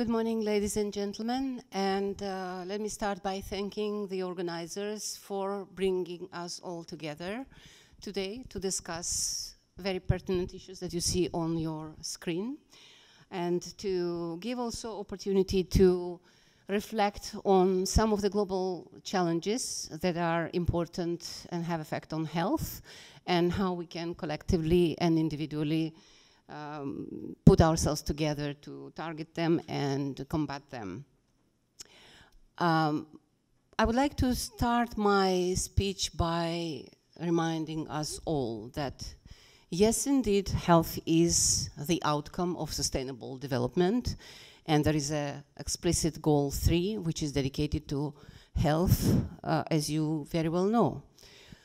Good morning, ladies and gentlemen, and let me start by thanking the organizers for bringing us all together today to discuss very pertinent issues that you see on your screen, and to give also opportunity to reflect on some of the global challenges that are important and have effect on health, and how we can collectively and individually put ourselves together to target them and combat them. I would like to start my speech by reminding us all that, yes, indeed, health is the outcome of sustainable development, and there is an explicit goal 3, which is dedicated to health, as you very well know.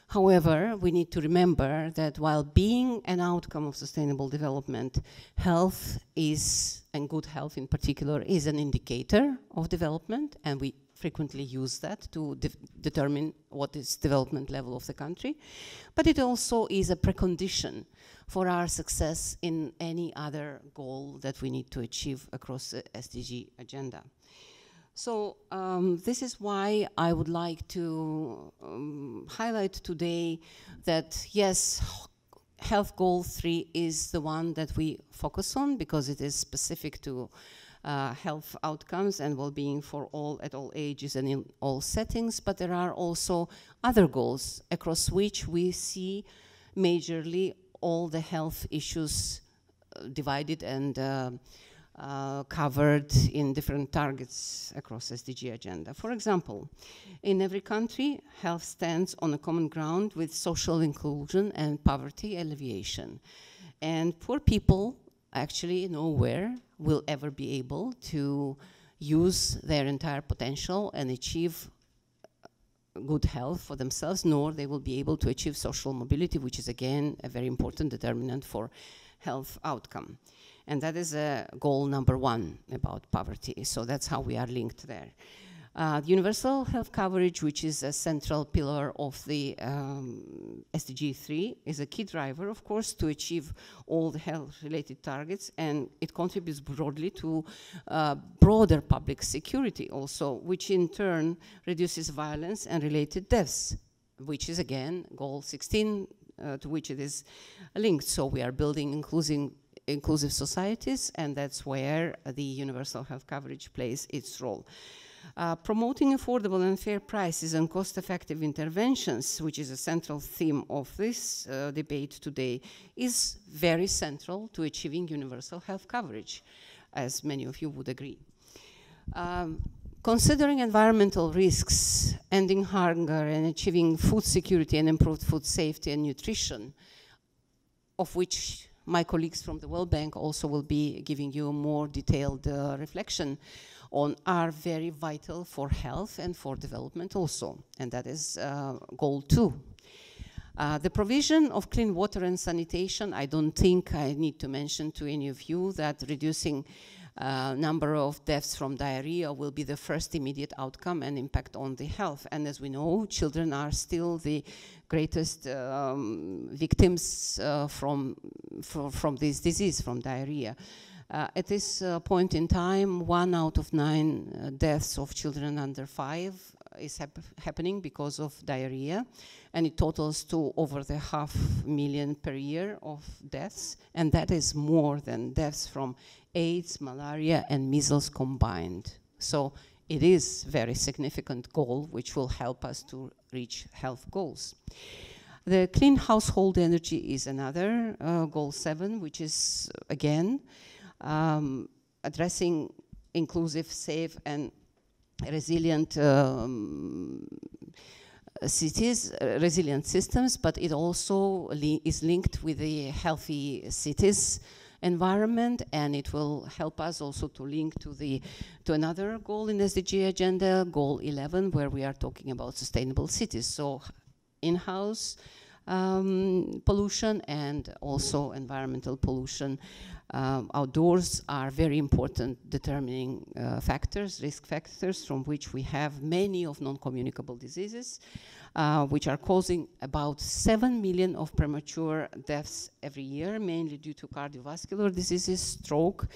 However, we need to remember that while being an outcome of sustainable development, health is, and good health in particular, is an indicator of development, and we frequently use that to determine what is development level of the country. But it also is a precondition for our success in any other goal that we need to achieve across the SDG agenda. So this is why I would like to highlight today that, yes, health goal 3 is the one that we focus on because it is specific to health outcomes and well-being for all at all ages and in all settings, but there are also other goals across which we see majorly all the health issues divided and covered in different targets across SDG agenda. For example, in every country, health stands on a common ground with social inclusion and poverty alleviation. And poor people actually nowhere will ever be able to use their entire potential and achieve good health for themselves, nor they will be able to achieve social mobility, which is again a very important determinant for health outcome. And that is goal number 1 about poverty. So that's how we are linked there. Universal health coverage, which is a central pillar of the SDG 3, is a key driver, of course, to achieve all the health-related targets, and it contributes broadly to broader public security also, which in turn reduces violence and related deaths, which is again goal 16, to which it is linked. So we are building inclusive societies, and that's where the universal health coverage plays its role. Promoting affordable and fair prices and cost-effective interventions, which is a central theme of this debate today, is very central to achieving universal health coverage, as many of you would agree. Considering environmental risks, ending hunger, and achieving food security and improved food safety and nutrition, of which my colleagues from the World Bank also will be giving you a more detailed reflection on, are very vital for health and for development also, and that is goal 2. The provision of clean water and sanitation, I don't think I need to mention to any of you that reducing number of deaths from diarrhea will be the first immediate outcome and impact on the health. And as we know, children are still the greatest victims from this disease, from diarrhea. At this point in time, 1 out of 9 deaths of children under 5 is happening because of diarrhea, and it totals to over the 500,000 per year of deaths, and that is more than deaths from AIDS, malaria, and measles combined. So it is a very significant goal, which will help us to reach health goals. The clean household energy is another, goal 7, which is, again, addressing inclusive, safe, and resilient cities, resilient systems, but it also is linked with the healthy cities environment, and it will help us also to link to another goal in SDG agenda, goal 11, where we are talking about sustainable cities. So in-house pollution and also environmental pollution. Outdoors are very important determining factors, risk factors, from which we have many of non-communicable diseases. which are causing about 7 million of premature deaths every year, mainly due to cardiovascular diseases, stroke,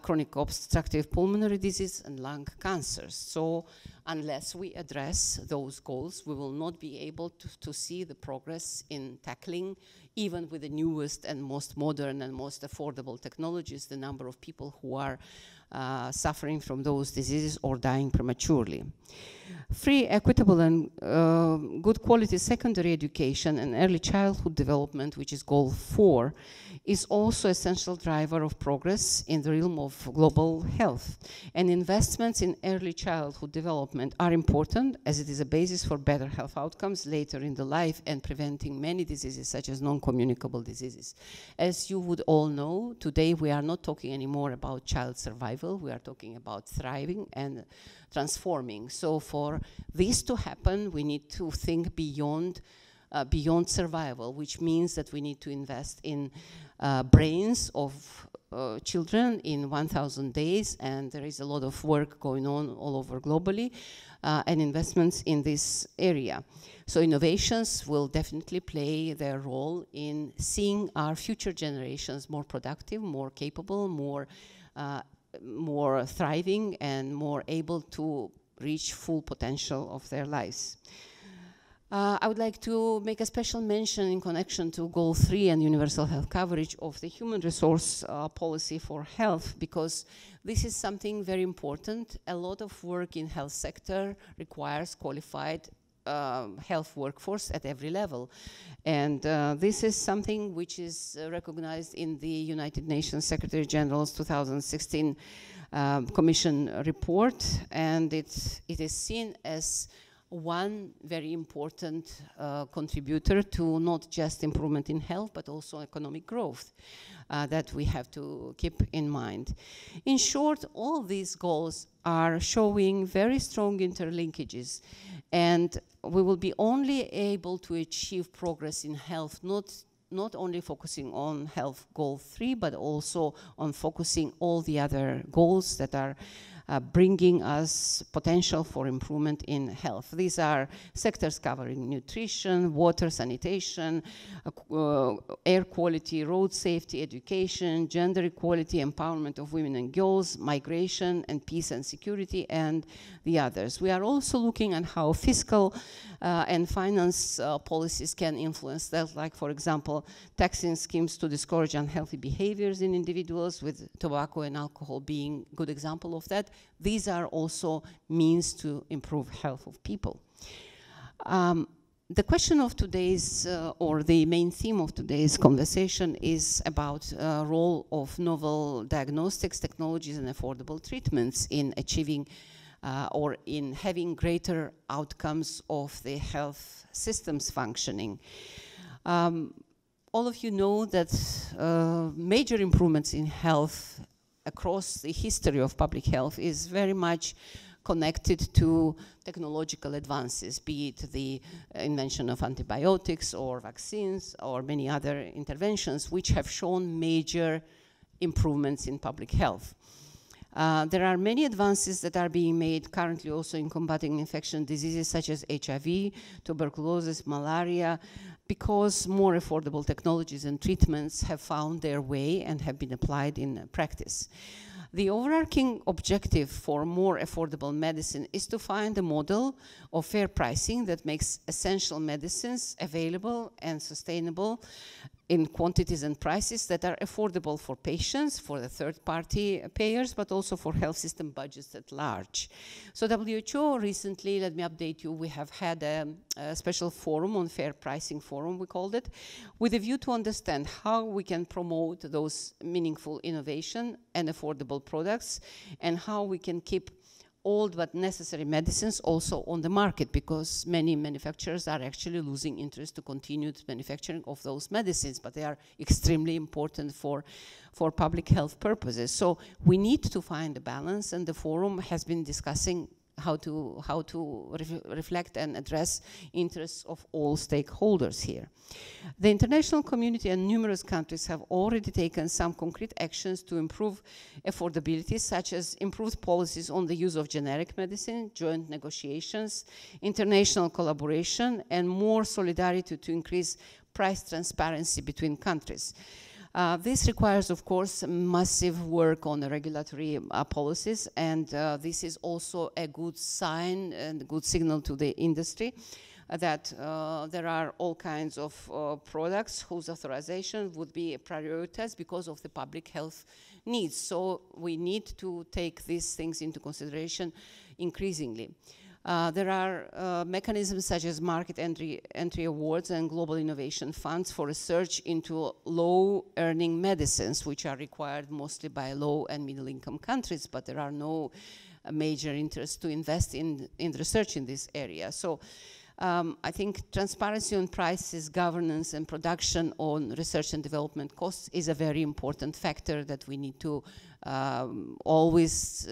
chronic obstructive pulmonary disease, and lung cancers. So unless we address those goals, we will not be able to see the progress in tackling, even with the newest and most modern and most affordable technologies, the number of people who are suffering from those diseases or dying prematurely. Free, equitable, and good quality secondary education and early childhood development, which is goal 4, is also an essential driver of progress in the realm of global health. And investments in early childhood development are important, as it is a basis for better health outcomes later in the life and preventing many diseases such as non-communicable diseases. As you would all know, today we are not talking anymore about child survival, we are talking about thriving and transforming. So for this to happen, we need to think beyond survival, which means that we need to invest in brains of children in 1,000 days, and there is a lot of work going on all over globally, and investments in this area. So innovations will definitely play their role in seeing our future generations more productive, more capable, more thriving, and more able to reach full potential of their lives. I would like to make a special mention in connection to Goal 3 and universal health coverage of the human resource policy for health, because this is something very important. A lot of work in health sector requires qualified health workforce at every level. And this is something which is recognized in the United Nations Secretary General's 2016 Commission report, and it is seen as one very important contributor to not just improvement in health, but also economic growth that we have to keep in mind. In short, all these goals are showing very strong interlinkages, and we will be only able to achieve progress in health, not only focusing on health goal 3, but also on focusing all the other goals that are bringing us potential for improvement in health. These are sectors covering nutrition, water, sanitation, air quality, road safety, education, gender equality, empowerment of women and girls, migration, and peace and security, and the others. We are also looking at how fiscal and finance policies can influence that, like, for example, taxing schemes to discourage unhealthy behaviors in individuals, with tobacco and alcohol being a good example of that. These are also means to improve health of people. The question of today's, or the main theme of today's conversation, is about role of novel diagnostics, technologies, and affordable treatments in achieving or in having greater outcomes of the health systems functioning. All of you know that major improvements in health across the history of public health is very much connected to technological advances, be it the invention of antibiotics or vaccines or many other interventions which have shown major improvements in public health. There are many advances that are being made currently also in combating infectious diseases such as HIV, tuberculosis, malaria, because more affordable technologies and treatments have found their way and have been applied in practice. The overarching objective for more affordable medicine is to find a model of fair pricing that makes essential medicines available and sustainable in quantities and prices that are affordable for patients, for the third-party payers, but also for health system budgets at large. So WHO recently, let me update you, we have had a special forum on fair pricing forum, we called it, with a view to understand how we can promote those meaningful innovation and affordable products, and how we can keep old but necessary medicines also on the market, because many manufacturers are actually losing interest to continued manufacturing of those medicines, but they are extremely important for public health purposes. So we need to find a balance, and the forum has been discussing reflect and address interests of all stakeholders here. The international community and numerous countries have already taken some concrete actions to improve affordability, such as improved policies on the use of generic medicine, joint negotiations, international collaboration, and more solidarity to increase price transparency between countries. This requires, of course, massive work on the regulatory policies, and this is also a good sign and a good signal to the industry that there are all kinds of products whose authorization would be prioritized because of the public health needs. So we need to take these things into consideration increasingly. There are mechanisms such as market entry awards and global innovation funds for research into low-earning medicines, which are required mostly by low and middle-income countries, but there are no major interests to invest in research in this area. So I think transparency on prices, governance, and production on research and development costs is a very important factor that we need to always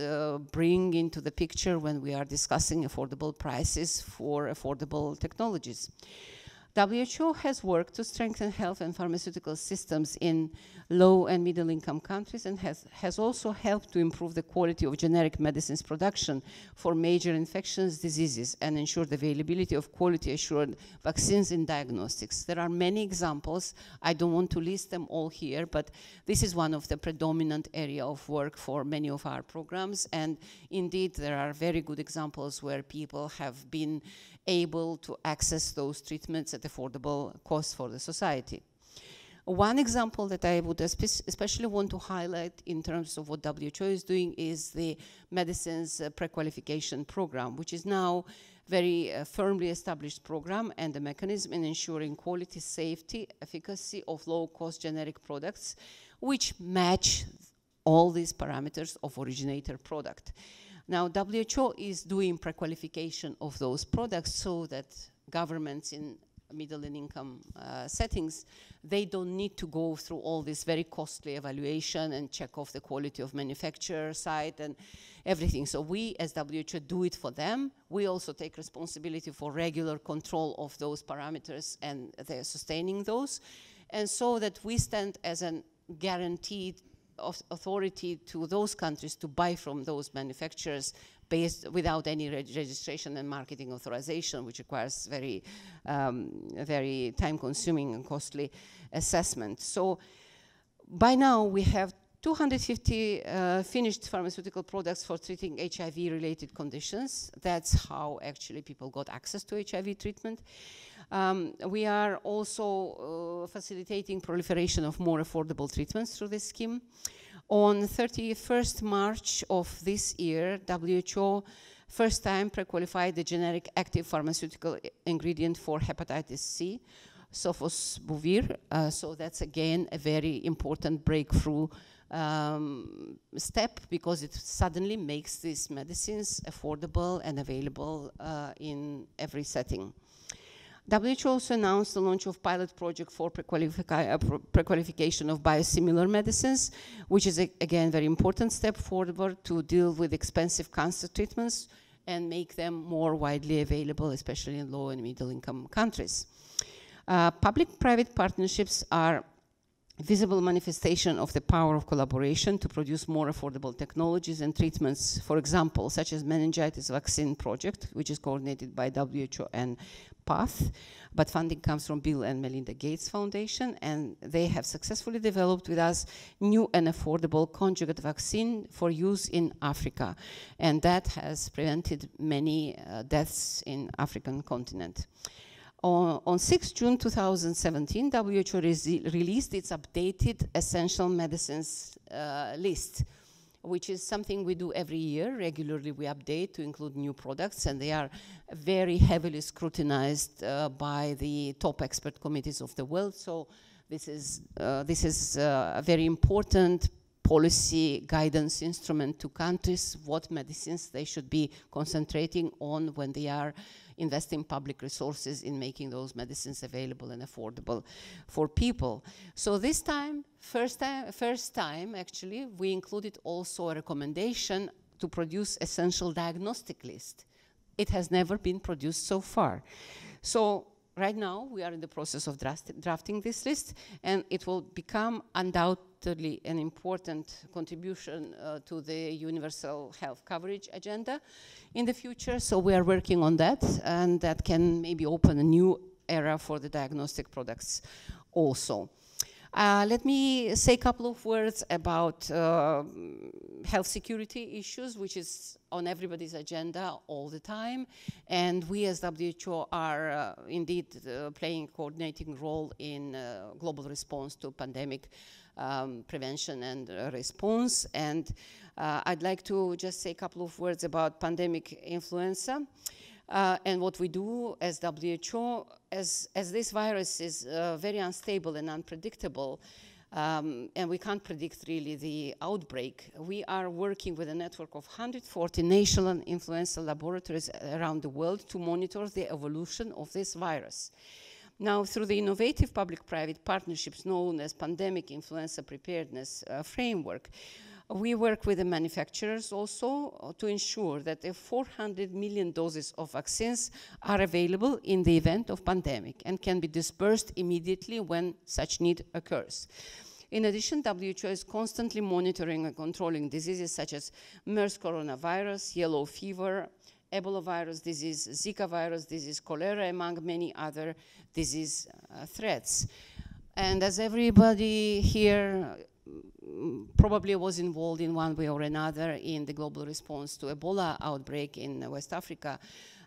bring into the picture when we are discussing affordable prices for affordable technologies. WHO has worked to strengthen health and pharmaceutical systems in low and middle income countries and has also helped to improve the quality of generic medicines production for major infectious diseases and ensure the availability of quality assured vaccines in diagnostics. There are many examples. I don't want to list them all here, but this is one of the predominant area of work for many of our programs, and indeed there are very good examples where people have been able to access those treatments at affordable cost for the society. One example that I would especially want to highlight in terms of what WHO is doing is the medicines pre-qualification program, which is now very firmly established program and a mechanism in ensuring quality, safety, efficacy of low-cost generic products, which match all these parameters of originator product. Now, WHO is doing pre-qualification of those products so that governments in middle and income settings, they don't need to go through all this very costly evaluation and check off the quality of manufacturer site and everything. So we, as WHO, do it for them. We also take responsibility for regular control of those parameters and they're sustaining those. And so that we stand as a guaranteed authority to those countries to buy from those manufacturers based without any registration and marketing authorization, which requires very, very time-consuming and costly assessment. So by now we have 250 finished pharmaceutical products for treating HIV-related conditions. That's how actually people got access to HIV treatment. We are also facilitating proliferation of more affordable treatments through this scheme. On 31st March of this year, WHO first time pre-qualified the generic active pharmaceutical ingredient for hepatitis C, sofosbuvir. So that's again a very important breakthrough step because it suddenly makes these medicines affordable and available in every setting. WHO also announced the launch of pilot project for pre-qualification of biosimilar medicines, which is again very important step forward to deal with expensive cancer treatments and make them more widely available, especially in low and middle income countries. Public-private partnerships are visible manifestation of the power of collaboration to produce more affordable technologies and treatments, for example, such as meningitis vaccine project, which is coordinated by WHO and PATH, but funding comes from Bill and Melinda Gates Foundation, and they have successfully developed with us new and affordable conjugate vaccine for use in Africa, and that has prevented many deaths in African continent. On 6 June 2017, WHO released its updated essential medicines list, which is something we do every year. Regularly we update to include new products, and they are very heavily scrutinized by the top expert committees of the world. So this is a very important policy guidance instrument to countries, what medicines they should be concentrating on when they are investing public resources in making those medicines available and affordable for people. So this time, first time actually, we included also a recommendation to produce essential diagnostic list. It has never been produced so far. So right now, we are in the process of drafting this list, and it will become undoubtedly an important contribution to the universal health coverage agenda in the future. So we are working on that, and that can maybe open a new era for the diagnostic products also. Let me say a couple of words about health security issues, which is on everybody's agenda all the time. And we as WHO are indeed playing a coordinating role in global response to pandemic prevention and response. And I'd like to just say a couple of words about pandemic influenza. And what we do as WHO, as this virus is very unstable and unpredictable, and we can't predict really the outbreak, we are working with a network of 140 national influenza laboratories around the world to monitor the evolution of this virus. Now, through the innovative public-private partnerships known as Pandemic Influenza Preparedness Framework, we work with the manufacturers also to ensure that the 400 million doses of vaccines are available in the event of pandemic and can be dispersed immediately when such need occurs. In addition, WHO is constantly monitoring and controlling diseases such as MERS coronavirus, yellow fever, Ebola virus disease, Zika virus disease, cholera, among many other disease threats. And as everybody here probably was involved in one way or another in the global response to Ebola outbreak in West Africa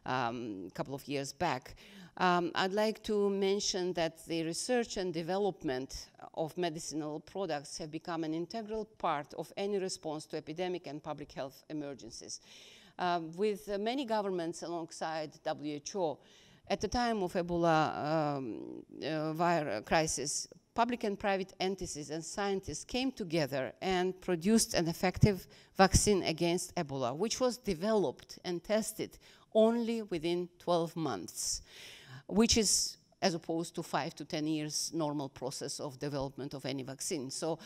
a couple of years back. I'd like to mention that the research and development of medicinal products have become an integral part of any response to epidemic and public health emergencies. With many governments alongside WHO, at the time of Ebola crisis, public and private entities and scientists came together and produced an effective vaccine against Ebola, which was developed and tested only within 12 months, which is as opposed to 5 to 10 years normal process of development of any vaccine. So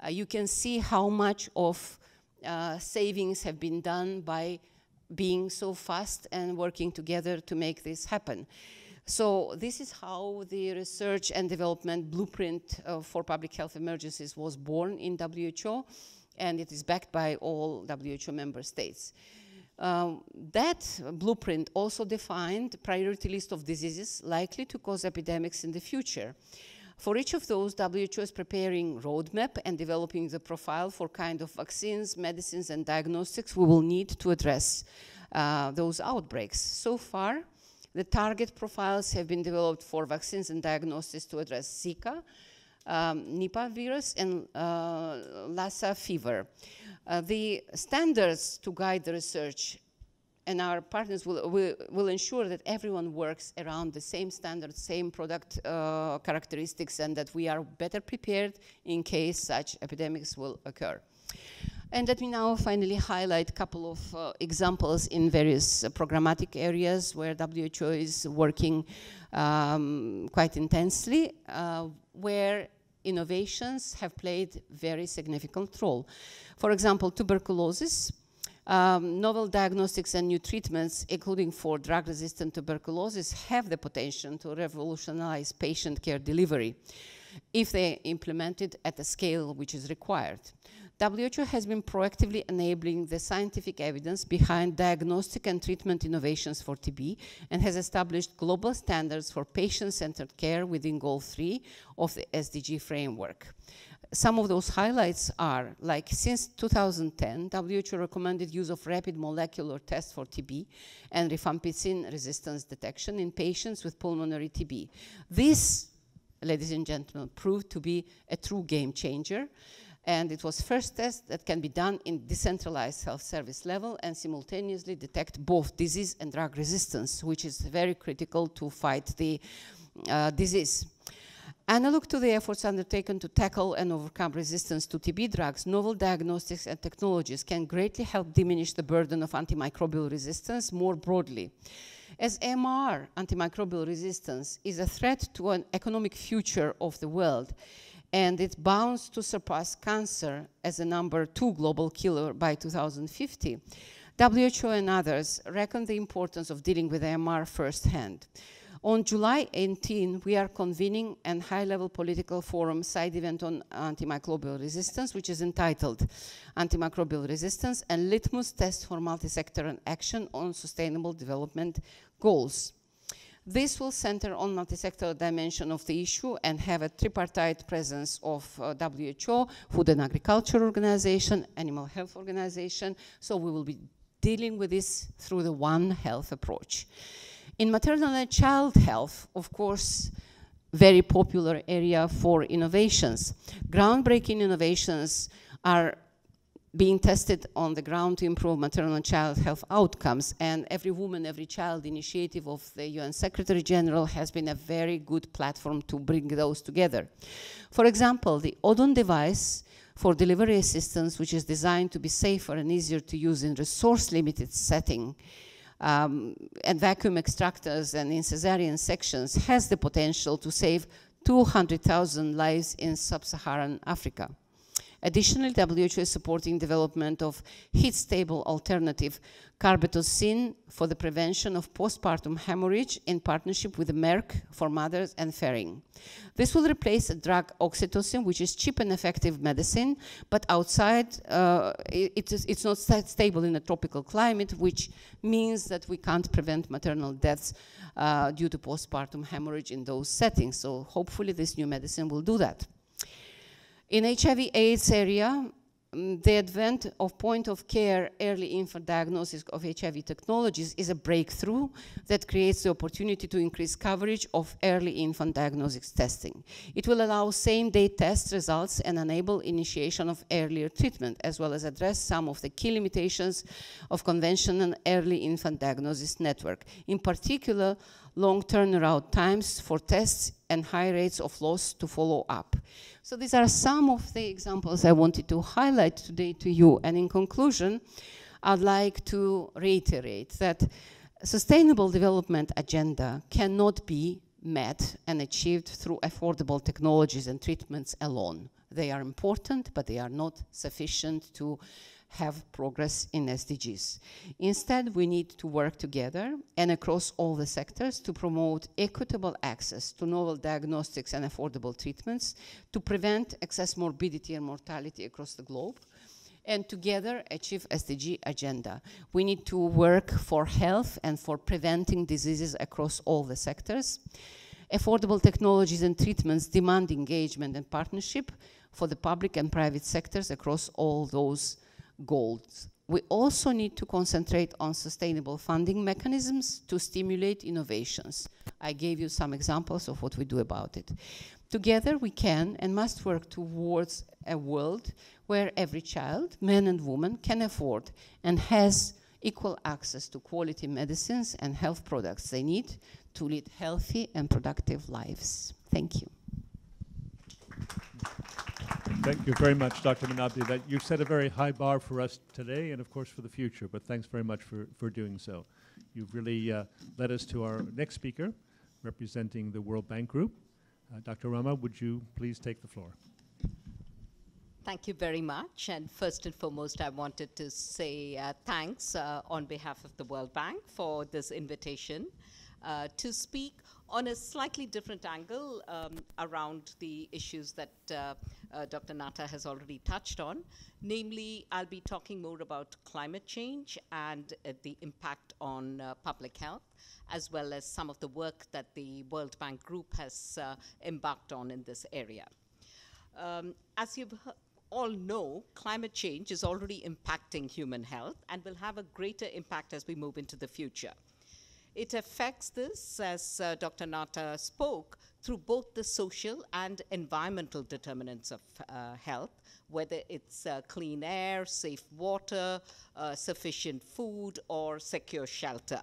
you can see how much of savings have been done by being so fast and working together to make this happen. So this is how the research and development blueprint for public health emergencies was born in WHO, and it is backed by all WHO member states. That blueprint also defined a priority list of diseases likely to cause epidemics in the future. For each of those, WHO is preparing roadmap and developing the profile for kind of vaccines, medicines, and diagnostics we will need to address those outbreaks. So far, the target profiles have been developed for vaccines and diagnostics to address Zika, Nipah virus, and Lassa fever. The standards to guide the research and our partners will ensure that everyone works around the same standards, same product characteristics, and that we are better prepared in case such epidemics will occur. And let me now finally highlight a couple of examples in various programmatic areas where WHO is working quite intensely, where innovations have played very significant role. For example, tuberculosis. Novel diagnostics and new treatments, including for drug-resistant tuberculosis, have the potential to revolutionize patient care delivery if they are implemented at a scale which is required. WHO has been proactively enabling the scientific evidence behind diagnostic and treatment innovations for TB and has established global standards for patient-centered care within Goal 3 of the SDG framework. Some of those highlights are, like, since 2010, WHO recommended use of rapid molecular tests for TB and rifampicin resistance detection in patients with pulmonary TB. This, ladies and gentlemen, proved to be a true game changer, and it was first test that can be done in decentralized health service level and simultaneously detect both disease and drug resistance, which is very critical to fight the disease. Analog to the efforts undertaken to tackle and overcome resistance to TB drugs, novel diagnostics and technologies can greatly help diminish the burden of antimicrobial resistance more broadly. As MR, antimicrobial resistance, is a threat to an economic future of the world, and it's bound to surpass cancer as a number 2 global killer by 2050. WHO and others reckon the importance of dealing with AMR firsthand. On July 18, we are convening a high-level political forum side event on antimicrobial resistance, which is entitled Antimicrobial Resistance and Litmus Test for Multi-Sectoral Action on Sustainable Development Goals. This will center on multi-sectoral dimension of the issue and have a tripartite presence of WHO, Food and Agriculture Organization, Animal Health Organization, so we will be dealing with this through the One Health approach. In maternal and child health, of course, very popular area for innovations. Groundbreaking innovations are being tested on the ground to improve maternal and child health outcomes, and Every Woman, Every Child initiative of the UN Secretary General has been a very good platform to bring those together. For example, the Odon device for delivery assistance, which is designed to be safer and easier to use in resource-limited setting, and vacuum extractors and in cesarean sections, has the potential to save 200,000 lives in sub-Saharan Africa. Additionally, WHO is supporting development of heat-stable alternative carbetocin for the prevention of postpartum hemorrhage in partnership with Merck for mothers and Ferring. This will replace a drug oxytocin, which is cheap and effective medicine, but outside it's not stable in a tropical climate, which means that we can't prevent maternal deaths due to postpartum hemorrhage in those settings. So hopefully this new medicine will do that. In HIV/AIDS area, the advent of point-of-care early infant diagnosis of HIV technologies is a breakthrough that creates the opportunity to increase coverage of early infant diagnostics testing. It will allow same-day test results and enable initiation of earlier treatment, as well as address some of the key limitations of conventional early infant diagnosis network. In particular, long turnaround times for tests and high rates of loss to follow up. So these are some of the examples I wanted to highlight today to you. And in conclusion, I'd like to reiterate that sustainable development agenda cannot be met and achieved through affordable technologies and treatments alone. They are important, but they are not sufficient to have progress in SDGs. Instead, we need to work together and across all the sectors to promote equitable access to novel diagnostics and affordable treatments, to prevent excess morbidity and mortality across the globe, and together achieve SDG agenda. We need to work for health and for preventing diseases across all the sectors. Affordable technologies and treatments demand engagement and partnership for the public and private sectors across all those goals. We also need to concentrate on sustainable funding mechanisms to stimulate innovations. I gave you some examples of what we do about it. Together we can and must work towards a world where every child, man and woman, can afford and has equal access to quality medicines and health products they need to lead healthy and productive lives. Thank you. Thank you very much, Dr. Manabdi. That you've set a very high bar for us today and, of course, for the future, but thanks very much for doing so. You've really led us to our next speaker, representing the World Bank Group. Dr. Rama, would you please take the floor? Thank you very much. And first and foremost, I wanted to say thanks on behalf of the World Bank for this invitation to speak on a slightly different angle around the issues that Dr. Nata has already touched on. Namely, I'll be talking more about climate change and the impact on public health, as well as some of the work that the World Bank Group has embarked on in this area. As you all know, climate change is already impacting human health and will have a greater impact as we move into the future. It affects this, as Dr. Nata spoke, through both the social and environmental determinants of health, whether it's clean air, safe water, sufficient food, or secure shelter.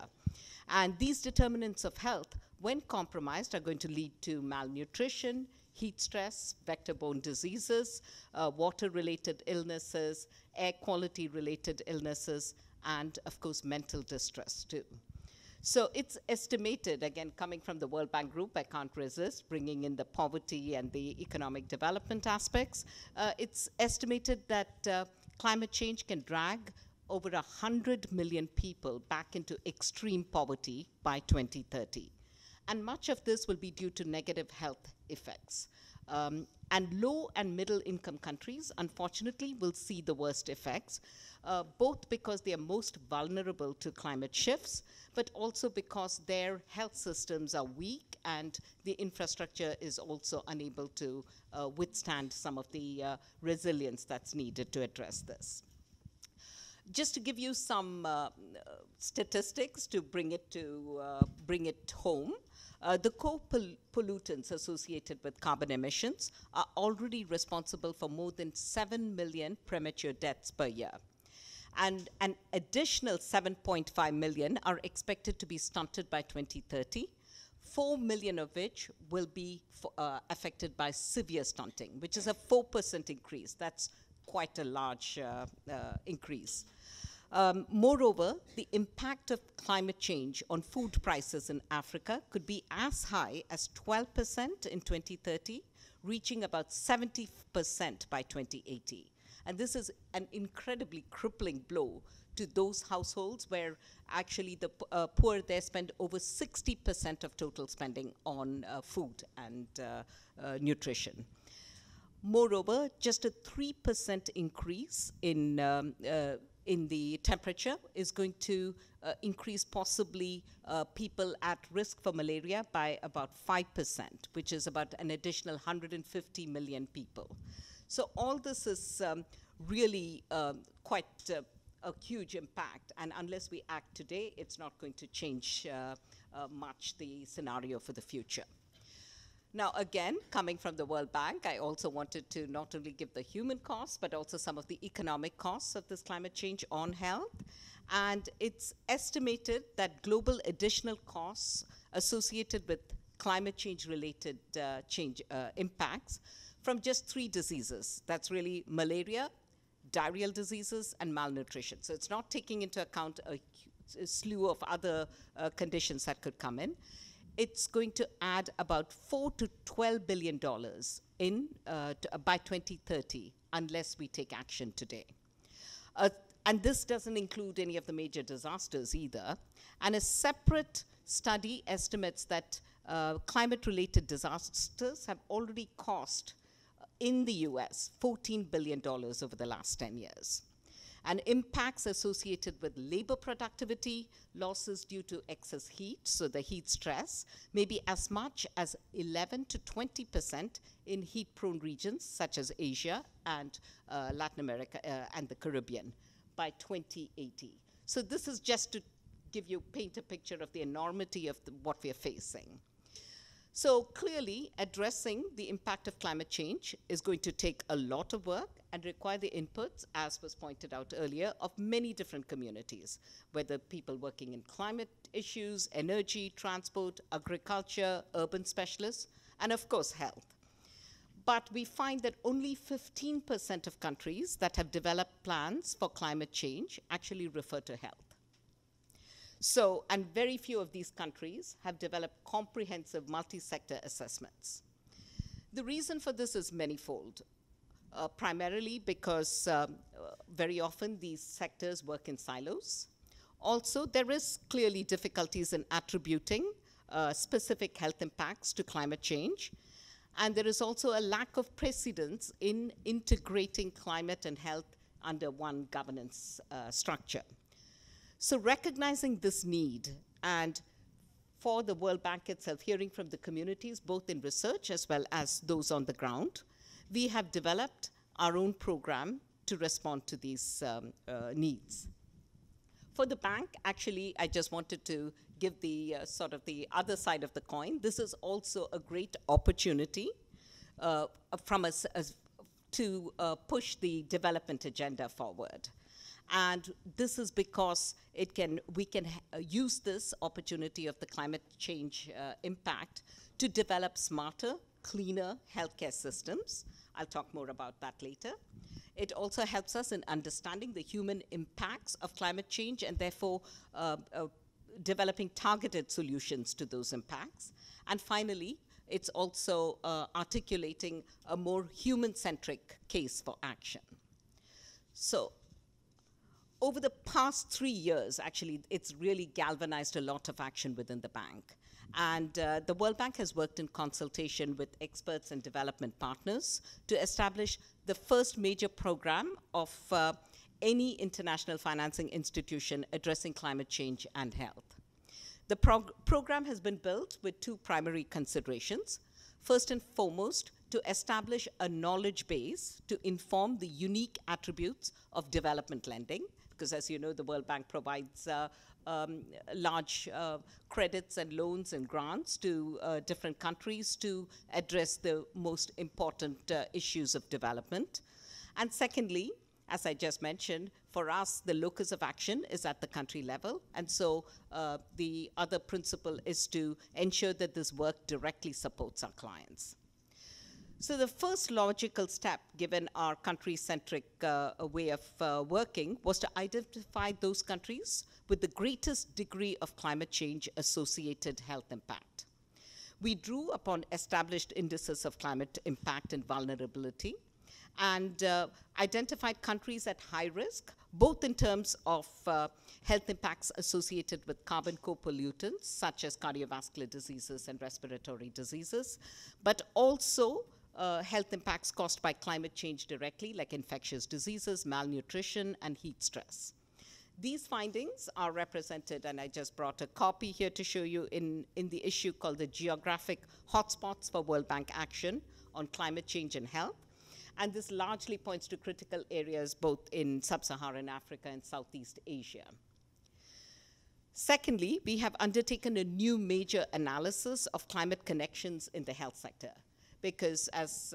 And these determinants of health, when compromised, are going to lead to malnutrition, heat stress, vector-borne diseases, water-related illnesses, air quality-related illnesses, and, of course, mental distress, too. So it's estimated, again, coming from the World Bank Group, I can't resist bringing in the poverty and the economic development aspects. It's estimated that climate change can drag over 100 million people back into extreme poverty by 2030. And much of this will be due to negative health effects. And low and middle income countries, unfortunately, will see the worst effects, both because they are most vulnerable to climate shifts, but also because their health systems are weak and the infrastructure is also unable to withstand some of the resilience that's needed to address this. Just to give you some statistics to bring it home, the co-pollutants associated with carbon emissions are already responsible for more than 7 million premature deaths per year. And an additional 7.5 million are expected to be stunted by 2030, 4 million of which will be affected by severe stunting, which is a 4% increase. That's quite a large increase. Moreover, the impact of climate change on food prices in Africa could be as high as 12% in 2030, reaching about 70% by 2080. And this is an incredibly crippling blow to those households where actually the poor there spend over 60% of total spending on food and nutrition. Moreover, just a 3% increase in the temperature is going to increase possibly people at risk for malaria by about 5%, which is about an additional 150 million people. So all this is really quite a huge impact, and unless we act today, it's not going to change much the scenario for the future. Now, again, coming from the World Bank, I also wanted to not only give the human costs, but also some of the economic costs of this climate change on health. And it's estimated that global additional costs associated with climate change-related impacts from just 3 diseases. That's really malaria, diarrheal diseases, and malnutrition. So it's not taking into account a slew of other conditions that could come in. It's going to add about $4 to $12 billion by 2030 unless we take action today. And this doesn't include any of the major disasters either. And a separate study estimates that climate-related disasters have already cost in the US $14 billion over the last 10 years. And impacts associated with labor productivity, losses due to excess heat, so the heat stress, may be as much as 11 to 20% in heat-prone regions such as Asia and Latin America and the Caribbean by 2080. So this is just to paint a picture of the enormity of what we are facing. So clearly, addressing the impact of climate change is going to take a lot of work and require the inputs, as was pointed out earlier, of many different communities, whether people working in climate issues, energy, transport, agriculture, urban specialists, and of course, health. But we find that only 15% of countries that have developed plans for climate change actually refer to health. So, and very few of these countries have developed comprehensive multi-sector assessments. The reason for this is manifold, primarily because very often these sectors work in silos. Also, there is clearly difficulties in attributing specific health impacts to climate change. And there is also a lack of precedence in integrating climate and health under one governance structure. So recognizing this need, and for the World Bank itself, hearing from the communities, both in research as well as those on the ground, we have developed our own program to respond to these needs. For the bank, actually, I just wanted to give the sort of the other side of the coin. This is also a great opportunity from us to push the development agenda forward. And this is because we can use this opportunity of the climate change impact to develop smarter, cleaner healthcare systems. I'll talk more about that later. It also helps us in understanding the human impacts of climate change and therefore developing targeted solutions to those impacts. And finally, it's also articulating a more human-centric case for action. So over the past 3 years, actually, it's really galvanized a lot of action within the bank. And the World Bank has worked in consultation with experts and development partners to establish the first major program of any international financing institution addressing climate change and health. The program has been built with two primary considerations. First and foremost, to establish a knowledge base to inform the unique attributes of development lending, because as you know, the World Bank provides large credits and loans and grants to different countries to address the most important issues of development. And secondly, as I just mentioned, for us, the locus of action is at the country level. And so the other principle is to ensure that this work directly supports our clients. So the first logical step, given our country-centric way of working, was to identify those countries with the greatest degree of climate change-associated health impact. We drew upon established indices of climate impact and vulnerability, and identified countries at high risk, both in terms of health impacts associated with carbon co-pollutants, such as cardiovascular diseases and respiratory diseases, but also health impacts caused by climate change directly, like infectious diseases, malnutrition, and heat stress. These findings are represented, and I just brought a copy here to show you in the issue called the Geographic Hotspots for World Bank Action on Climate Change and Health. And this largely points to critical areas both in sub-Saharan Africa and Southeast Asia. Secondly, we have undertaken a new major analysis of climate connections in the health sector, because as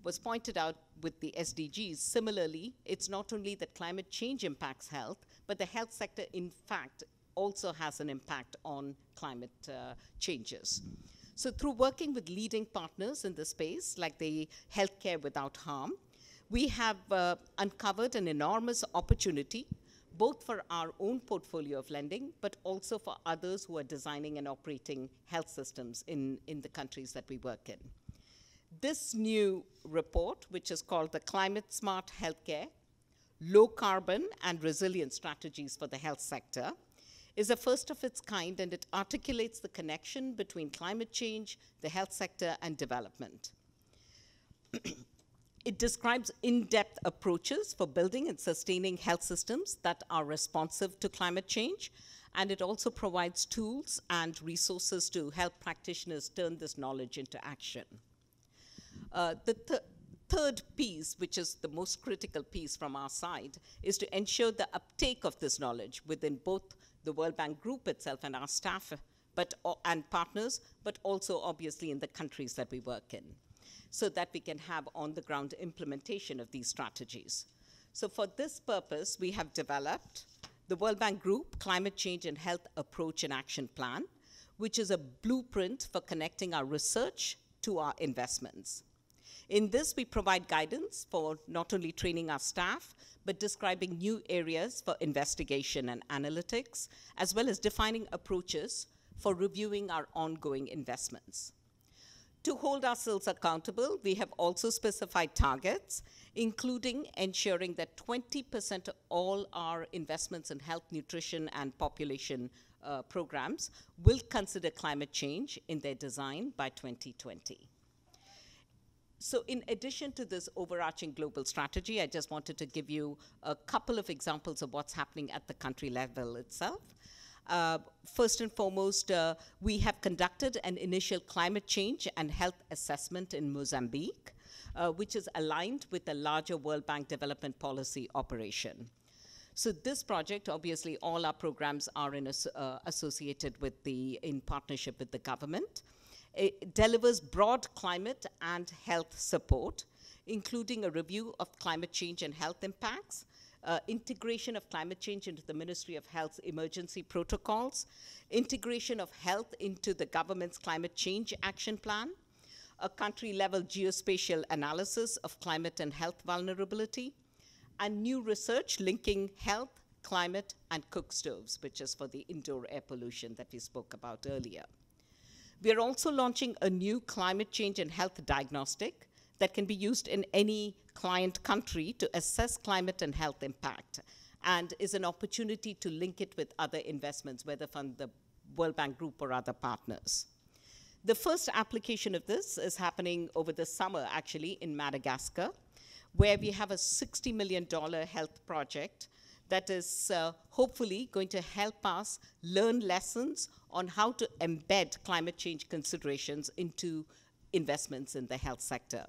was pointed out with the SDGs, similarly, it's not only that climate change impacts health, but the health sector, in fact, also has an impact on climate changes. So through working with leading partners in the space, like the Healthcare Without Harm, we have uncovered an enormous opportunity, both for our own portfolio of lending, but also for others who are designing and operating health systems in the countries that we work in. This new report, which is called the Climate Smart Healthcare, Low Carbon and Resilient Strategies for the Health Sector, is a first of its kind, and it articulates the connection between climate change, the health sector, and development. It describes in-depth approaches for building and sustaining health systems that are responsive to climate change, and it also provides tools and resources to help practitioners turn this knowledge into action. The third piece, which is the most critical piece from our side, is to ensure the uptake of this knowledge within both the World Bank Group itself and our staff and partners, but also obviously in the countries that we work in, so that we can have on-the-ground implementation of these strategies. So for this purpose, we have developed the World Bank Group Climate Change and Health Approach and Action Plan, which is a blueprint for connecting our research to our investments. In this, we provide guidance for not only training our staff, but describing new areas for investigation and analytics, as well as defining approaches for reviewing our ongoing investments. To hold ourselves accountable, we have also specified targets, including ensuring that 20% of all our investments in health, nutrition, and population programs will consider climate change in their design by 2020. So in addition to this overarching global strategy, I just wanted to give you a couple of examples of what's happening at the country level itself. First and foremost, we have conducted an initial climate change and health assessment in Mozambique, which is aligned with the larger World Bank development policy operation. So this project, obviously all our programs are associated with in partnership with the government. It delivers broad climate and health support, including a review of climate change and health impacts, integration of climate change into the Ministry of Health's emergency protocols, integration of health into the government's climate change action plan, a country-level geospatial analysis of climate and health vulnerability, and new research linking health, climate, and cook stoves, which is for the indoor air pollution that we spoke about earlier. We are also launching a new climate change and health diagnostic that can be used in any client country to assess climate and health impact, and is an opportunity to link it with other investments, whether from the World Bank Group or other partners. The first application of this is happening over the summer, actually, in Madagascar, where we have a $60 million health project that is hopefully going to help us learn lessons on how to embed climate change considerations into investments in the health sector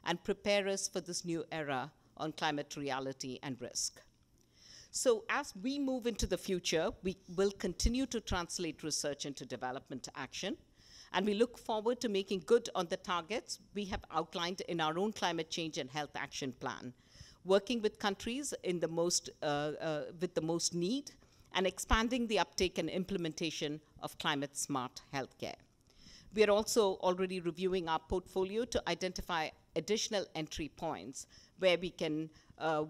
and prepare us for this new era on climate reality and risk. So as we move into the future, we will continue to translate research into development action, and we look forward to making good on the targets we have outlined in our own climate change and health action plan, working with countries in the with the most need, and expanding the uptake and implementation of climate-smart healthcare. We are also already reviewing our portfolio to identify additional entry points where we can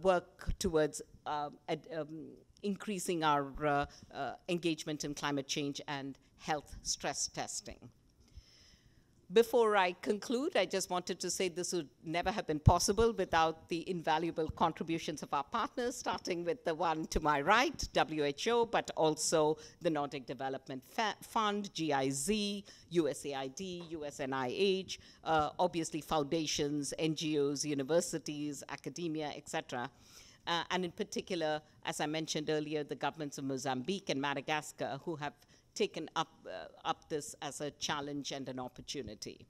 work towards increasing our engagement in climate change and health stress testing. Before I conclude, I just wanted to say this would never have been possible without the invaluable contributions of our partners, starting with the one to my right, WHO, but also the Nordic Development Fund, GIZ, USAID, USNIH, obviously foundations, NGOs, universities, academia, etc. And in particular, as I mentioned earlier, the governments of Mozambique and Madagascar, who have taken up this as a challenge and an opportunity.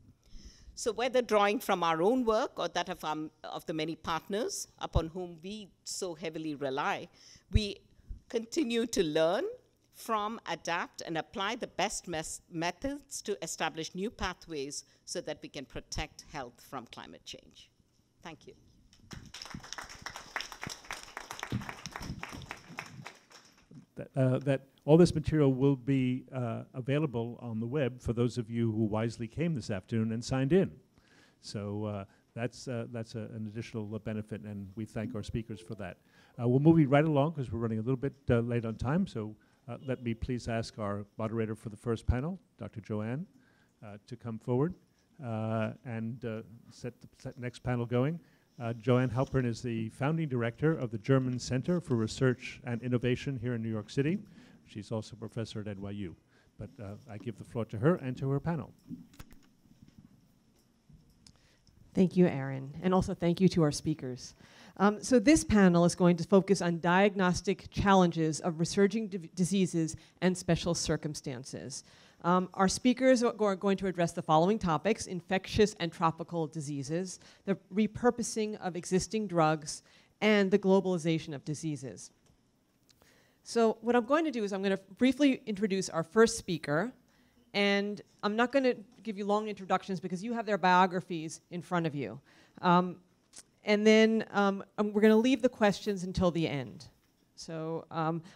So whether drawing from our own work or that of the many partners upon whom we so heavily rely, we continue to learn from, adapt, and apply the best methods to establish new pathways so that we can protect health from climate change. Thank you. That all this material will be available on the web for those of you who wisely came this afternoon and signed in. So that's an additional benefit, and we thank our speakers for that. We'll move you right along because we're running a little bit late on time. So let me please ask our moderator for the first panel, Dr. Joanne, to come forward and set the next panel going. Joanne Halpern is the founding director of the German Center for Research and Innovation here in New York City. She's also a professor at NYU. But I give the floor to her and to her panel. Thank you, Aaron, and also thank you to our speakers. So this panel is going to focus on diagnostic challenges of resurging diseases and special circumstances. Our speakers are going to address the following topics: infectious and tropical diseases, the repurposing of existing drugs, and the globalization of diseases. So what I'm going to do is I'm going to briefly introduce our first speaker, and I'm not going to give you long introductions because you have their biographies in front of you. And then we're going to leave the questions until the end. So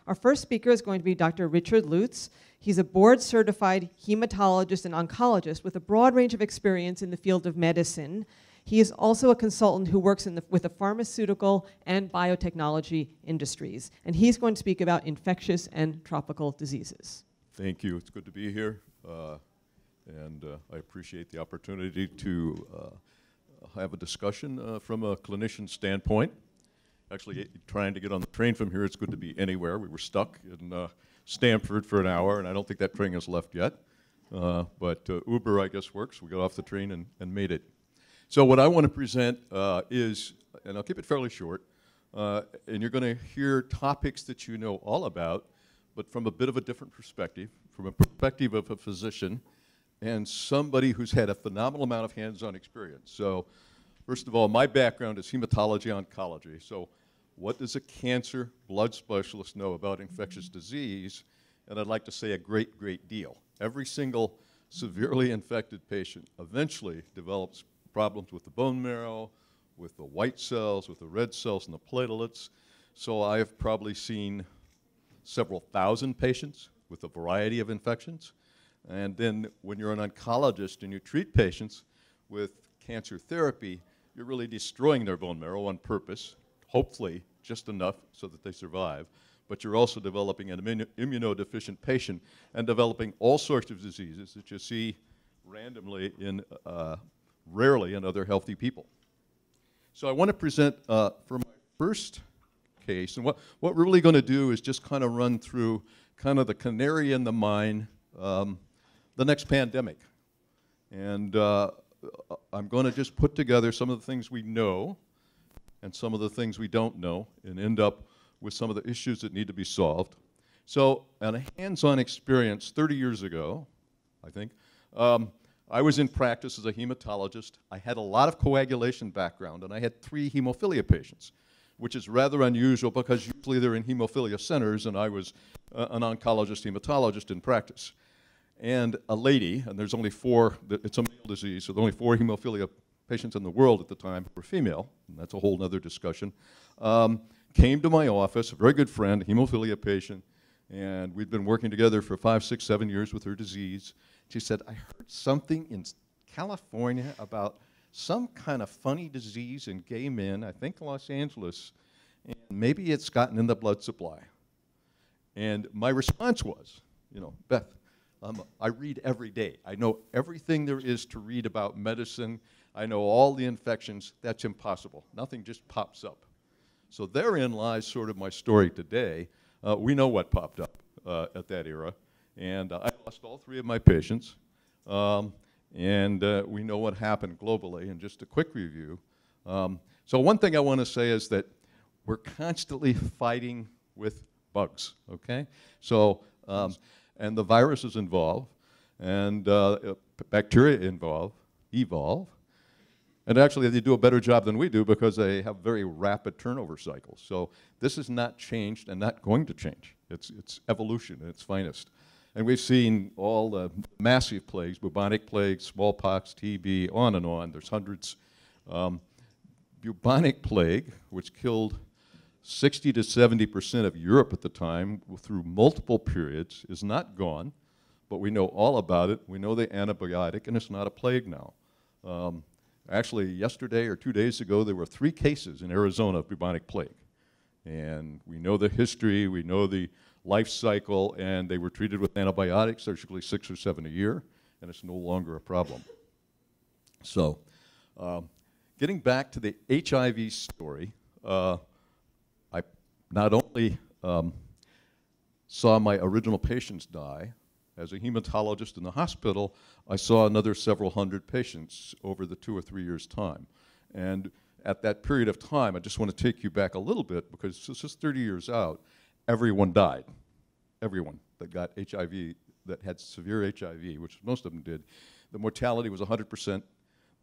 our first speaker is going to be Dr. Richard Lutz. He's a board-certified hematologist and oncologist with a broad range of experience in the field of medicine. He is also a consultant who works with the pharmaceutical and biotechnology industries. And he's going to speak about infectious and tropical diseases. Thank you. It's good to be here. And I appreciate the opportunity to have a discussion from a clinician standpoint. Actually, trying to get on the train from here, it's good to be anywhere. We were stuck in Stamford for an hour, and I don't think that train has left yet. But Uber, I guess, works. We got off the train and made it. So what I want to present is, and I'll keep it fairly short, and you're going to hear topics that you know all about, but from a bit of a different perspective, from a perspective of a physician and somebody who's had a phenomenal amount of hands-on experience. So first of all, my background is hematology oncology. So what does a cancer blood specialist know about infectious disease? And I'd like to say a great, great deal. Every single severely infected patient eventually develops problems with the bone marrow, with the white cells, with the red cells and the platelets. So I have probably seen several thousand patients with a variety of infections. And then when you're an oncologist and you treat patients with cancer therapy, you're really destroying their bone marrow on purpose, hopefully just enough so that they survive. but you're also developing an immunodeficient patient and developing all sorts of diseases that you see randomly in, rarely in other healthy people. So I want to present for my first case, and what we're really going to do is just kind of run through kind of the canary in the mine, the next pandemic. And I'm going to just put together some of the things we know and some of the things we don't know and end up with some of the issues that need to be solved. So, on a hands-on experience 30 years ago, I think, I was in practice as a hematologist. I had a lot of coagulation background, and I had 3 hemophilia patients, which is rather unusual because usually they're in hemophilia centers, and I was an oncologist hematologist in practice. And a lady, and there's only 4, it's a male disease, so there are only 4 hemophilia patients in the world at the time who were female, and that's a whole other discussion, came to my office, a very good friend, a hemophilia patient, and we'd been working together for 5, 6, 7 years with her disease. She said, I heard something in California about some kind of funny disease in gay men, I think Los Angeles, and maybe it's gotten in the blood supply. And my response was, you know, Beth, I read every day. I know everything there is to read about medicine. I know all the infections. That's impossible. Nothing just pops up. So therein lies sort of my story today. We know what popped up at that era. And I lost all 3 of my patients. And we know what happened globally. And just a quick review. So one thing I want to say is that we're constantly fighting with bugs, okay? So, and the viruses involved, and bacteria evolve. And actually, they do a better job than we do because they have very rapid turnover cycles. So this has not changed and not going to change. It's evolution at its finest. And we've seen all the massive plagues, bubonic plague, smallpox, TB, on and on. There's hundreds. Bubonic plague, which killed 60 to 70% of Europe at the time through multiple periods, is not gone, but we know all about it. We know the antibiotic, and it's not a plague now. Actually, yesterday or 2 days ago, there were 3 cases in Arizona of bubonic plague. And we know the history, we know the life cycle, and they were treated with antibiotics, surgically 6 or 7 a year, and it's no longer a problem. So, getting back to the HIV story, I not only saw my original patients die, as a hematologist in the hospital, I saw another several hundred patients over the 2 or 3 years' time. And at that period of time, I just want to take you back a little bit because this is 30 years out, everyone died. Everyone that got HIV, that had severe HIV, which most of them did. The mortality was 100%.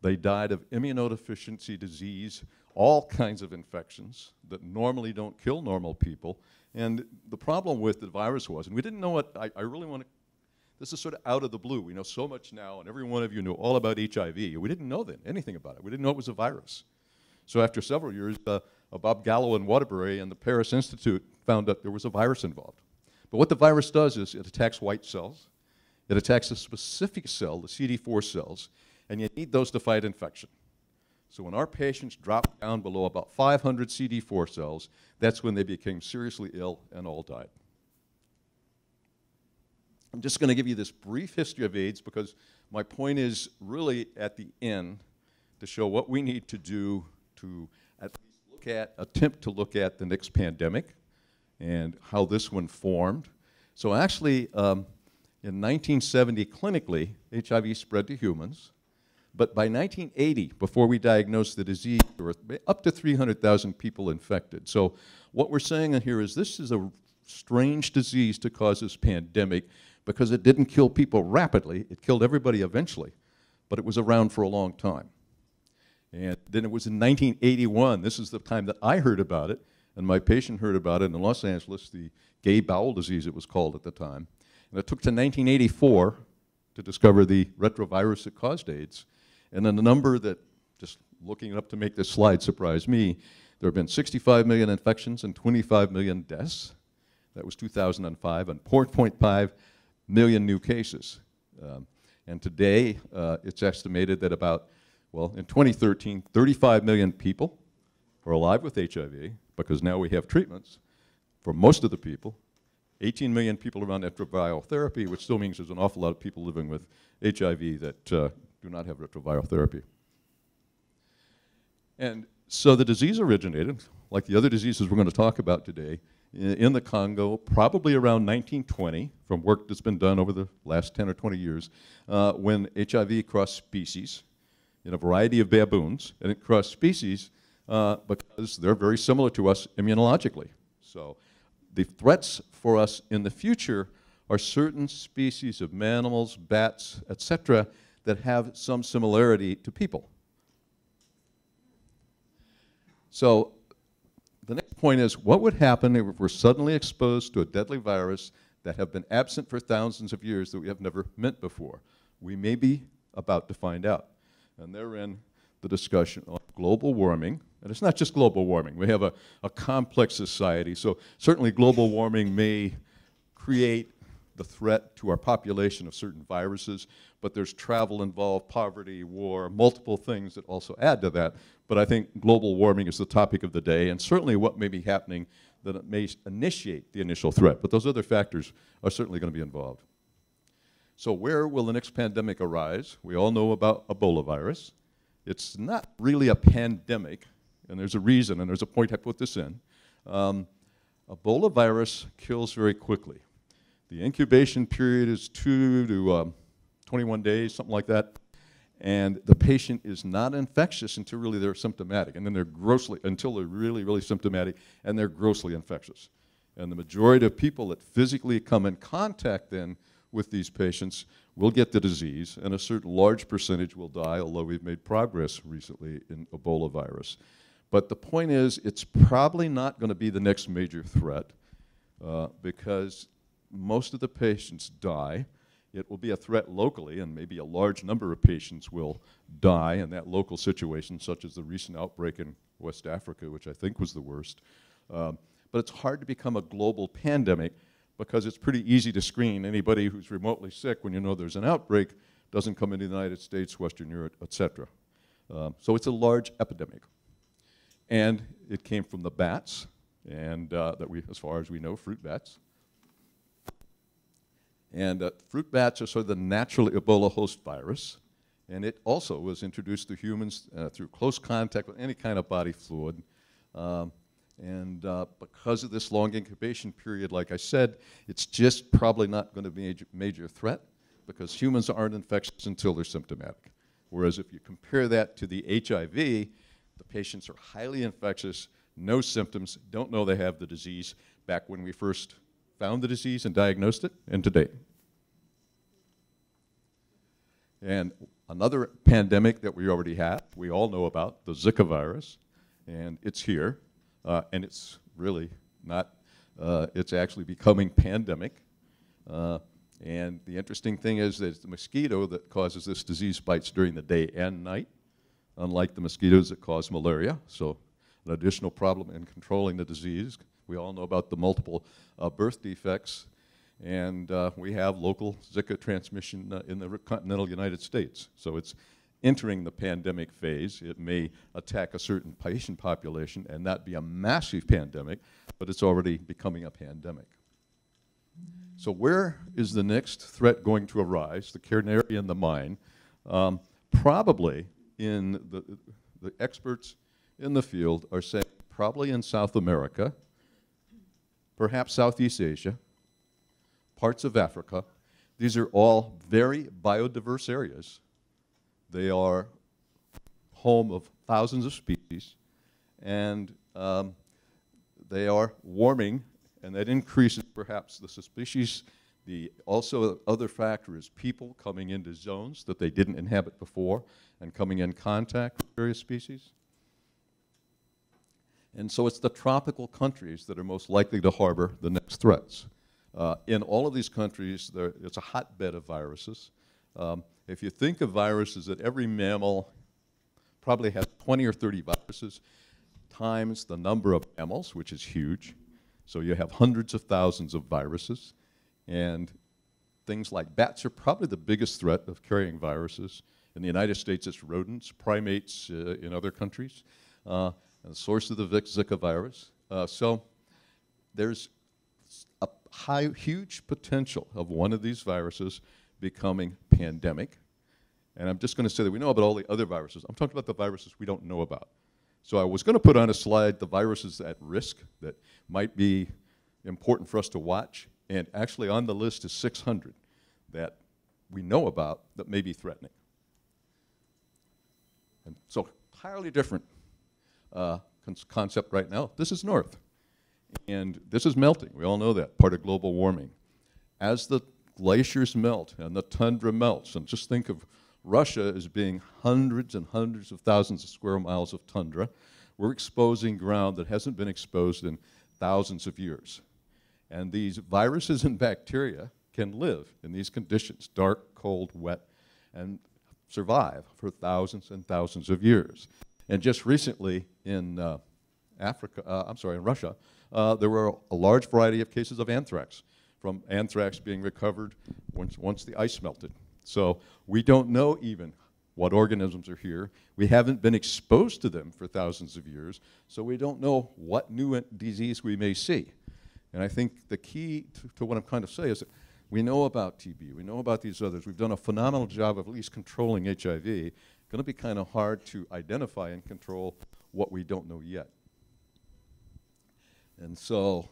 They died of immunodeficiency disease, all kinds of infections that normally don't kill normal people. And the problem with the virus was, and we didn't know what, I really want to, this is sort of out of the blue. We know so much now, and every one of you knew all about HIV. We didn't know then anything about it. We didn't know it was a virus. So after several years, Bob Gallo in Waterbury and the Paris Institute found that there was a virus involved. But what the virus does is it attacks white cells. It attacks a specific cell, the CD4 cells, and you need those to fight infection. So when our patients dropped down below about 500 CD4 cells, that's when they became seriously ill and all died. I'm just going to give you this brief history of AIDS because my point is really at the end to show what we need to do to at least attempt to look at the next pandemic and how this one formed. So actually, in 1970, clinically, HIV spread to humans. But by 1980, before we diagnosed the disease, there were up to 300,000 people infected. So what we're saying here is this is a strange disease to cause this pandemic because it didn't kill people rapidly. It killed everybody eventually, but it was around for a long time. And then it was in 1981, this is the time that I heard about it, and my patient heard about it in Los Angeles, the gay bowel disease it was called at the time. And it took to 1984 to discover the retrovirus that caused AIDS. And then the number that, just looking it up to make this slide surprise me, there have been 65 million infections and 25 million deaths. That was 2005, and 4.5 million new cases. And today, it's estimated that about, well, in 2013, 35 million people are alive with HIV, because now we have treatments. for most of the people. 18 million people are on retroviral therapy, which still means there's an awful lot of people living with HIV that do not have retroviral therapy. And so the disease originated, like the other diseases we're going to talk about today, in the Congo, probably around 1920, from work that's been done over the last 10 or 20 years, when HIV crossed species in a variety of baboons, and it crossed species because they're very similar to us immunologically. So the threats for us in the future are certain species of mammals, bats, etc., that have some similarity to people. So the next point is, what would happen if we're suddenly exposed to a deadly virus that have been absent for thousands of years that we have never met before? We may be about to find out. And therein the discussion on global warming. And it's not just global warming. We have a complex society. So certainly global warming may create the threat to our population of certain viruses, but there's travel involved, poverty, war, multiple things that also add to that. But I think global warming is the topic of the day, and certainly what may be happening that it may initiate the initial threat. But those other factors are certainly going to be involved. So where will the next pandemic arise? We all know about Ebola virus. It's not really a pandemic, and there's a reason, and there's a point I put this in. Ebola virus kills very quickly. The incubation period is 2 to 21 days, something like that. And the patient is not infectious until really they're symptomatic. And then they're until they're really, really symptomatic, and they're grossly infectious. And the majority of people that physically come in contact then with these patients will get the disease, and a certain large percentage will die, although we've made progress recently in Ebola virus. But the point is, it's probably not going to be the next major threat because most of the patients die. It will be a threat locally, and maybe a large number of patients will die in that local situation, such as the recent outbreak in West Africa, which I think was the worst. But it's hard to become a global pandemic because it's pretty easy to screen anybody who's remotely sick when you know there's an outbreak, doesn't come into the United States, Western Europe, etc. So it's a large epidemic. And it came from the bats, and as far as we know, fruit bats. And fruit bats are sort of the natural Ebola host virus, and it also was introduced to humans through close contact with any kind of body fluid. Because of this long incubation period, like I said, it's just probably not going to be a major threat because humans aren't infectious until they're symptomatic. Whereas if you compare that to the HIV, the patients are highly infectious, no symptoms, don't know they have the disease back when we first found the disease and diagnosed it, and today. And another pandemic that we already have, we all know about, the Zika virus, and it's here, and it's really not, it's actually becoming pandemic. And the interesting thing is that the mosquito that causes this disease bites during the day and night, unlike the mosquitoes that cause malaria, so an additional problem in controlling the disease. We all know about the multiple birth defects, and we have local Zika transmission in the continental United States. So it's entering the pandemic phase. It may attack a certain patient population and not be a massive pandemic, but it's already becoming a pandemic. So where is the next threat going to arise, the canary in the mine? Probably in the experts in the field are saying probably in South America, perhaps Southeast Asia, parts of Africa. These are all very biodiverse areas. They are home of thousands of species, and they are warming, and that increases perhaps the species. Also other factor is people coming into zones that they didn't inhabit before and coming in contact with various species. And so it's the tropical countries that are most likely to harbor the next threats. In all of these countries, it's a hotbed of viruses. If you think of viruses, that every mammal probably has 20 or 30 viruses times the number of mammals, which is huge. So you have hundreds of thousands of viruses. And things like bats are probably the biggest threat of carrying viruses. In the United States, it's rodents, primates in other countries. The source of the Zika virus. So there's a huge potential of one of these viruses becoming pandemic. And I'm just going to say that we know about all the other viruses. I'm talking about the viruses we don't know about. So I was going to put on a slide the viruses at risk that might be important for us to watch. And actually on the list is 600 that we know about that may be threatening. And so entirely different concept right now. This is north. And this is melting. We all know that, part of global warming. As the glaciers melt and the tundra melts, and just think of Russia as being hundreds and hundreds of thousands of square miles of tundra, we're exposing ground that hasn't been exposed in thousands of years. And these viruses and bacteria can live in these conditions, dark, cold, wet, and survive for thousands and thousands of years. And just recently in in Russia, there were a large variety of cases of anthrax, from anthrax being recovered once the ice melted. So we don't know even what organisms are here. We haven't been exposed to them for thousands of years, so we don't know what new disease we may see. And I think the key to what I'm trying to say is that we know about TB, we know about these others. We've done a phenomenal job of at least controlling HIV. It's going to be kind of hard to identify and control what we don't know yet. And so,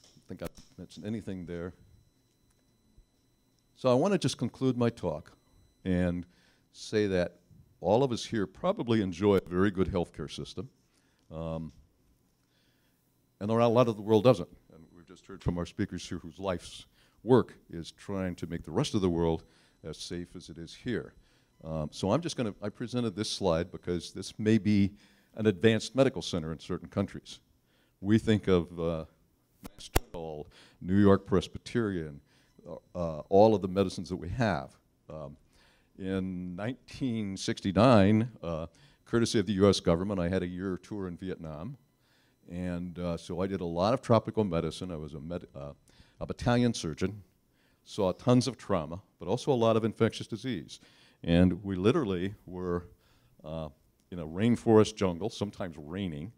I think I mentioned anything there. So I want to just conclude my talk and say that all of us here probably enjoy a very good healthcare system. And a lot of the world doesn't. And we've just heard from our speakers here whose life's work is trying to make the rest of the world as safe as it is here. So I'm just going to, I presented this slide because this may be an advanced medical center in certain countries. We think of Mass General, New York Presbyterian, all of the medicines that we have. In 1969, courtesy of the US government, I had a year tour in Vietnam. And so I did a lot of tropical medicine. I was a battalion surgeon, saw tons of trauma, but also a lot of infectious disease. And we literally were in a rainforest jungle, sometimes raining,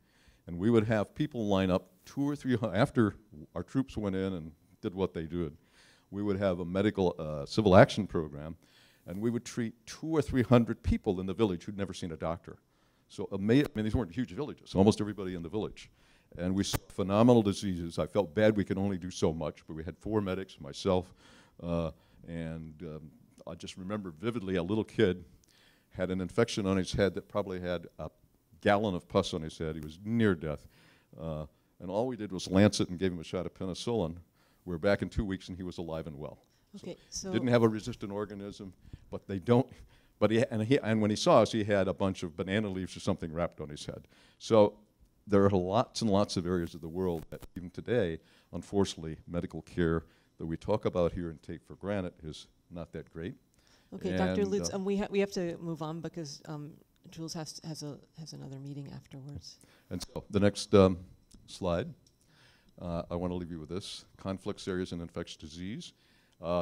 and we would have people line up 200 or 300, after our troops went in and did what they did, we would have a medical civil action program, and we would treat 200 or 300 people in the village who'd never seen a doctor. So I mean, these weren't huge villages, almost everybody in the village. And we saw phenomenal diseases. I felt bad we could only do so much, but we had 4 medics, myself, I just remember vividly a little kid had an infection on his head that probably had a gallon of pus on his head. He was near death. And all we did was lance it and gave him a shot of penicillin. We were back in 2 weeks and he was alive and well. Okay, so didn't have a resistant organism, but they don't, but and when he saw us, he had a bunch of banana leaves or something wrapped on his head. So there are lots and lots of areas of the world that even today, unfortunately, medical care that we talk about here and take for granted is not that great. Okay, Dr. Lutz, we have to move on because Jules has another meeting afterwards. And so the next slide, I want to leave you with this: conflicts areas in infectious disease.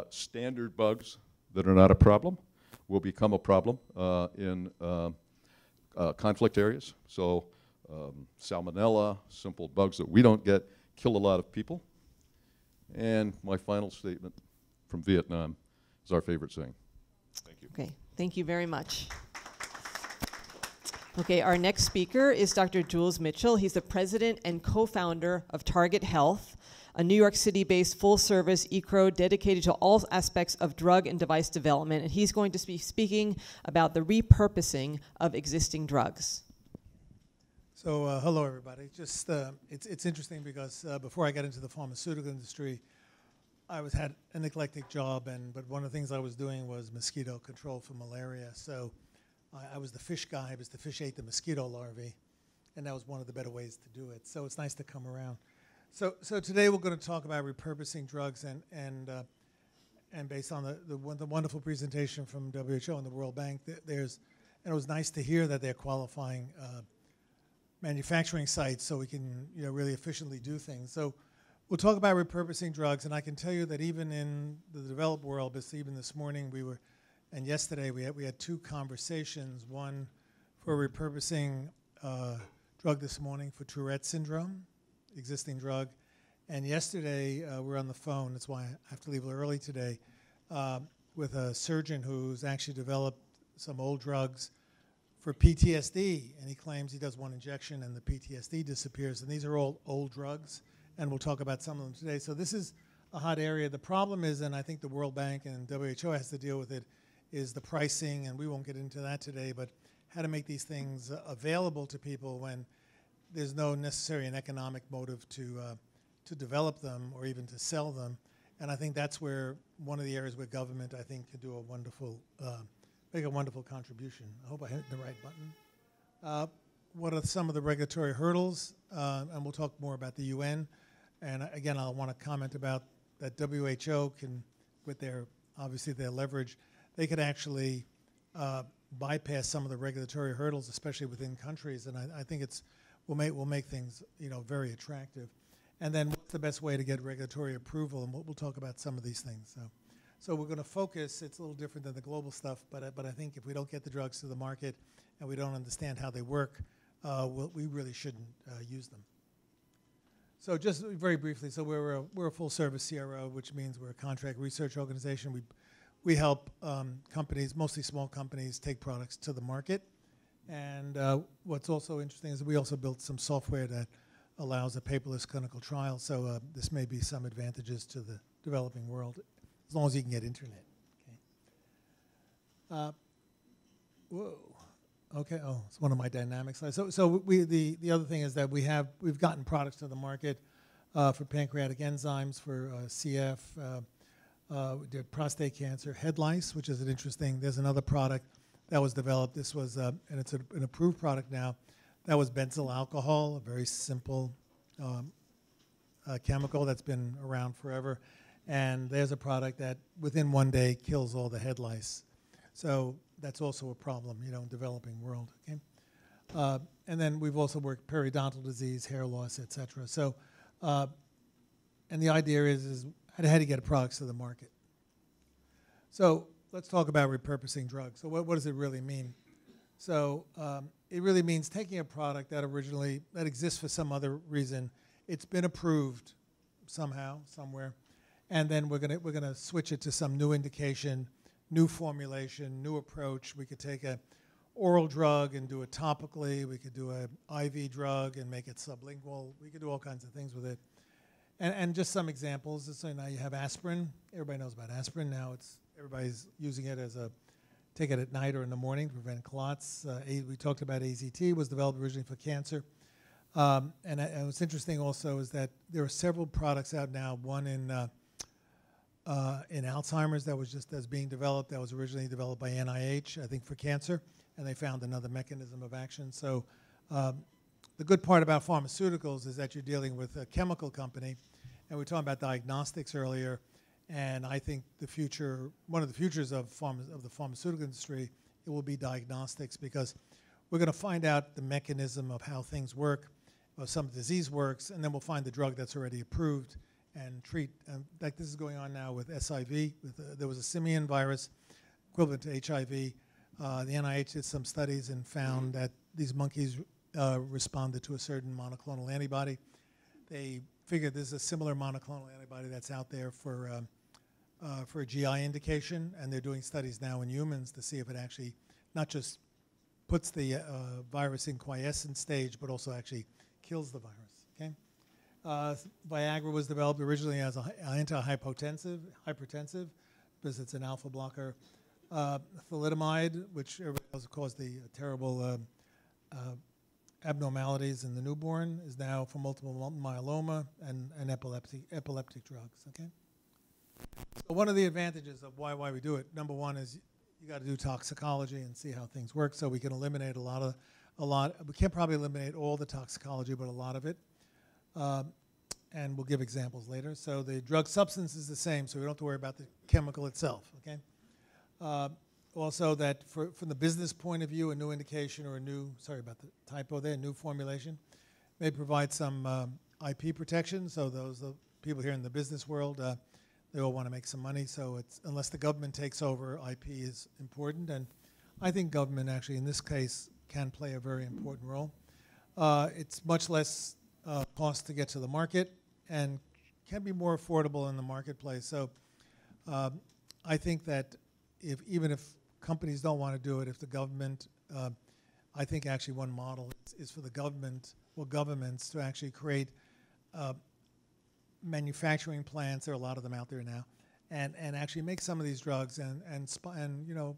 Standard bugs that are not a problem will become a problem in conflict areas. So salmonella, simple bugs that we don't get, kill a lot of people. And my final statement from Vietnam is our favorite saying. Thank you. Okay, thank you very much. Okay, our next speaker is Dr. Jules Mitchell. He's the president and co-founder of Target Health, a New York City-based full-service ECRO dedicated to all aspects of drug and device development, and he's going to be speaking about the repurposing of existing drugs. So hello, everybody. Just it's interesting because before I got into the pharmaceutical industry, I had an eclectic job, but one of the things I was doing was mosquito control for malaria. So I was the fish guy, because the fish ate the mosquito larvae, and that was one of the better ways to do it. So it's nice to come around. So today we're going to talk about repurposing drugs, and based on the wonderful presentation from WHO and the World Bank, and it was nice to hear that they're qualifying manufacturing sites so we can really efficiently do things. So we'll talk about repurposing drugs, and I can tell you that even in the developed world, even this morning and yesterday we had 2 conversations, one for repurposing drug this morning for Dravet Syndrome, existing drug, And yesterday, we're on the phone, that's why I have to leave a little early today, with a surgeon who's actually developed some old drugs for PTSD, and he claims he does one injection and the PTSD disappears. And these are all old drugs, and we'll talk about some of them today. So this is a hot area. The problem is, and I think the World Bank and WHO has to deal with it, is the pricing, and we won't get into that today, but how to make these things available to people when there's no necessary and economic motive to develop them or even to sell them. And I think that's where one of the areas where government, I think, could do a wonderful, make a wonderful contribution. I hope I hit the right button. What are some of the regulatory hurdles? And we'll talk more about the UN. And again, I want to comment about that WHO can, with their, obviously their leverage, they could actually bypass some of the regulatory hurdles, especially within countries. And I think will make things, very attractive. And then what's the best way to get regulatory approval? And we'll talk about some of these things. So we're going to focus. It's a little different than the global stuff, but I think if we don't get the drugs to the market and we don't understand how they work, we really shouldn't use them. So just very briefly, so we're a full-service CRO, which means we're a contract research organization. We help companies, mostly small companies, take products to the market. And what's also interesting is we also built some software that allows a paperless clinical trial. So this may be some advantages to the developing world, as long as you can get internet. Okay. Whoa. Okay. Oh, it's one of my dynamic slides. So the other thing is that we've gotten products to the market for pancreatic enzymes, for CF, we did prostate cancer, head lice, which is an interesting. There's another product that was developed. This was, and it's an approved product now. That was benzyl alcohol, a very simple chemical that's been around forever. And there's a product that within 1 day kills all the head lice. So that's also a problem, in the developing world. Okay? And then we've also worked periodontal disease, hair loss, et cetera. So, and the idea is how to get products to the market. So let's talk about repurposing drugs. So what does it really mean? So it really means taking a product that exists for some other reason. It's been approved somehow, somewhere, and then we're gonna switch it to some new indication, new formulation, new approach. We could take an oral drug and do it topically. We could do an IV drug and make it sublingual. We could do all kinds of things with it. And just some examples. So now you have aspirin. Everybody knows about aspirin now. Everybody's using it as take it at night or in the morning to prevent clots. We talked about AZT, was developed originally for cancer. And what's interesting also is that there are several products out now, one in Alzheimer's that's being developed, that was originally developed by NIH, I think for cancer, and they found another mechanism of action. So the good part about pharmaceuticals is that you're dealing with a chemical company, and we were talking about diagnostics earlier. And I think one of the futures of the pharmaceutical industry, it will be diagnostics, because we're going to find out the mechanism of how things work, or some disease works, and then we'll find the drug that's already approved and treat. Like this is going on now with SIV. There was a simian virus equivalent to HIV. The NIH did some studies and found that these monkeys responded to a certain monoclonal antibody. They figured there's a similar monoclonal antibody that's out there for a GI indication, and they're doing studies now in humans to see if it actually not just puts the virus in quiescent stage, but also actually kills the virus. Okay, Viagra was developed originally as an antihypertensive, because it's an alpha blocker. Thalidomide, which everybody knows caused the terrible abnormalities in the newborn, is now for multiple myeloma and epileptic drugs. Okay. So one of the advantages of why we do it, number one, is you got to do toxicology and see how things work, so we can eliminate a lot. We can't probably eliminate all the toxicology, but a lot of it. And we'll give examples later. So the drug substance is the same, so we don't have to worry about the chemical itself. Okay. Also, that from the business point of view, a new indication or sorry about the typo there, new formulation may provide some IP protection. So those people here in the business world, they all want to make some money. So unless the government takes over, IP is important. And I think government actually in this case can play a very important role. It's much less cost to get to the market and can be more affordable in the marketplace. So I think that even if companies don't want to do it, if the government, I think actually one model is for the government or governments to actually create manufacturing plants. There are a lot of them out there now, and actually make some of these drugs and you know,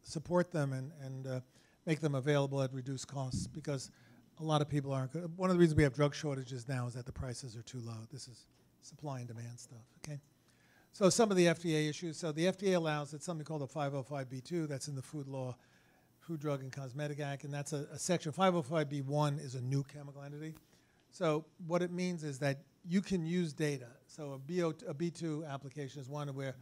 support them and make them available at reduced costs, because a lot of people aren't good. One of the reasons we have drug shortages now is that the prices are too low. This is supply and demand stuff, okay? So some of the FDA issues. So the FDA allows, it's something called a 505(b)(2), that's in the Food Law, Food, Drug, and Cosmetic Act, and that's a section. 505(b)(1) is a new chemical entity. So what it means is that you can use data. So a B2 application is one where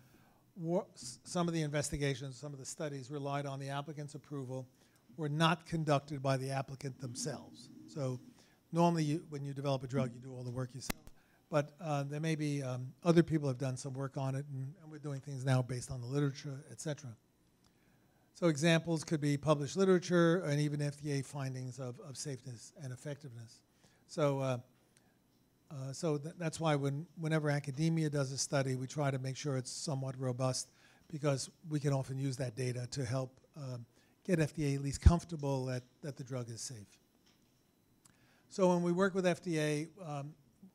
some of the investigations, some of the studies relied on the applicant's approval, were not conducted by the applicant themselves. So normally when you develop a drug, you do all the work yourself. But there may be other people have done some work on it, and we're doing things now based on the literature, et cetera. So examples could be published literature and even FDA findings of safeness and effectiveness. So that's why whenever academia does a study, we try to make sure it's somewhat robust, because we can often use that data to help get FDA at least comfortable that the drug is safe. So when we work with FDA,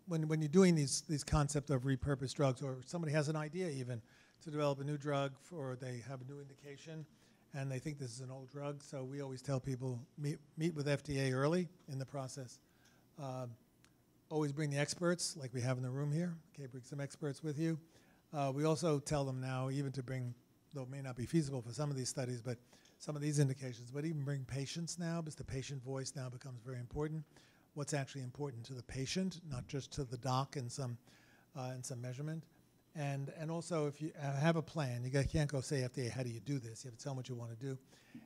when you're doing these concept of repurposed drugs, or somebody has an idea even to develop a new drug, or they have a new indication and they think this is an old drug, so we always tell people meet with FDA early in the process. Always bring the experts, like we have in the room here. Okay, bring some experts with you. We also tell them now even to bring, though it may not be feasible for some of these studies, but some of these indications, but even bring patients now, because the patient voice now becomes very important. What's actually important to the patient, not just to the doc and some measurement. And also, if you have a plan, you can't go say FDA, how do you do this? You have to tell them what you want to do.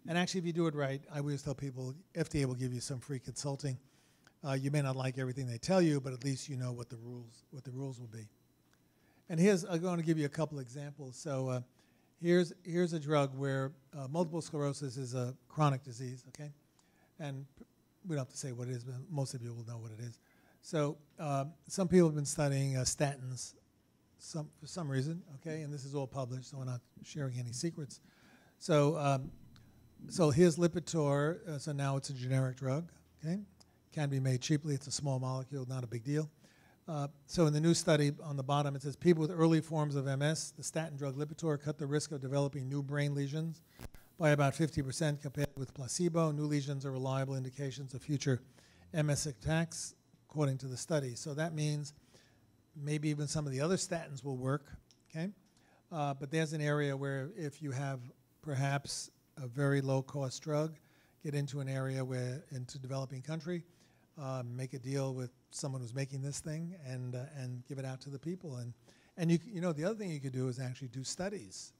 And actually, if you do it right, I always tell people, FDA will give you some free consulting. You may not like everything they tell you, but at least you know what the rules will be. And I'm going to give you a couple examples. So here's a drug where multiple sclerosis is a chronic disease, okay? And we don't have to say what it is, but most of you will know what it is. So some people have been studying statins for some reason, okay? And this is all published, so we're not sharing any secrets. So so here's Lipitor. So now it's a generic drug, okay? Can be made cheaply. It's a small molecule, not a big deal. So in the new study on the bottom, it says people with early forms of MS, the statin drug Lipitor cut the risk of developing new brain lesions by about 50% compared with placebo. New lesions are reliable indications of future MS attacks, according to the study. So that means maybe even some of the other statins will work, okay? But there's an area where if you have perhaps a very low-cost drug, get into an area where, into developing country, make a deal with someone who's making this thing and give it out to the people. And you know, the other thing you could do is actually do studies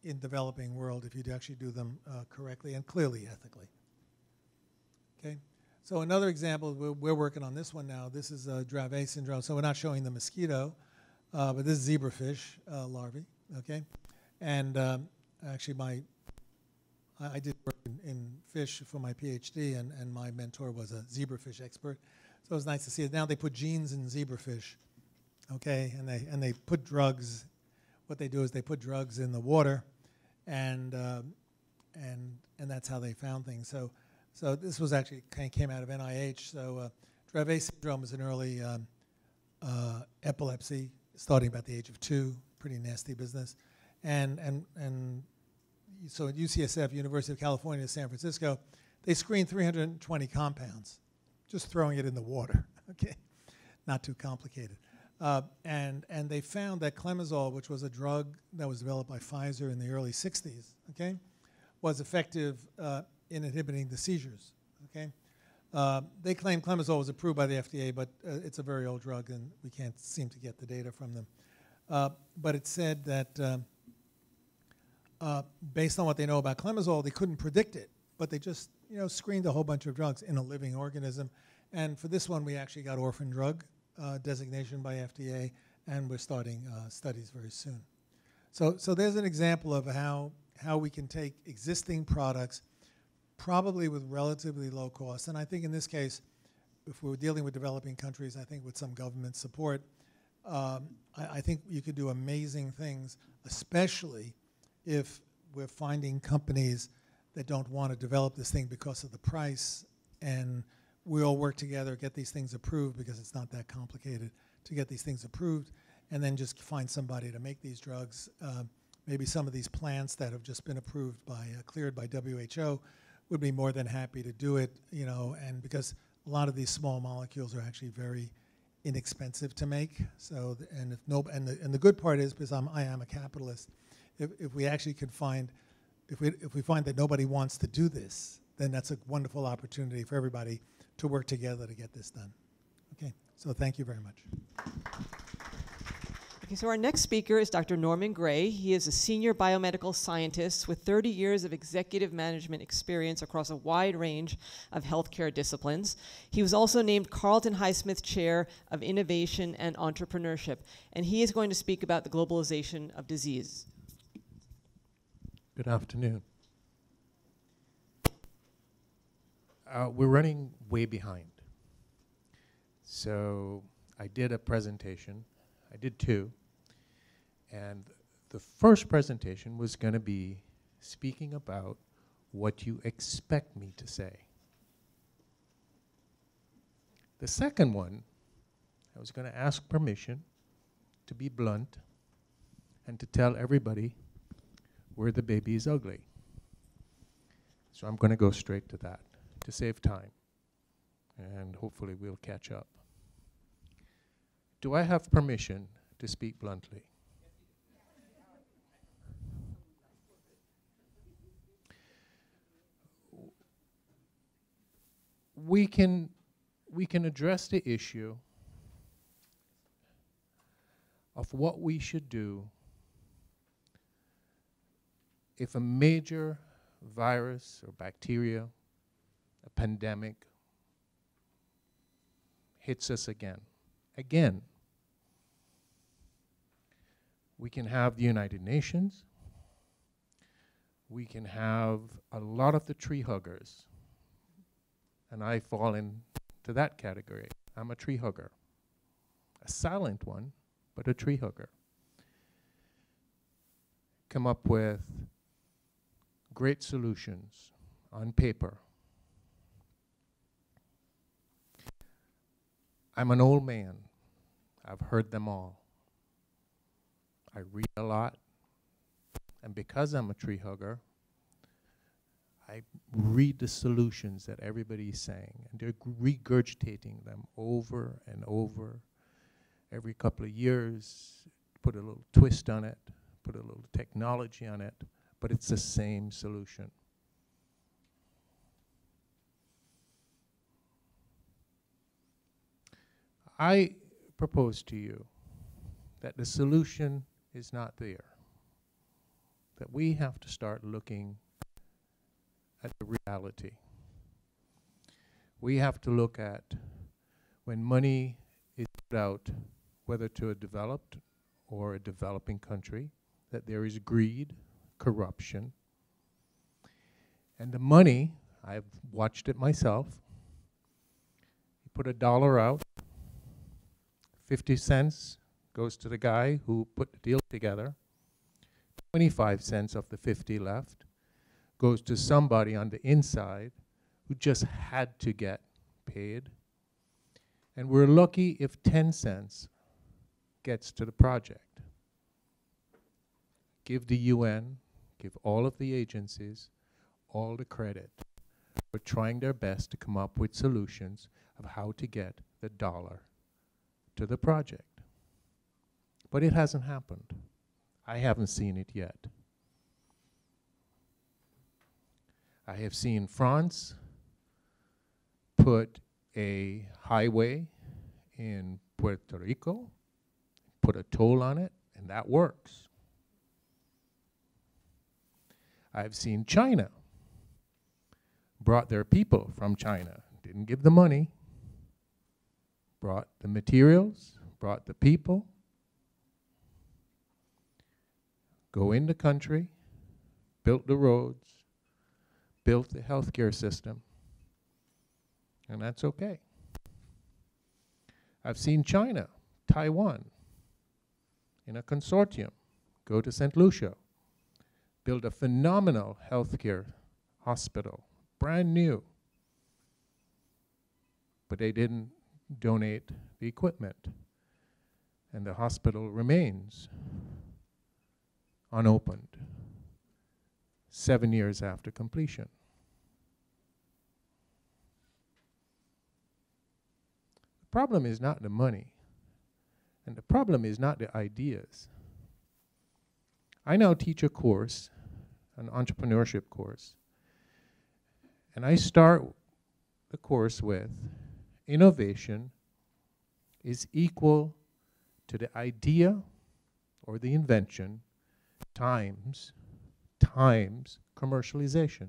in developing world if you actually do them correctly and clearly ethically. Okay, so another example, we're working on this one now. This is Dravet Syndrome. So we're not showing the mosquito, but this is zebrafish larvae, okay? And actually I did work in fish for my PhD, and my mentor was a zebrafish expert. So it was nice to see it. Now they put genes in zebrafish, okay? And they put drugs. What they do is they put drugs in the water, and that's how they found things. So this was actually came out of NIH. So Dravet syndrome is an early epilepsy, starting about the age of 2. Pretty nasty business, and so at UCSF, University of California, San Francisco, they screened 320 compounds, just throwing it in the water. Okay, not too complicated. And they found that clemizole, which was a drug that was developed by Pfizer in the early 60s, okay, was effective in inhibiting the seizures, okay? They claim clemizole was approved by the FDA, but it's a very old drug, and we can't seem to get the data from them. But it said that based on what they know about clemizole, they couldn't predict it, but they just screened a whole bunch of drugs in a living organism. And for this one, we actually got orphan drug designation by FDA, and we're starting studies very soon. So there's an example of how we can take existing products, probably with relatively low cost. And I think in this case, if we're dealing with developing countries, I think with some government support, I think you could do amazing things, especially if we're finding companies that don't want to develop this thing because of the price, and we all work together, get these things approved, because it's not that complicated to get these things approved, and then just find somebody to make these drugs. Maybe some of these plants that have just been approved by, cleared by WHO would be more than happy to do it, you know, and because a lot of these small molecules are actually very inexpensive to make. So, and if no, and the good part is, because I am a capitalist, if we actually could find, if we find that nobody wants to do this, then that's a wonderful opportunity for everybody to work together to get this done. Okay, so thank you very much. Okay, so our next speaker is Dr. Norman Gray. He is a senior biomedical scientist with 30 years of executive management experience across a wide range of healthcare disciplines. He was also named Carlton Highsmith Chair of Innovation and Entrepreneurship, and he is going to speak about the globalization of disease. Good afternoon. We're running way behind. So I did a presentation. I did two. And the first presentation was going to be speaking about what you expect me to say. The second one, I was going to ask permission to be blunt and to tell everybody where the baby is ugly. So I'm going to go straight to that to save time, and hopefully we'll catch up. Do I have permission to speak bluntly? We can address the issue of what we should do if a major virus or bacteria, a pandemic, hits us again. We can have the United Nations. We can have a lot of the tree huggers. And I fall into that category. I'm a tree hugger. A silent one, but a tree hugger. Come up with great solutions on paper. I'm an old man. I've heard them all. I read a lot. And because I'm a tree hugger, I read the solutions that everybody's saying, and they're regurgitating them over and over every couple of years, put a little twist on it, put a little technology on it, but it's the same solution. I propose to you that the solution is not there, that we have to start looking at the reality. We have to look at when money is put out, whether to a developed or a developing country, that there is greed, corruption, and the money, I've watched it myself, you put $1 out, 50 cents goes to the guy who put the deal together, 25 cents of the 50 left goes to somebody on the inside who just had to get paid. And we're lucky if 10 cents gets to the project. Give the UN, give all of the agencies all the credit for trying their best to come up with solutions of how to get the dollar to the project. But it hasn't happened. I haven't seen it yet. I have seen France put a highway in Puerto Rico, put a toll on it, and that works. I've seen China brought their people from China, didn't give the money, brought the materials, brought the people, go in the country, built the roads, built the healthcare system, and that's okay. I've seen China, Taiwan, in a consortium, go to St. Lucia, build a phenomenal healthcare hospital, brand new. But they didn't donate the equipment. And the hospital remains unopened 7 years after completion. The problem is not the money, and the problem is not the ideas. I now teach a course, an entrepreneurship course, and I start the course with innovation is equal to the idea or the invention times commercialization.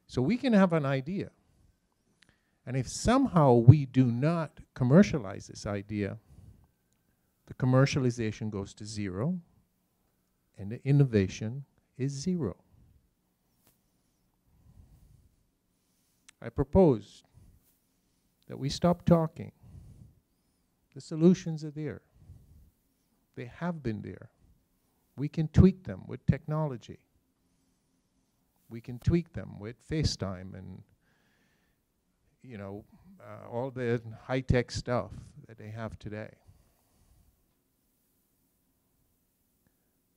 So we can have an idea, and if somehow we do not commercialize this idea, the commercialization goes to zero and the innovation is zero. I propose that we stop talking. The solutions are there. They have been there. We can tweak them with technology. We can tweak them with FaceTime and, you know, all the high-tech stuff that they have today.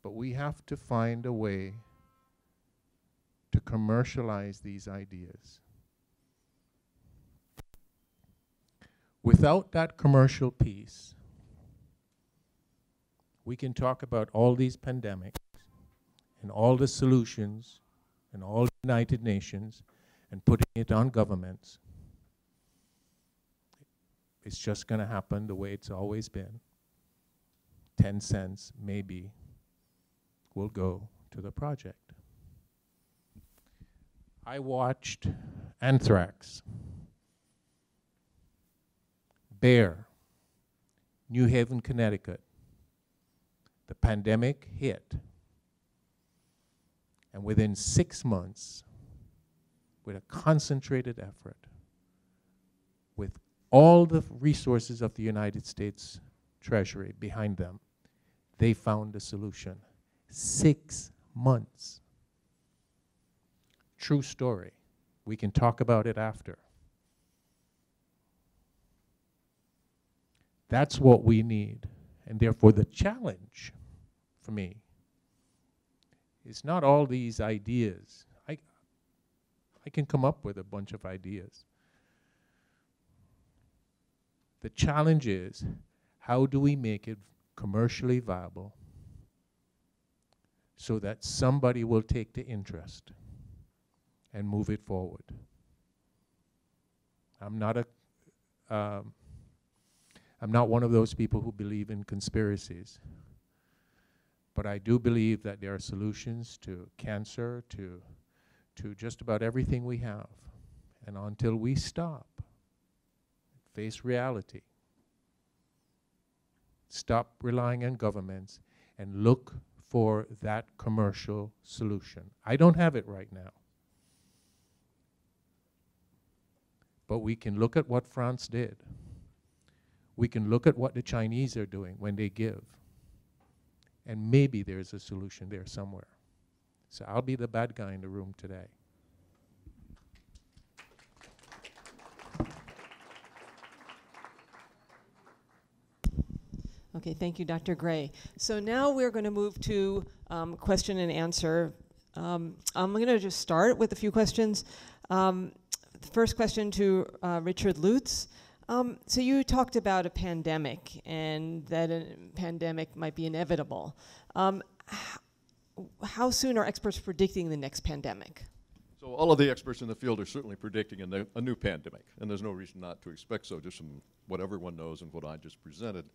But we have to find a way to commercialize these ideas. Without that commercial piece, we can talk about all these pandemics and all the solutions and all the United Nations and putting it on governments. It's just going to happen the way it's always been. 10 cents, maybe, will go to the project. I watched anthrax, Bear, New Haven, Connecticut. The pandemic hit. And within 6 months, with a concentrated effort, with all the resources of the United States Treasury behind them, they found a solution. 6 months. True story. We can talk about it after. That's what we need. And therefore the challenge for me is not all these ideas. I can come up with a bunch of ideas. The challenge is, how do we make it commercially viable so that somebody will take the interest and move it forward? I'm not one of those people who believe in conspiracies, but I do believe that there are solutions to cancer, to just about everything we have. And until we stop, face reality, stop relying on governments, and look for that commercial solution. I don't have it right now. But we can look at what France did. We can look at what the Chinese are doing when they give. And maybe there's a solution there somewhere. So I'll be the bad guy in the room today. Okay, thank you, Dr. Gray. So now we're going to move to question and answer. I'm going to just start with a few questions. The first question to Richard Lutz. So you talked about a pandemic and that a pandemic might be inevitable. How soon are experts predicting the next pandemic? So all of the experts in the field are certainly predicting a new pandemic, and there's no reason not to expect so, just from what everyone knows and what I just presented.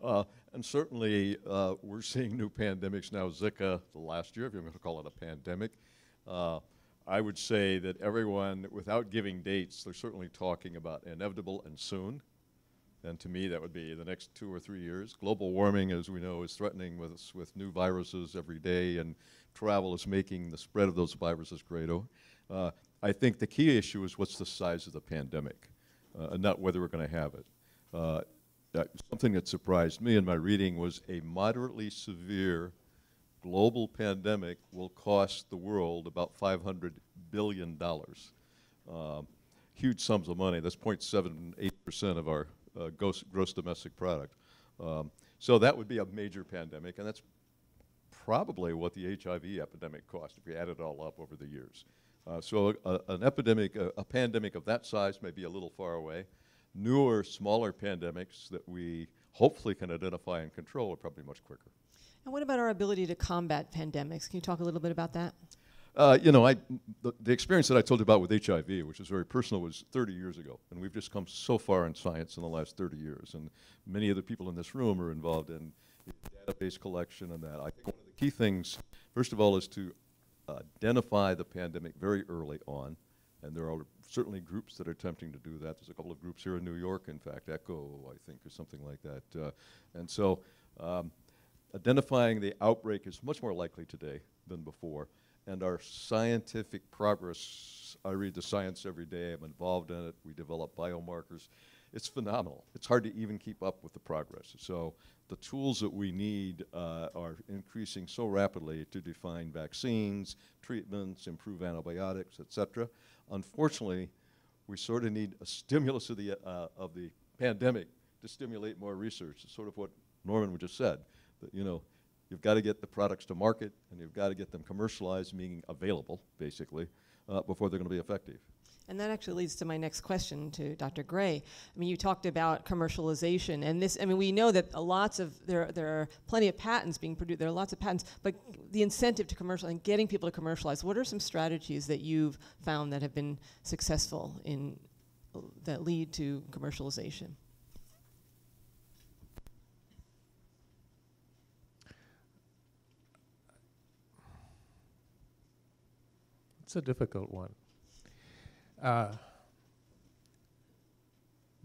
And certainly we're seeing new pandemics now. Zika, the last year, if you're going to call it a pandemic. I would say that everyone, without giving dates, they're certainly talking about inevitable and soon. And to me, that would be the next 2 or 3 years. Global warming, as we know, is threatening with new viruses every day, and travel is making the spread of those viruses greater. I think the key issue is what's the size of the pandemic, and not whether we're going to have it. something that surprised me in my reading was a moderately severe global pandemic will cost the world about $500 billion. Huge sums of money. That's 0.78% of our gross domestic product. So that would be a major pandemic, and that's probably what the HIV epidemic cost if you add it all up over the years. So an epidemic, a pandemic of that size may be a little far away. Newer, smaller pandemics that we hopefully can identify and control are probably much quicker. And what about our ability to combat pandemics? Can you talk a little bit about that? You know, the experience that I told you about with HIV, which is very personal, was 30 years ago. And we've just come so far in science in the last 30 years. And many of the people in this room are involved in database collection and that. I think one of the key things, first of all, is to identify the pandemic very early on. And there are certainly groups that are attempting to do that. There's a couple of groups here in New York, in fact, ECHO, I think, or something like that. And so identifying the outbreak is much more likely today than before. And our scientific progress, I read the science every day, I'm involved in it, we develop biomarkers. It's phenomenal. It's hard to even keep up with the progress. So the tools that we need are increasing so rapidly to define vaccines, treatments, improve antibiotics, et cetera. Unfortunately, we sort of need a stimulus of the pandemic to stimulate more research. It's sort of what Norman just said, that, you know, you've got to get the products to market, and you've got to get them commercialized, meaning available, basically, before they're going to be effective. And that actually leads to my next question to Dr. Gray. I mean, you talked about commercialization, and this, I mean, we know that there are plenty of patents being produced, there are lots of patents, but the incentive to commercialize and getting people to commercialize, what are some strategies that you've found that have been successful that lead to commercialization? It's a difficult one.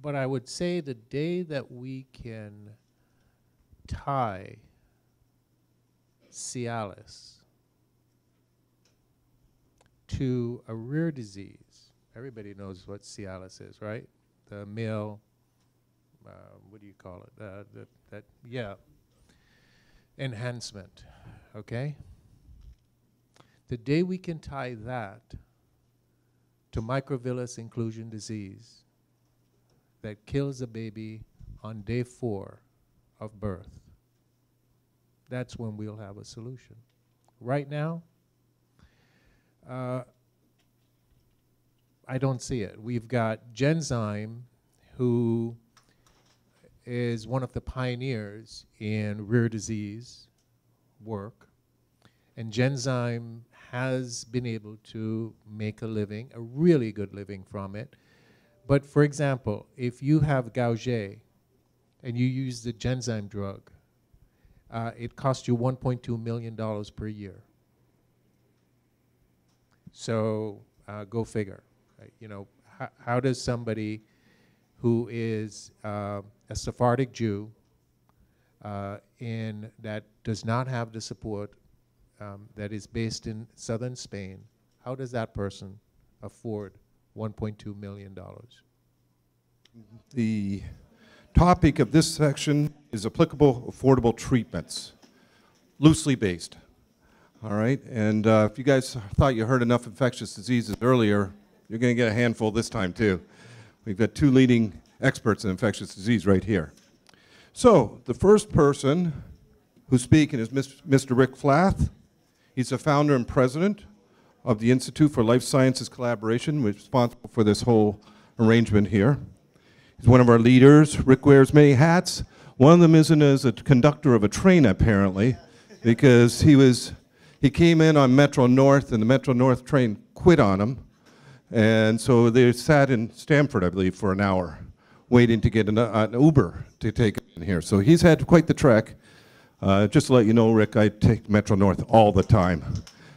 But I would say the day that we can tie Cialis to a rare disease, everybody knows what Cialis is, right? The male, what do you call it? Enhancement, okay? The day we can tie that to microvillus inclusion disease that kills a baby on day 4 of birth, that's when we'll have a solution. Right now, I don't see it. We've got Genzyme, who is one of the pioneers in rare disease work, and Genzyme has been able to make a living, a really good living from it. But for example, if you have Gaucher and you use the Genzyme drug, it costs you $1.2 million per year. So go figure. You know, how does somebody who is a Sephardic Jew that does not have the support that is based in southern Spain, how does that person afford $1.2 million? The topic of this section is applicable affordable treatments, loosely based. All right, and if you guys thought you heard enough infectious diseases earlier, you're going to get a handful this time too. We've got 2 leading experts in infectious disease right here. So the first person who's speaking is Mr. Rick Flath. He's the founder and president of the Institute for Life Sciences Collaboration, which is responsible for this whole arrangement here. He's one of our leaders. Rick wears many hats. One of them isn't as a conductor of a train, apparently, because he came in on Metro North, and the Metro North train quit on him. And so they sat in Stamford, I believe, for an hour, waiting to get an Uber to take him in here. So he's had quite the trek. Just to let you know, Rick, I take Metro North all the time.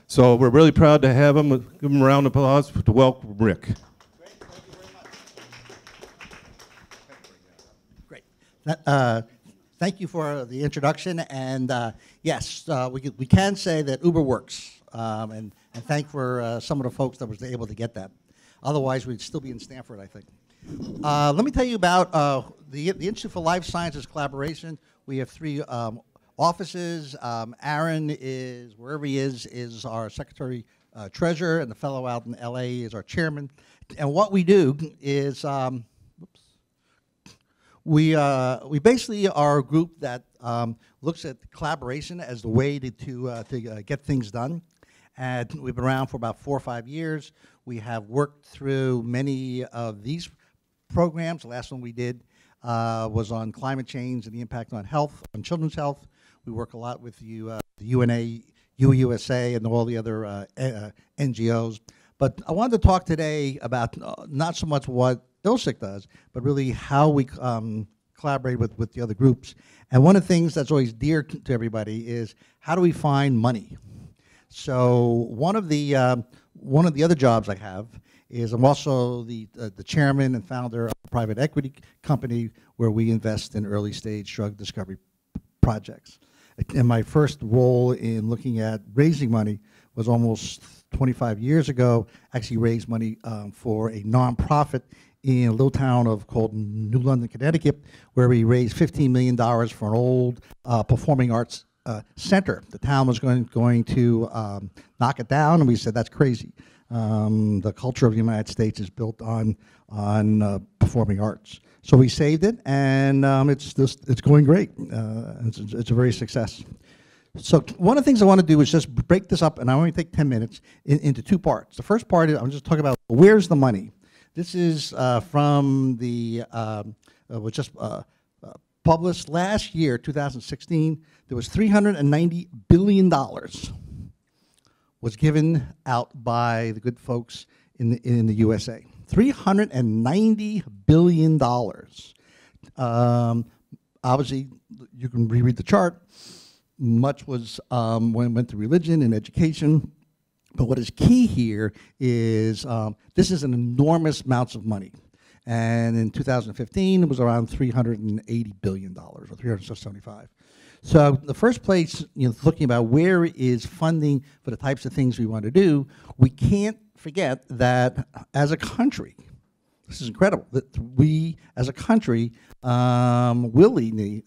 So we're really proud to have him. Give him a round of applause to welcome Rick. Great, thank you very much. Great. Thank you for the introduction. And yes, we can say that Uber works. And thank for some of the folks that was able to get that. Otherwise, we'd still be in Stanford, I think. Let me tell you about the Institute for Life Sciences Collaboration. We have 3 offices. Aaron is, wherever he is our secretary treasurer, and the fellow out in LA is our chairman. And what we do is, we basically are a group that looks at collaboration as the way to get things done. And we've been around for about 4 or 5 years. We have worked through many of these programs. The last one we did was on climate change and the impact on health, on children's health. We work a lot with the UNA, UUSA, and all the other NGOs. But I wanted to talk today about not so much what ILSIC does, but really how we collaborate with the other groups. And one of the things that's always dear to everybody is how do we find money? So one of the other jobs I have is I'm also the chairman and founder of a private equity company where we invest in early stage drug discovery projects. And my first role in looking at raising money was almost 25 years ago. Actually raised money for a nonprofit in a little town called New London, Connecticut, where we raised $15 million for an old performing arts center. The town was going to knock it down, and we said that's crazy. The culture of the United States is built on performing arts. So we saved it, and it's going great. It's a very success. So one of the things I want to do is just break this up, and I only take 10 minutes, into 2 parts. The first part is I'm just talking about where's the money. This is from the was just published last year, 2016. There was $390 billion was given out by the good folks in the USA. $390 billion. Obviously, you can reread the chart. Much was went to religion and education. But what is key here is this is an enormous amounts of money. And in 2015, it was around $380 billion, or 375. So the first place, looking about where is funding for the types of things we want to do, we can't forget that as a country, this is incredible, that we as a country willingly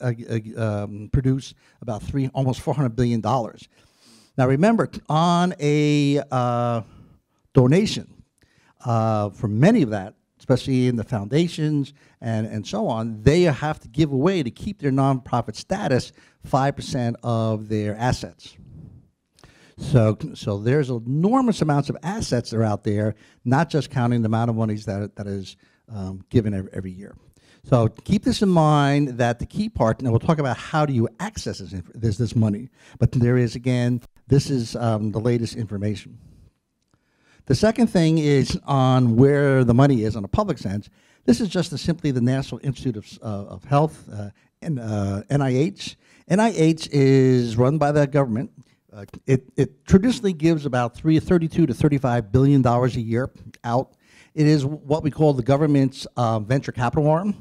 produce about almost $400 billion. Now remember, on a donation, for many of that, especially in the foundations and so on, they have to give away, to keep their nonprofit status, 5% of their assets. So there's enormous amounts of assets that are out there, not just counting the amount of monies that is given every year. So keep this in mind, that the key part, and we'll talk about how do you access this money, but there is, again, this is the latest information. The second thing is on where the money is on a public sense. This is just simply the National Institute of Health, NIH. NIH is run by the government. It traditionally gives about $32 to $35 billion a year out. It is what we call the government's venture capital arm,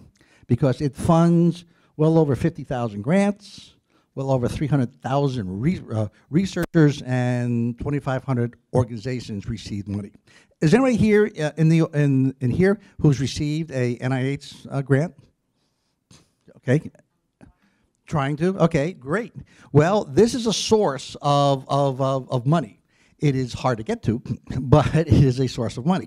because it funds well over 50,000 grants, well over 300,000 researchers, and 2,500 organizations receive money. Is anybody here in here who's received a NIH grant? Okay, trying to. Okay, great. Well, this is a source of money. It is hard to get to, but it is a source of money.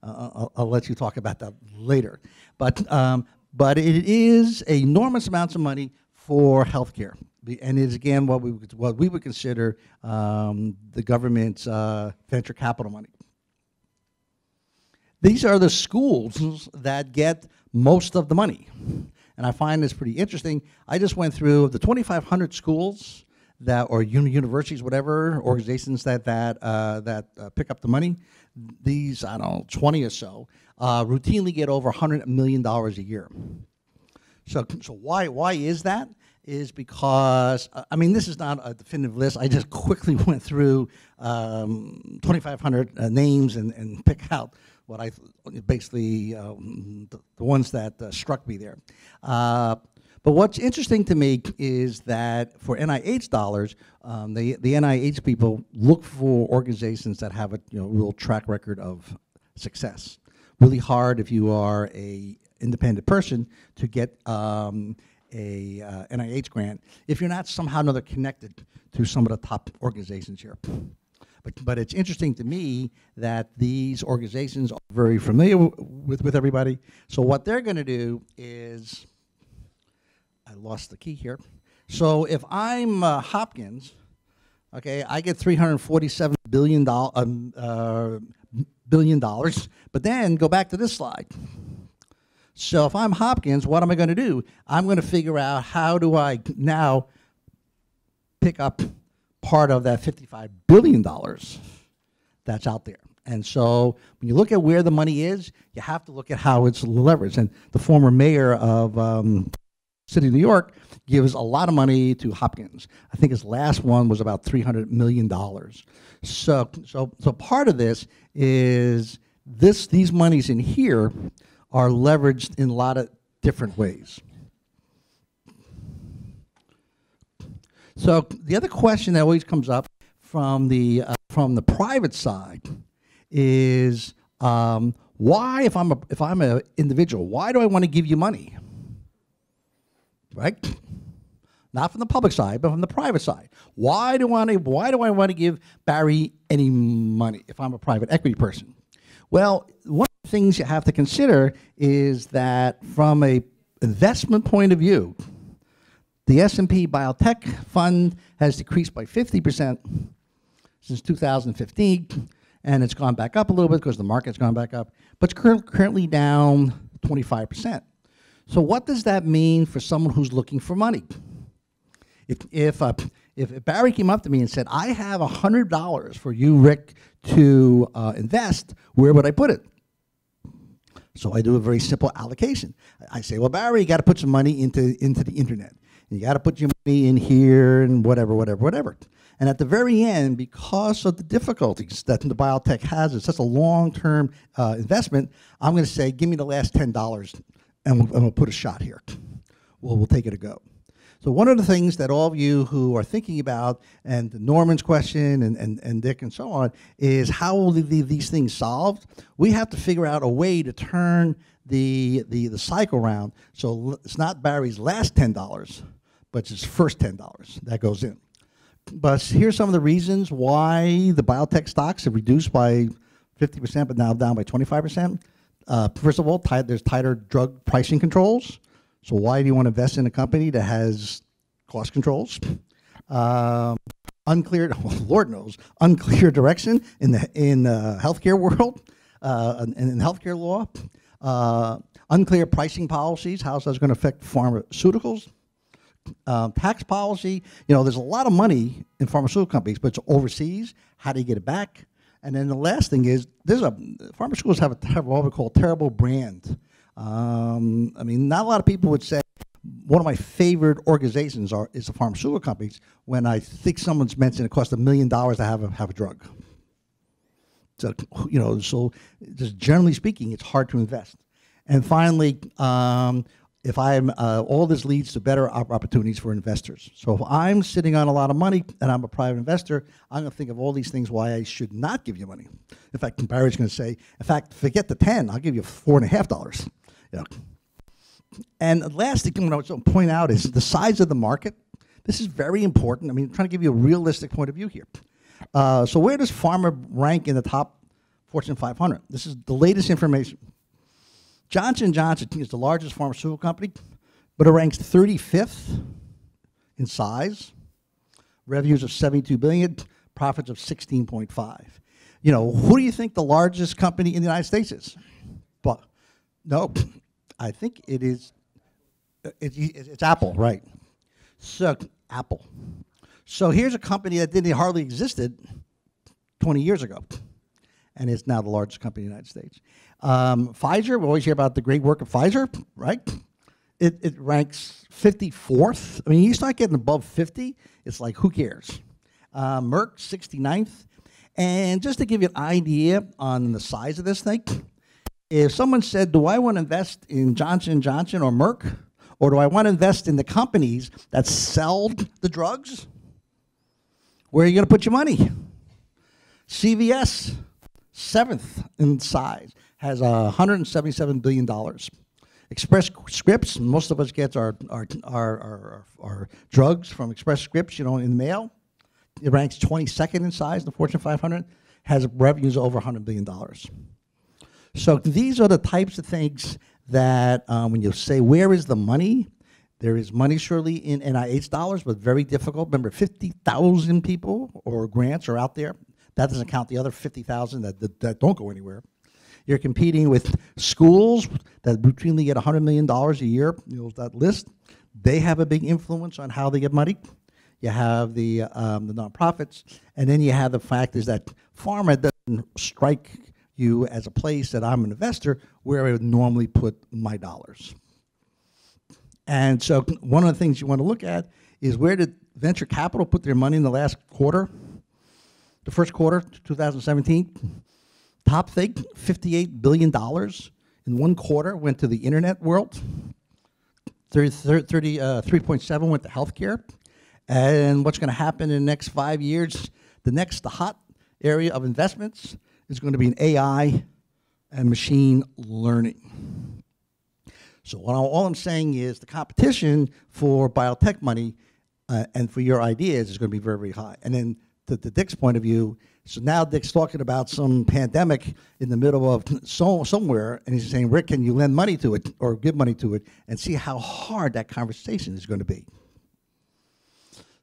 I'll let you talk about that later. But it is enormous amounts of money for healthcare. And it is, again, what we would consider the government's venture capital money. These are the schools that get most of the money. And I find this pretty interesting. I just went through the 2,500 schools that, or universities, whatever, organizations that pick up the money. These, I don't know, 20 or so, routinely get over $100 million a year. So why is that? Is because, I mean, this is not a definitive list. I just quickly went through 2,500 names and pick out what I basically the ones that struck me there. But what's interesting to me is that for NIH dollars, the NIH people look for organizations that have a real track record of success. really hard if you are a independent person to get a NIH grant if you're not somehow or another connected to some of the top organizations here. But it's interesting to me that these organizations are very familiar with everybody. So what they're going to do is, I lost the key here. So if I'm Hopkins, okay, I get $347 billion, but then go back to this slide. So if I'm Hopkins, what am I going to do? I'm going to figure out how do I now pick up part of that $55 billion that's out there. And so when you look at where the money is, you have to look at how it's leveraged. And the former mayor of City of New York gives a lot of money to Hopkins. I think his last one was about $300 million. So part of this is these monies in here are leveraged in a lot of different ways. So the other question that always comes up from the private side is why, if I'm an individual, why do I want to give you money? Right? Not from the public side, but from the private side. Why do I want to give Barry any money if I'm a private equity person? Well, one of the things you have to consider is that from a investment point of view, the S&P Biotech Fund has decreased by 50% since 2015, and it's gone back up a little bit because the market's gone back up, but it's currently down 25%. So what does that mean for someone who's looking for money? If Barry came up to me and said, I have $100 for you, Rick, to invest, where would I put it? So I do a very simple allocation. I say, well, Barry, you got to put some money into the internet. You got to put your money in here and whatever. And at the very end, because of the difficulties that the biotech has, it's such a long-term investment, I'm going to say, give me the last $10 and we'll put a shot here. We'll take it a go. So one of the things that all of you who are thinking about, and Norman's question and Dick and so on, is how will these things solved? We have to figure out a way to turn the cycle around so it's not Barry's last $10, but it's his first $10 that goes in. But here's some of the reasons why the biotech stocks have reduced by 50%, but now down by 25%. First of all, there's tighter drug pricing controls. So why do you want to invest in a company that has cost controls? Unclear, well, Lord knows, unclear direction in the healthcare world, and in healthcare law. Unclear pricing policies, how that's going to affect pharmaceuticals. Tax policy, there's a lot of money in pharmaceutical companies, but it's overseas. How do you get it back? And then the last thing is, pharmaceuticals have what we call terrible brand. I mean, not a lot of people would say one of my favorite organizations is the pharmaceutical companies when I think someone's mentioned it costs $1 million to have a drug. So, so just generally speaking, it's hard to invest. And finally, if I'm, all this leads to better opportunities for investors. So if I'm sitting on a lot of money and I'm a private investor, I'm going to think of all these things why I should not give you money. In fact, Barry's going to say, in fact, forget the 10, I'll give you $4.50. And the last thing I want to point out is the size of the market. This is very important. I mean, I'm trying to give you a realistic point of view here. So where does pharma rank in the top Fortune 500? This is the latest information. Johnson & Johnson is the largest pharmaceutical company, but it ranks 35th in size, revenues of $72 billion, profits of 16.5. Who do you think the largest company in the United States is? But no, I think it's Apple, right? So Apple. So here's a company that didn't hardly existed 20 years ago, and it's now the largest company in the United States. Pfizer, we always hear about the great work of Pfizer, right? It ranks 54th. I mean, you start getting above 50, it's like, who cares? Merck, 69th. And just to give you an idea on the size of this thing, if someone said, do I want to invest in Johnson & Johnson or Merck, or do I want to invest in the companies that sell the drugs, where are you going to put your money? CVS, seventh in size, has $177 billion. Express Scripts, most of us get our drugs from Express Scripts, in the mail. It ranks 22nd in size in the Fortune 500, has revenues over $100 billion. So these are the types of things that when you say, where is the money? There is money surely in NIH dollars, but very difficult. Remember, 50,000 people or grants are out there. That doesn't count the other 50,000 that don't go anywhere. You're competing with schools that routinely get $100 million a year. That list. They have a big influence on how they get money. You have the nonprofits, and then you have the fact is that pharma doesn't strike you as a place that I'm an investor where I would normally put my dollars. And so one of the things you want to look at is where did venture capital put their money in the last quarter, the first quarter, 2017. Top thing, $58 billion in one quarter went to the internet world. 3.7 went to healthcare. And what's going to happen in the next 5 years, the hot area of investments is going to be in AI and machine learning. So all I'm saying is the competition for biotech money and for your ideas is going to be very, very high. And then to Dick's point of view, so now Dick's talking about some pandemic in the middle of somewhere, and he's saying, Rick, can you lend money to it or give money to it, and see how hard that conversation is going to be.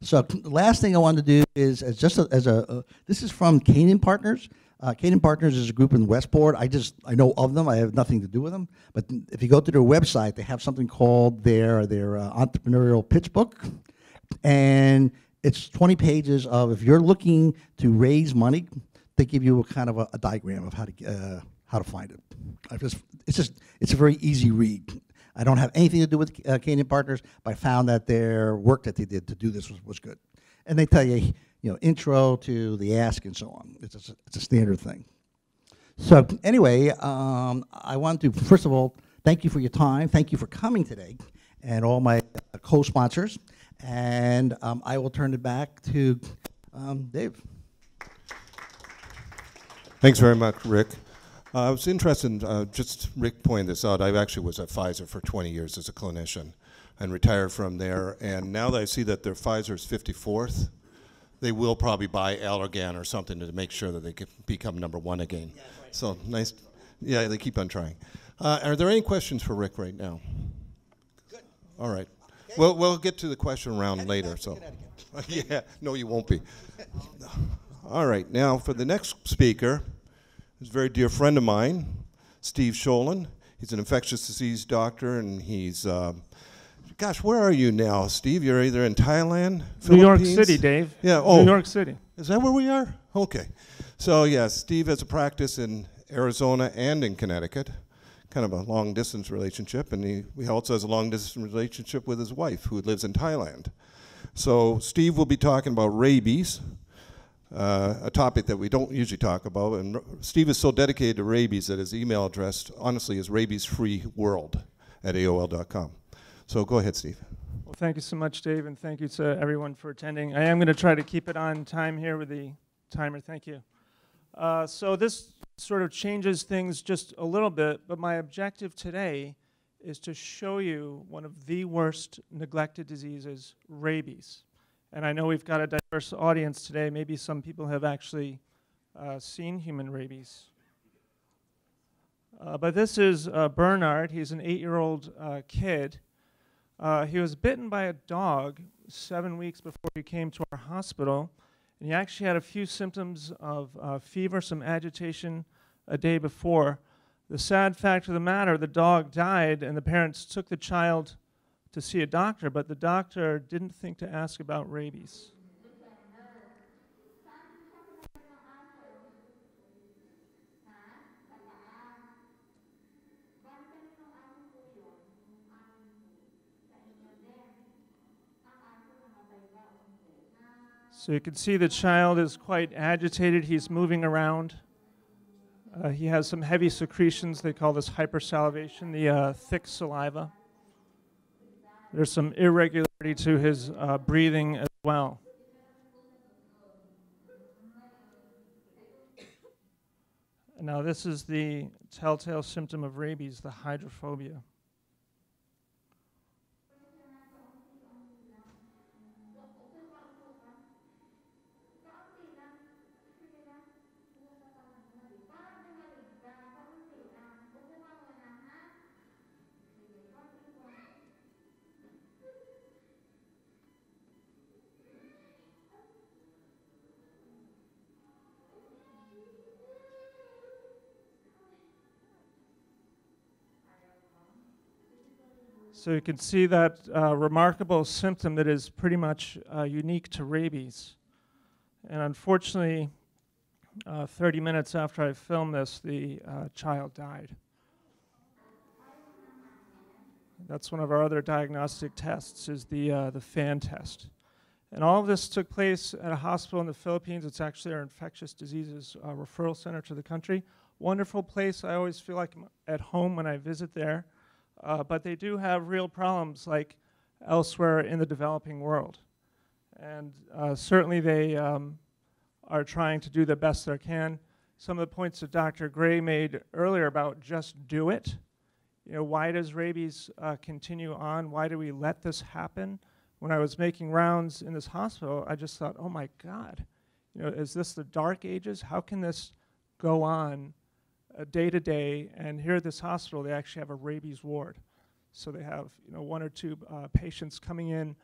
So the last thing I want to do is, this is from Canaan Partners. Canaan Partners is a group in Westport. I know of them. I have nothing to do with them. But if you go to their website, they have something called their entrepreneurial pitch book. And it's 20 pages of, if you're looking to raise money, they give you a kind of a diagram of how to find it. It's a very easy read. I don't have anything to do with Canaan Partners, but I found that their work that they did to do this was good. And they tell you, intro to the ask and so on. It's a standard thing. So anyway, I want to, first of all, thank you for your time. Thank you for coming today, and all my co-sponsors. And I will turn it back to Dave. Thanks very much, Rick. I was interested, just Rick pointed this out, I actually was at Pfizer for 20 years as a clinician and retired from there. And now that I see that their Pfizer's 54th, they will probably buy Allergan or something to make sure that they can become #1 again. Yeah, right. So nice. Yeah, they keep on trying. Are there any questions for Rick right now? Good. All right. Okay. We'll get to the question round later. So, yeah, no, you won't be. All right. Now for the next speaker, is a very dear friend of mine, Steve Sholin. He's an infectious disease doctor, and he's. Gosh, where are you now, Steve? You're either in Thailand, New York Philippines? City, Dave. Yeah. Oh, New York City. Is that where we are? Okay. So yeah, Steve has a practice in Arizona and in Connecticut, kind of a long-distance relationship, and he also has a long-distance relationship with his wife, who lives in Thailand. So Steve will be talking about rabies, a topic that we don't usually talk about. And Steve is so dedicated to rabies that his email address, honestly, is rabiesfreeworld@aol.com. So go ahead, Steve. Well, thank you so much, Dave, and thank you to everyone for attending. I am going to try to keep it on time here with the timer. Thank you. So this sort of changes things just a little bit, but my objective today is to show you one of the worst neglected diseases, rabies. And I know we've got a diverse audience today. Maybe some people have actually seen human rabies. But this is Bernard. He's an 8-year-old kid. He was bitten by a dog 7 weeks before he came to our hospital, and he actually had a few symptoms of fever, some agitation a day before. The sad fact of the matter, the dog died, and the parents took the child to see a doctor, but the doctor didn't think to ask about rabies. So you can see the child is quite agitated. He's moving around. He has some heavy secretions. They call this hypersalivation, the thick saliva. There's some irregularity to his breathing as well. Now this is the telltale symptom of rabies, the hydrophobia. So you can see that remarkable symptom that is pretty much unique to rabies. And unfortunately, 30 minutes after I filmed this, the child died. That's one of our other diagnostic tests, is the FAN test. And all of this took place at a hospital in the Philippines. It's actually our infectious diseases referral center to the country. Wonderful place. I always feel like I'm at home when I visit there. But they do have real problems like elsewhere in the developing world. And certainly they are trying to do the best they can. Some of the points that Dr. Gray made earlier about just do it. You know, why does rabies continue on? Why do we let this happen? When I was making rounds in this hospital, I just thought, oh my God, you know, is this the dark ages? How can this go on day to day? And here at this hospital, they actually have a rabies ward. So they have, you know, 1 or 2 patients coming in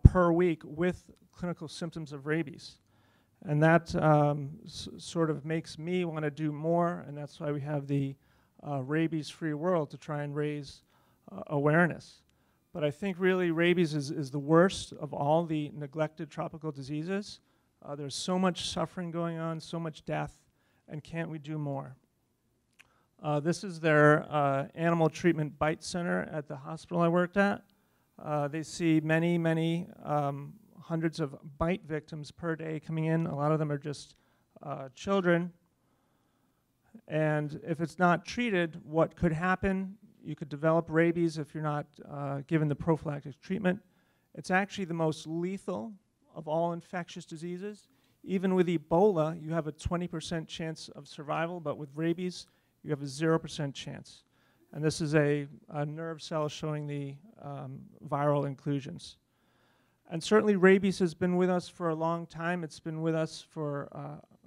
per week with clinical symptoms of rabies. And that sort of makes me want to do more, and that's why we have the rabies-free world, to try and raise awareness. But I think really rabies is the worst of all the neglected tropical diseases. There's so much suffering going on, so much death, and can't we do more? This is their animal treatment bite center at the hospital I worked at. They see many, many hundreds of bite victims per day coming in. A lot of them are just children. And if it's not treated, what could happen? You could develop rabies if you're not given the prophylactic treatment. It's actually the most lethal of all infectious diseases. Even with Ebola, you have a 20% chance of survival, but with rabies, you have a 0% chance. And this is a nerve cell showing the viral inclusions. And certainly rabies has been with us for a long time. It's been with us for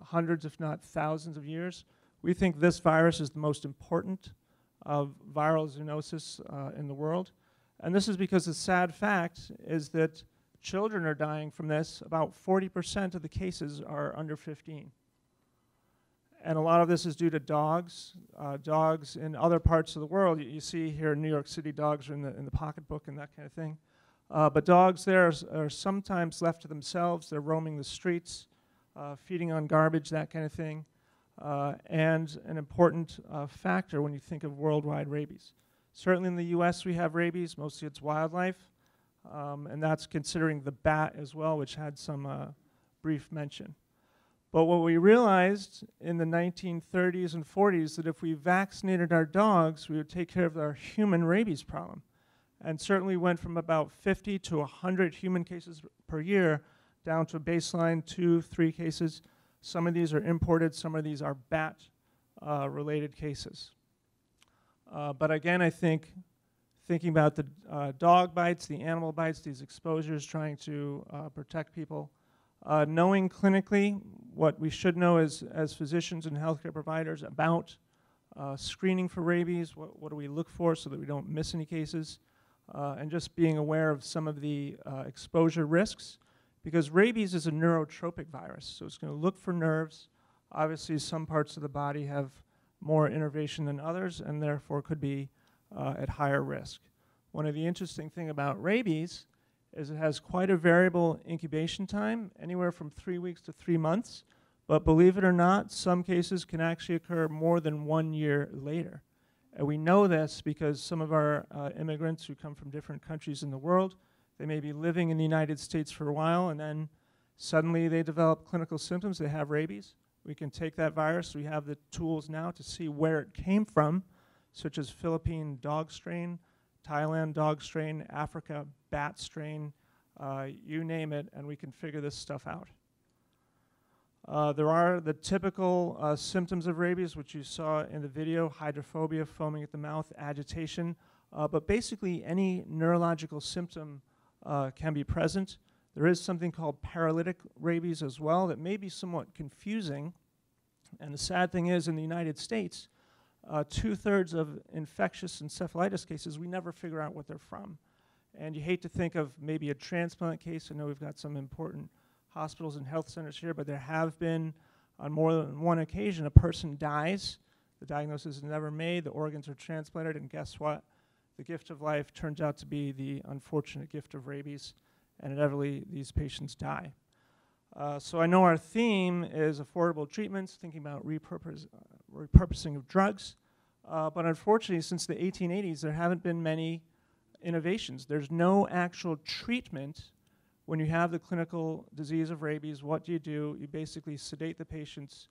hundreds, if not thousands of years. We think this virus is the most important of viral zoonosis in the world. And this is because the sad fact is that children are dying from this. About 40% of the cases are under 15. And a lot of this is due to dogs. Dogs in other parts of the world, you see here in New York City, dogs are in the pocketbook and that kind of thing. But dogs there are sometimes left to themselves. They're roaming the streets, feeding on garbage, that kind of thing. And an important factor when you think of worldwide rabies. Certainly in the US we have rabies, mostly it's wildlife, and that's considering the bat as well, which had some brief mention. But what we realized in the 1930s and 40s, that if we vaccinated our dogs, we would take care of our human rabies problem. And certainly went from about 50 to 100 human cases per year down to a baseline 2-3 cases. Some of these are imported, some of these are bat related cases. But again, I think thinking about the dog bites, the animal bites, these exposures, trying to protect people, knowing clinically what we should know as physicians and healthcare providers about screening for rabies, what do we look for so that we don't miss any cases, and just being aware of some of the exposure risks. Because rabies is a neurotropic virus, so it's going to look for nerves. Obviously, some parts of the body have more innervation than others, and therefore could be at higher risk. One of the interesting things about rabies is it has quite a variable incubation time, anywhere from 3 weeks to 3 months. But believe it or not, some cases can actually occur more than 1 year later. And we know this because some of our immigrants who come from different countries in the world, they may be living in the United States for a while, and then suddenly they develop clinical symptoms, they have rabies. We can take that virus, we have the tools now to see where it came from, such as Philippine dog strain, Thailand dog strain, Africa bat strain, you name it, and we can figure this stuff out. There are the typical symptoms of rabies, which you saw in the video: hydrophobia, foaming at the mouth, agitation. But basically, any neurological symptom can be present. There is something called paralytic rabies as well that may be somewhat confusing. And the sad thing is, in the United States, 2/3 of infectious encephalitis cases, we never figure out what they're from. And you hate to think of maybe a transplant case. I know we've got some important hospitals and health centers here, but there have been, on more than one occasion, a person dies, the diagnosis is never made, the organs are transplanted, and guess what? The gift of life turns out to be the unfortunate gift of rabies, and inevitably these patients die. So I know our theme is affordable treatments, thinking about repurposing of drugs, but unfortunately since the 1880s there haven't been many innovations. There's no actual treatment when you have the clinical disease of rabies. What do? You basically sedate the patients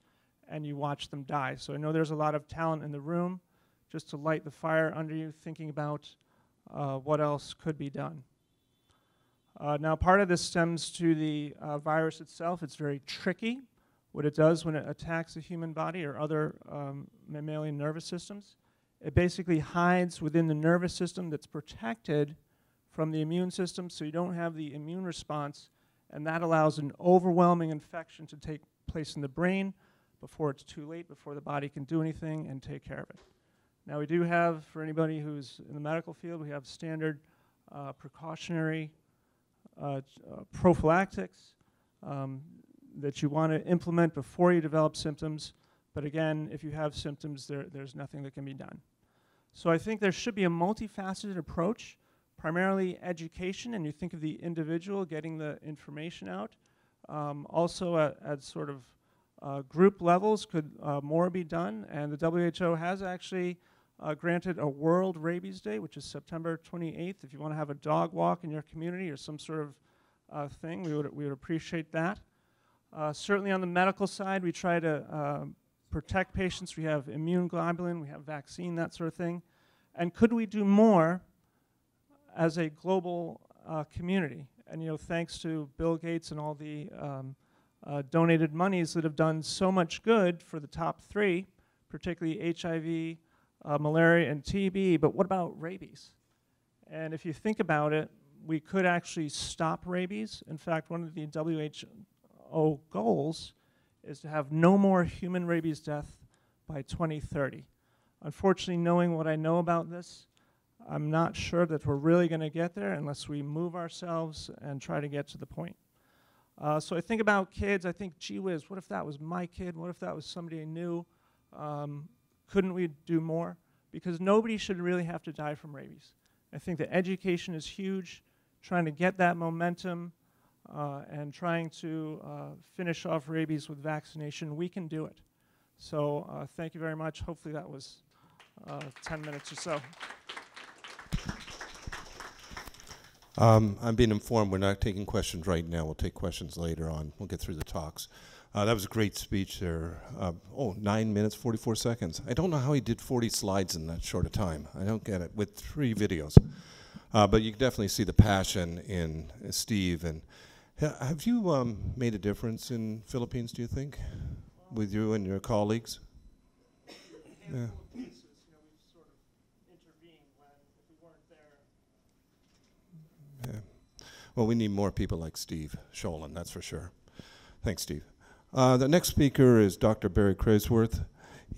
and you watch them die. So I know there's a lot of talent in the room just to light the fire under you, thinking about what else could be done. Now part of this stems to the virus itself. It's very tricky what it does when it attacks the human body or other mammalian nervous systems. It basically hides within the nervous system that's protected from the immune system, so you don't have the immune response, and that allows an overwhelming infection to take place in the brain before it's too late, before the body can do anything and take care of it. Now we do have, for anybody who's in the medical field, we have standard precautionary prophylactics that you want to implement before you develop symptoms. But again, if you have symptoms, there's nothing that can be done. So I think there should be a multifaceted approach, primarily education, and you think of the individual getting the information out. Also at sort of group levels, could more be done? And the WHO has actually granted a World Rabies Day, which is September 28th. If you want to have a dog walk in your community or some sort of thing, we would appreciate that. Certainly on the medical side, we try to protect patients. We have immune globulin, we have vaccine, that sort of thing. And could we do more as a global community? And you know, thanks to Bill Gates and all the donated monies that have done so much good for the top three, particularly HIV, malaria, and TB, but what about rabies? And if you think about it, we could actually stop rabies. In fact, one of the WHO goals is to have no more human rabies death by 2030. Unfortunately, knowing what I know about this, I'm not sure that we're really going to get there unless we move ourselves and try to get to the point. So I think about kids, I think, gee whiz, what if that was my kid? What if that was somebody I knew? Couldn't we do more? Because nobody should really have to die from rabies. I think that education is huge, trying to get that momentum and trying to finish off rabies with vaccination. We can do it. So thank you very much. Hopefully that was 10 minutes or so. I'm being informed we're not taking questions right now. We'll take questions later on. We'll get through the talks. That was a great speech there. 9 minutes, 44 seconds. I don't know how he did 40 slides in that short a time. I don't get it, with 3 videos. But you can definitely see the passion in Steve. And have you made a difference in Philippines, do you think, with you and your colleagues? Yeah. Yeah. Well, we need more people like Steve Sholin, that's for sure. Thanks, Steve. The next speaker is Dr. Barry Craisworth.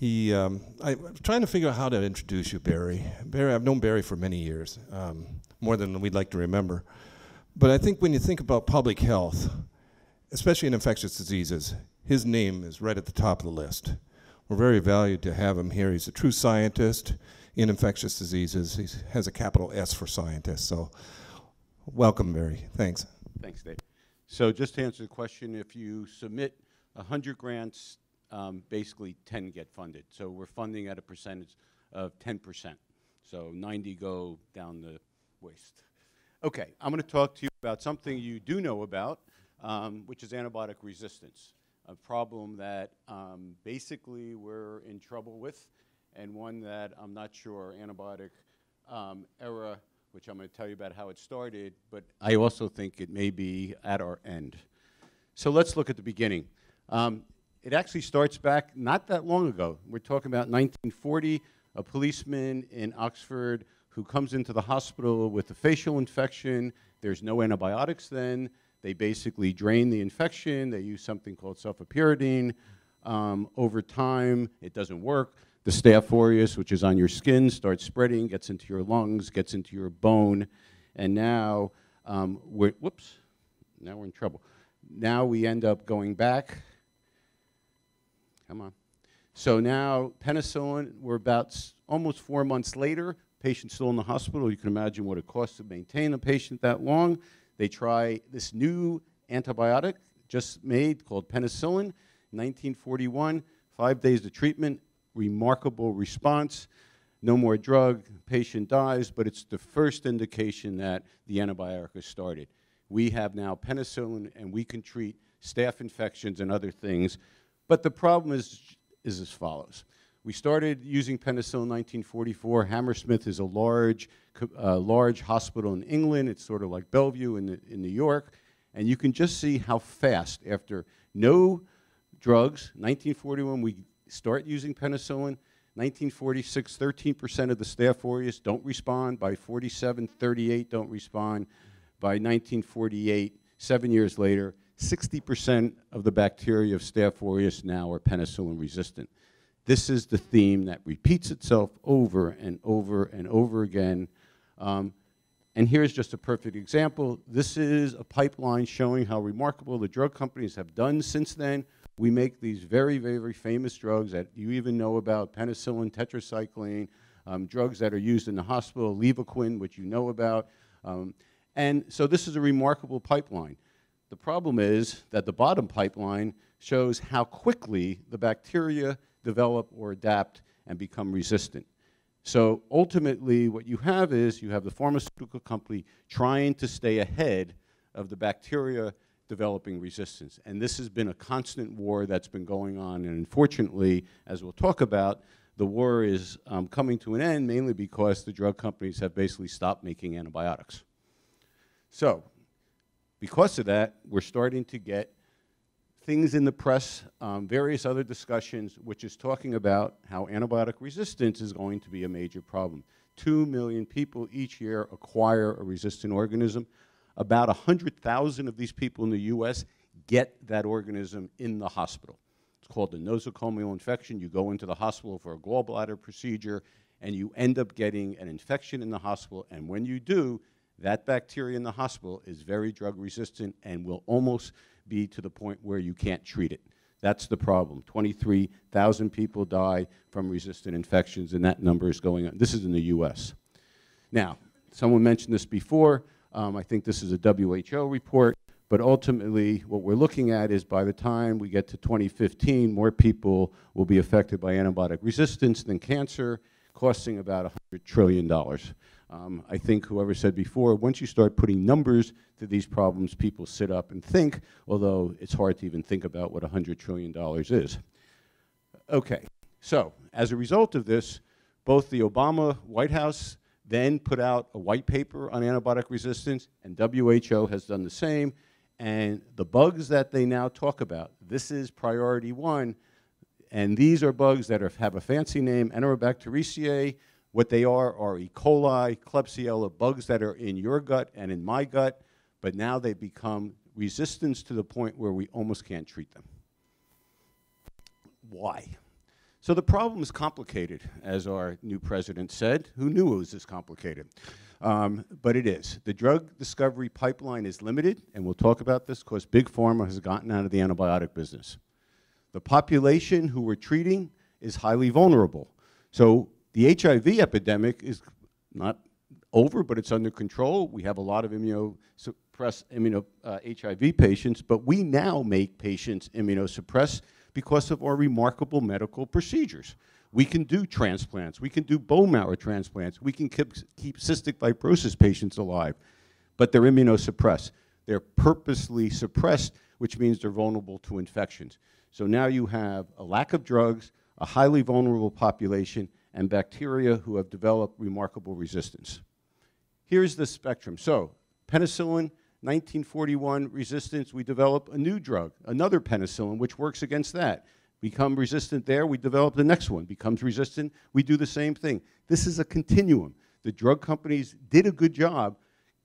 I'm trying to figure out how to introduce you, Barry. Barry, I've known Barry for many years, more than we'd like to remember. But I think when you think about public health, especially in infectious diseases, his name is right at the top of the list. We're very valued to have him here. He's a true scientist in infectious diseases. He has a capital S for scientist. So welcome, Barry. Thanks. Thanks, Dave. So just to answer the question, if you submit 100 grants, basically 10 get funded. So we're funding at a percentage of 10%. So 90 go down the waste. Okay, I'm going to talk to you about something you do know about, which is antibiotic resistance, a problem that basically we're in trouble with, and one that I'm not sure antibiotic era, which I'm going to tell you about how it started, but I also think it may be at our end. So let's look at the beginning. It actually starts back not that long ago. We're talking about 1940, a policeman in Oxford who comes into the hospital with a facial infection. There's no antibiotics then. They basically drain the infection. They use something called sulfapyridine. Over time, it doesn't work. The Staph aureus, which is on your skin, starts spreading, gets into your lungs, gets into your bone, and now now we're in trouble. Now we end up going back. Come on. So now penicillin, we're about almost 4 months later, patient's still in the hospital. You can imagine what it costs to maintain a patient that long. They try this new antibiotic just made called penicillin, 1941, 5 days of treatment, remarkable response, no more drug, patient dies, but it's the first indication that the antibiotic has started. We have now penicillin, and we can treat staph infections and other things. But the problem is as follows. We started using penicillin in 1944. Hammersmith is a large hospital in England. It's sort of like Bellevue in New York. And you can just see how fast, after no drugs, 1941 we start using penicillin. 1946, 13% of the Staph aureus don't respond. By 47, 38 don't respond. By 1948, 7 years later, 60% of the bacteria of Staph aureus now are penicillin resistant. This is the theme that repeats itself over and over and over again. And here's just a perfect example. This is a pipeline showing how remarkable the drug companies have done since then. We make these very, very famous drugs that you even know about, penicillin, tetracycline, drugs that are used in the hospital, Levaquin, which you know about. And so this is a remarkable pipeline. The problem is that the bottom pipeline shows how quickly the bacteria develop or adapt and become resistant. So ultimately, what you have is you have the pharmaceutical company trying to stay ahead of the bacteria developing resistance. And this has been a constant war that's been going on. And unfortunately, as we'll talk about, the war is coming to an end mainly because the drug companies have basically stopped making antibiotics. So because of that, we're starting to get things in the press, various other discussions, which is talking about how antibiotic resistance is going to be a major problem. 2 million people each year acquire a resistant organism. About 100,000 of these people in the US get that organism in the hospital. It's called the nosocomial infection. You go into the hospital for a gallbladder procedure, and you end up getting an infection in the hospital, and when you do, that bacteria in the hospital is very drug resistant and will almost be to the point where you can't treat it. That's the problem. 23,000 people die from resistant infections, and that number is going on. This is in the US. Now, someone mentioned this before. I think this is a WHO report, but ultimately what we're looking at is by the time we get to 2015, more people will be affected by antibiotic resistance than cancer, costing about $100 trillion. I think whoever said before, once you start putting numbers to these problems, people sit up and think, although it's hard to even think about what $100 trillion is. Okay, so as a result of this, both the Obama White House then put out a white paper on antibiotic resistance, and WHO has done the same. And the bugs that they now talk about, this is priority 1, and these are bugs that have a fancy name, Enterobacteriaceae. What they are E. coli, Klebsiella, bugs that are in your gut and in my gut, but now they become resistant to the point where we almost can't treat them. Why? So the problem is complicated, as our new president said. Who knew it was this complicated? But it is. The drug discovery pipeline is limited, and we'll talk about this because Big Pharma has gotten out of the antibiotic business. The population who we're treating is highly vulnerable. So the HIV epidemic is not over, but it's under control. We have a lot of immunosuppressed HIV patients, but we now make patients immunosuppressed because of our remarkable medical procedures. We can do transplants. We can do bone marrow transplants. We can keep cystic fibrosis patients alive, but they're immunosuppressed. They're purposely suppressed, which means they're vulnerable to infections. So now you have a lack of drugs, a highly vulnerable population, and bacteria who have developed remarkable resistance. Here's the spectrum. So penicillin, 1941, resistance, we develop a new drug, another penicillin, which works against that. Become resistant there, we develop the next one. Becomes resistant, we do the same thing. This is a continuum. The drug companies did a good job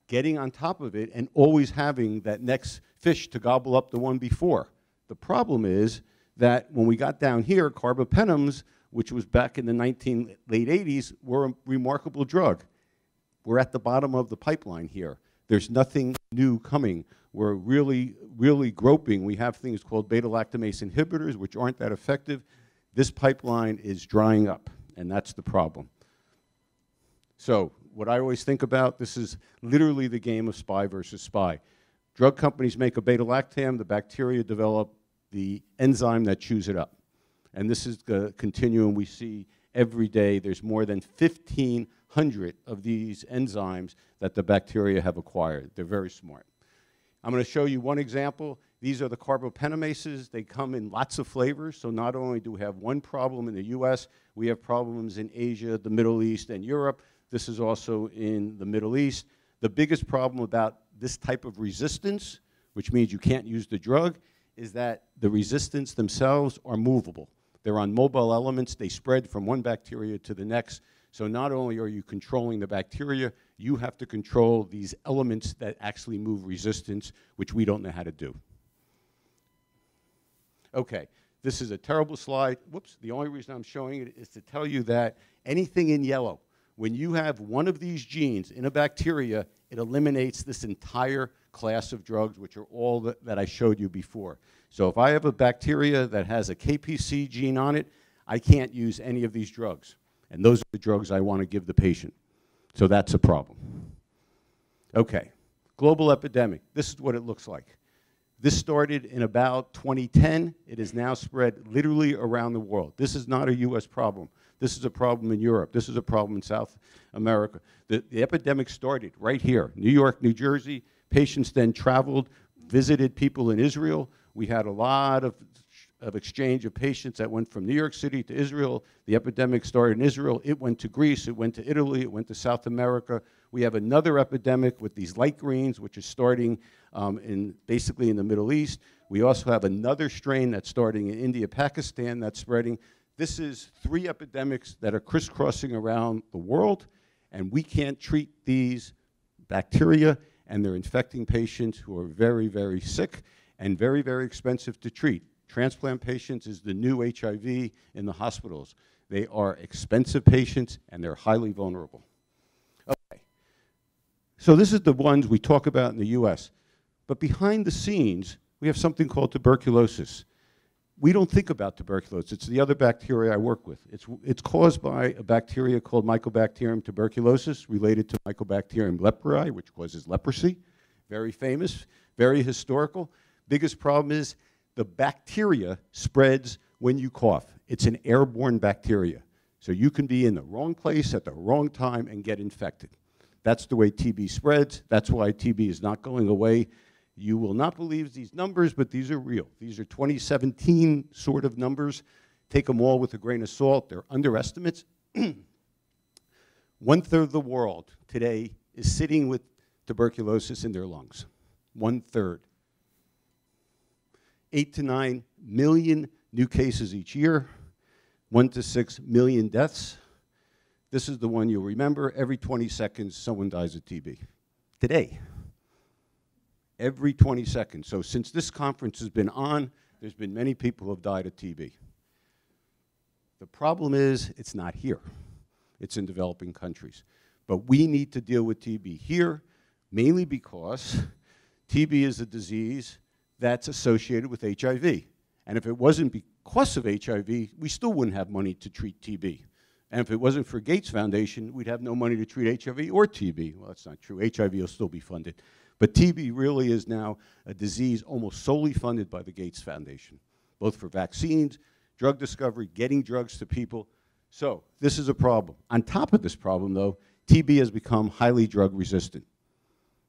getting on top of it and always having that next fish to gobble up the one before. The problem is that when we got down here, carbapenems, which was back in the late 80s, were a remarkable drug. We're at the bottom of the pipeline here. There's nothing new coming. We're really, really groping. We have things called beta-lactamase inhibitors, which aren't that effective. This pipeline is drying up, and that's the problem. So what I always think about, this is literally the game of spy versus spy. Drug companies make a beta-lactam, the bacteria develop the enzyme that chews it up. And this is the continuum we see every day. There's more than 1,500 of these enzymes that the bacteria have acquired. They're very smart. I'm going to show you one example. These are the carbapenemases. They come in lots of flavors. So not only do we have one problem in the US, we have problems in Asia, the Middle East, and Europe. This is also in the Middle East. The biggest problem about this type of resistance, which means you can't use the drug, is that the resistance themselves are movable. They're on mobile elements. They spread from one bacteria to the next. So not only are you controlling the bacteria, you have to control these elements that actually move resistance, which we don't know how to do. Okay, this is a terrible slide. Whoops, the only reason I'm showing it is to tell you that anything in yellow, when you have one of these genes in a bacteria, it eliminates this entire class of drugs, which are all that I showed you before. So if I have a bacteria that has a KPC gene on it, I can't use any of these drugs. And those are the drugs I want to give the patient. So that's a problem. Okay, global epidemic. This is what it looks like. This started in about 2010. It is now spread literally around the world. This is not a US problem. This is a problem in Europe. This is a problem in South America. The epidemic started right here, New York, New Jersey. Patients then traveled, visited people in Israel. We had a lot of exchange of patients that went from New York City to Israel. The epidemic started in Israel. It went to Greece. It went to Italy. It went to South America. We have another epidemic with these light greens, which is starting basically in the Middle East. We also have another strain that's starting in India, Pakistan, that's spreading. This is 3 epidemics that are crisscrossing around the world, and we can't treat these bacteria, and they're infecting patients who are very, very sick and very, very expensive to treat. Transplant patients is the new HIV in the hospitals. They are expensive patients, and they're highly vulnerable. Okay. So this is the ones we talk about in the US. But behind the scenes, we have something called tuberculosis. We don't think about tuberculosis. It's the other bacteria I work with. It's caused by a bacteria called Mycobacterium tuberculosis, related to Mycobacterium leprae, which causes leprosy. Very famous, very historical. Biggest problem is the bacteria spreads when you cough. It's an airborne bacteria. So you can be in the wrong place at the wrong time and get infected. That's the way TB spreads. That's why TB is not going away. You will not believe these numbers, but these are real. These are 2017 sort of numbers. Take them all with a grain of salt. They're underestimates. 1/3 of the world today is sitting with tuberculosis in their lungs. 1/3. 8 to 9 million new cases each year. 1 to 6 million deaths. This is the one you'll remember. Every 20 seconds, someone dies of TB. Today. Every 20 seconds. So since this conference has been on, there's been many people who have died of TB. The problem is it's not here. It's in developing countries. But we need to deal with TB here, mainly because TB is a disease that's associated with HIV. And if it wasn't because of HIV, we still wouldn't have money to treat TB. And if it wasn't for Gates Foundation, we'd have no money to treat HIV or TB. Well, that's not true. HIV will still be funded. But TB really is now a disease almost solely funded by the Gates Foundation, both for vaccines, drug discovery, getting drugs to people. So this is a problem. On top of this problem, though, TB has become highly drug resistant.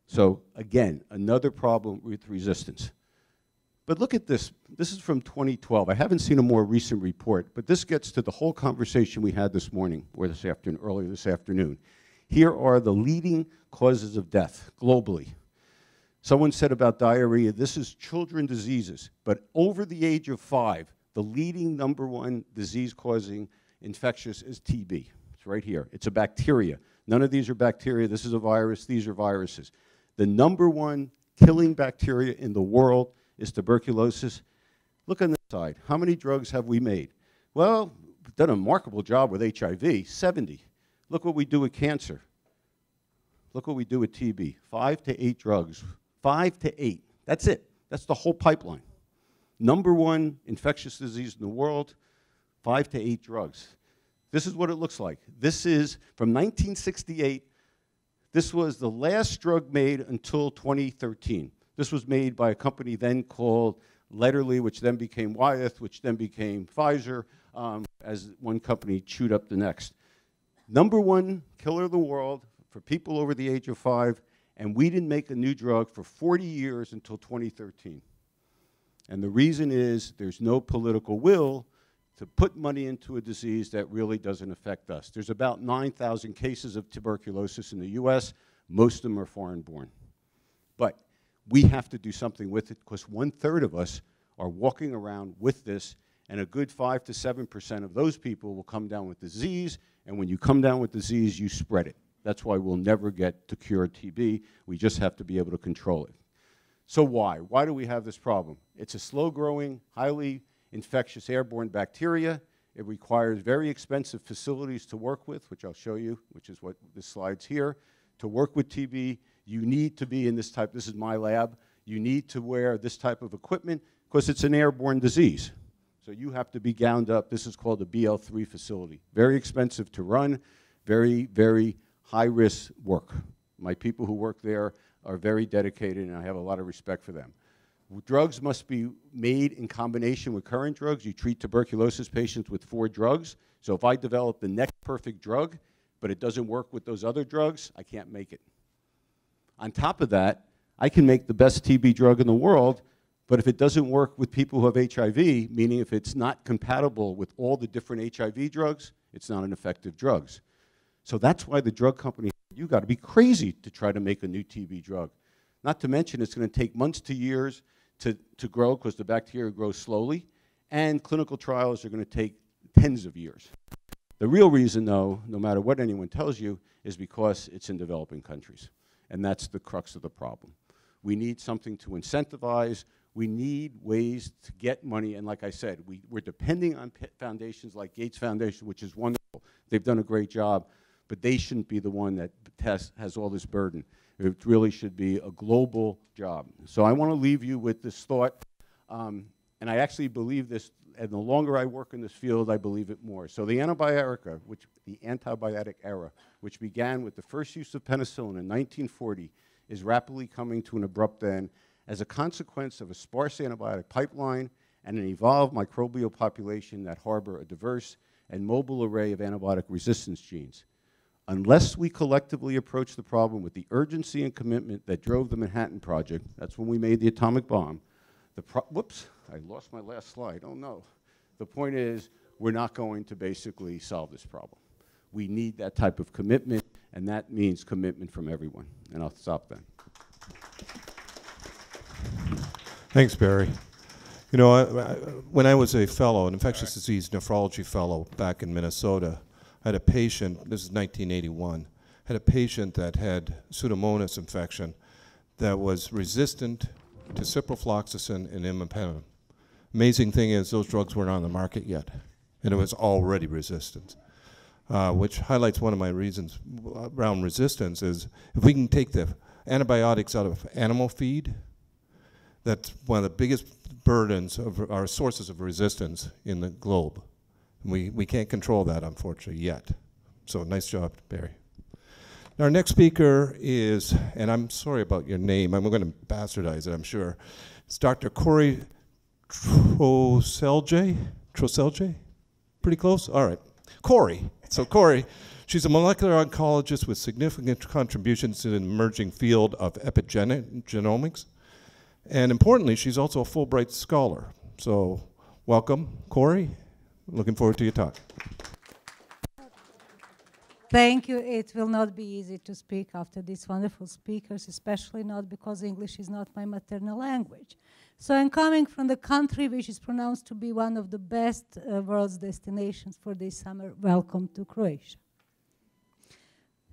So again, another problem with resistance. But look at this. This is from 2012. I haven't seen a more recent report, but this gets to the whole conversation we had this morning, or this afternoon, earlier this afternoon. Here are the leading causes of death globally. Someone said about diarrhea, this is children diseases, but over the age of 5, the leading #1 disease-causing infectious is TB. It's right here. It's a bacteria. None of these are bacteria. This is a virus. These are viruses. The #1 killing bacteria in the world is tuberculosis. Look on this side. How many drugs have we made? Well, we've done a remarkable job with HIV, 70. Look what we do with cancer. Look what we do with TB, 5 to 8 drugs. 5 to 8. That's it. That's the whole pipeline. #1 infectious disease in the world, 5 to 8 drugs. This is what it looks like. This is from 1968. This was the last drug made until 2013. This was made by a company then called Letterly, which then became Wyeth, which then became Pfizer, as one company chewed up the next. #1 killer of the world for people over the age of 5, and we didn't make a new drug for 40 years until 2013. And the reason is there's no political will to put money into a disease that really doesn't affect us. There's about 9,000 cases of tuberculosis in the US. Most of them are foreign-born. But we have to do something with it because 1/3 of us are walking around with this, and a good 5 to 7% of those people will come down with disease, and when you come down with disease, you spread it. That's why we'll never get to cure TB. We just have to be able to control it. So why? Why do we have this problem? It's a slow-growing, highly infectious airborne bacteria. It requires very expensive facilities to work with, which I'll show you, which is what this slide's here. To work with TB, you need to be in this type, this is my lab, you need to wear this type of equipment because it's an airborne disease. So you have to be gowned up. This is called a BL3 facility. Very expensive to run, very, very high-risk work. My people who work there are very dedicated, and I have a lot of respect for them. Drugs must be made in combination with current drugs. You treat tuberculosis patients with 4 drugs. So if I develop the next perfect drug, but it doesn't work with those other drugs, I can't make it. On top of that, I can make the best TB drug in the world, but if it doesn't work with people who have HIV, meaning if it's not compatible with all the different HIV drugs, it's not an effective drug. So that's why the drug company, you got to be crazy to try to make a new TB drug. Not to mention it's going to take months to years to grow because the bacteria grows slowly, and clinical trials are going to take tens of years. The real reason, though, no matter what anyone tells you, is because it's in developing countries. And that's the crux of the problem. We need something to incentivize. We need ways to get money. And like I said, we're depending on foundations like Gates Foundation, which is wonderful. They've done a great job. But they shouldn't be the one that has all this burden. It really should be a global job. So I want to leave you with this thought. And I actually believe this, and the longer I work in this field, I believe it more. So the antibiotic era, which began with the first use of penicillin in 1940, is rapidly coming to an abrupt end as a consequence of a sparse antibiotic pipeline and an evolved microbial population that harbor a diverse and mobile array of antibiotic resistance genes. Unless we collectively approach the problem with the urgency and commitment that drove the Manhattan Project, that's when we made the atomic bomb, whoops, I lost my last slide, oh no. The point is, we're not going to basically solve this problem. We need that type of commitment, and that means commitment from everyone. And I'll stop then. Thanks, Barry. You know, when I was a fellow, an infectious disease nephrology fellow back in Minnesota, I had a patient, this is 1981, had a patient that had Pseudomonas infection that was resistant to ciprofloxacin and imipenem. Amazing thing is those drugs weren't on the market yet, and it was already resistant, which highlights one of my reasons around resistance is if we can take the antibiotics out of animal feed, that's one of the biggest burdens of our sources of resistance in the globe. We can't control that, unfortunately, yet. So nice job, Barry. Now, our next speaker is, and I'm sorry about your name, I'm going to bastardize it, I'm sure. It's Dr. Corey Troselje? Pretty close? All right. Corey. So Corey, she's a molecular oncologist with significant contributions to the emerging field of epigenomics. And importantly, she's also a Fulbright scholar. So welcome, Corey. Looking forward to your talk. Thank you. It will not be easy to speak after these wonderful speakers, especially not because English is not my maternal language. So I'm coming from the country which is pronounced to be one of the best world's destinations for this summer. Welcome to Croatia.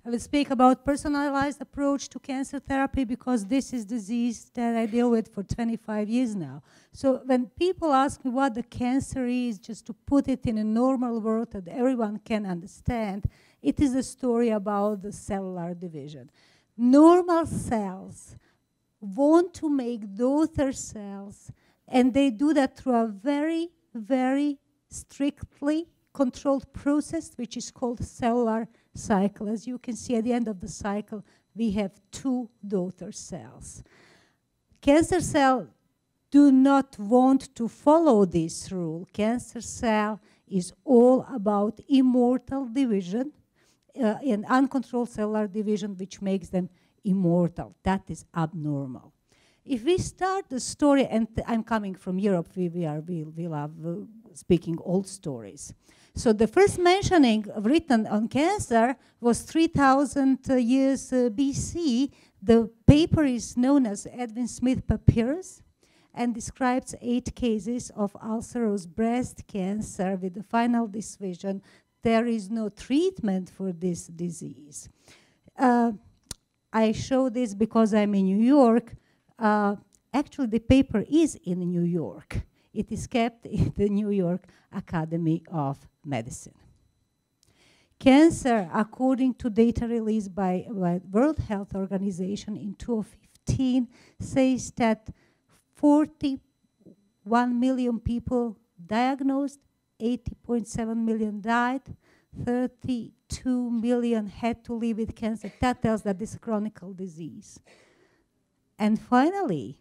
I will speak about personalized approach to cancer therapy because this is disease that I deal with for 25 years now. So when people ask me what the cancer is, just to put it in a normal word that everyone can understand, it is a story about the cellular division. Normal cells want to make daughter cells, and they do that through a very, very strictly controlled process, which is called cellular cycle. As you can see, at the end of the cycle, we have 2 daughter cells. Cancer cells do not want to follow this rule. Cancer cell is all about immortal division, and uncontrolled cellular division, which makes them immortal. That is abnormal. If we start the story, and I'm coming from Europe, we love speaking old stories. So the first mentioning written on cancer was 3,000 years BC. The paper is known as Edwin Smith Papyrus and describes 8 cases of ulcerous breast cancer with the final decision: there is no treatment for this disease. I show this because I'm in New York. Actually, the paper is in New York. It is kept in the New York Academy of Medicine. Cancer, according to data released by World Health Organization in 2015, says that 41 million people diagnosed, 80.7 million died, 32 million had to live with cancer. That tells that this is a chronic disease. And finally,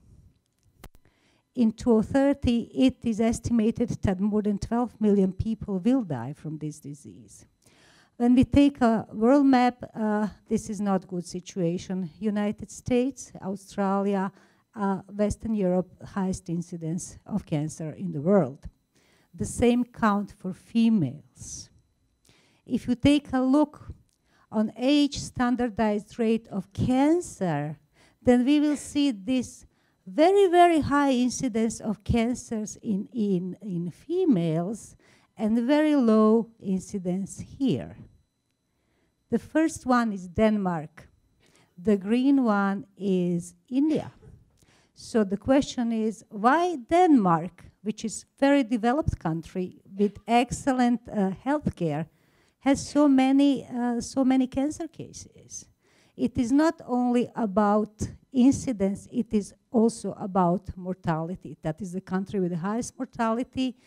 in 2030, it is estimated that more than 12 million people will die from this disease. When we take a world map, this is not a good situation. United States, Australia, Western Europe, highest incidence of cancer in the world. The same count for females. If you take a look on age standardized rate of cancer, then we will see this very, very high incidence of cancers in females and very low incidence here. The first one is Denmark. The green one is India. So the question is, why Denmark, which is a very developed country with excellent healthcare, has so many cancer cases? It is not only about incidence, it is also about mortality. That is the country with the highest mortality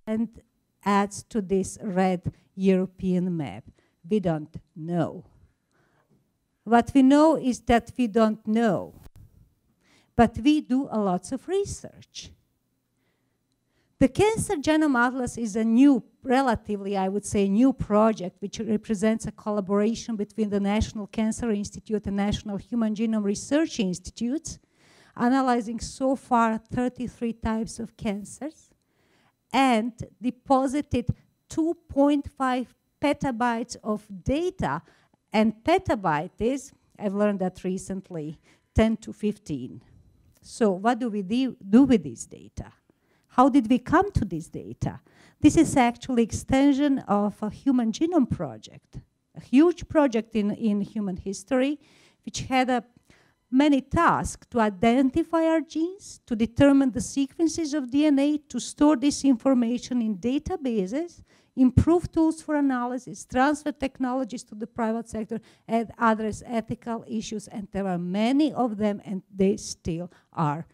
and adds to this red European map. We don't know. What we know is that we don't know. But we do a lot of research. The Cancer Genome Atlas is a new, relatively, I would say, new project which represents a collaboration between the National Cancer Institute and National Human Genome Research Institutes, analyzing so far 33 types of cancers and deposited 2.5 petabytes of data. And petabyte is, I've learned that recently, 10 to 15. So what do we do with this data? How did we come to this data? This is actually extension of a human genome project, a huge project in human history, which had many tasks: to identify our genes, to determine the sequences of DNA, to store this information in databases, improve tools for analysis, transfer technologies to the private sector, and address ethical issues. And there are many of them, and they still are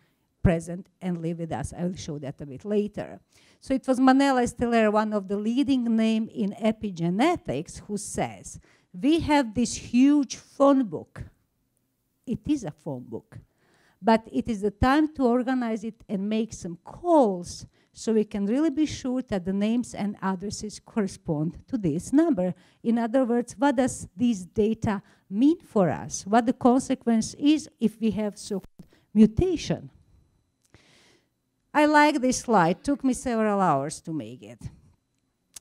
present and live with us. I will show that a bit later. So it was Manela Esteller, one of the leading names in epigenetics, who says, we have this huge phone book. It is a phone book, but it is the time to organize it and make some calls so we can really be sure that the names and addresses correspond to this number. In other words, what does this data mean for us? What the consequence is if we have so-called mutation? I like this slide. Took me several hours to make it.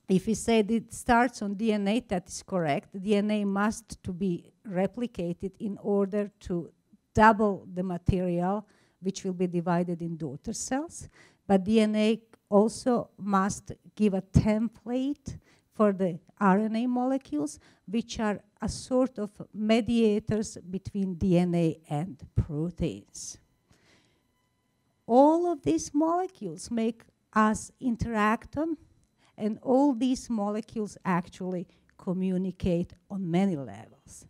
if we say that it starts on DNA, that is correct. DNA must to be replicated in order to double the material, which will be divided in daughter cells. But DNA also must give a template for the RNA molecules, which are a sort of mediators between DNA and proteins. All of these molecules make us interact on, and all these molecules actually communicate on many levels.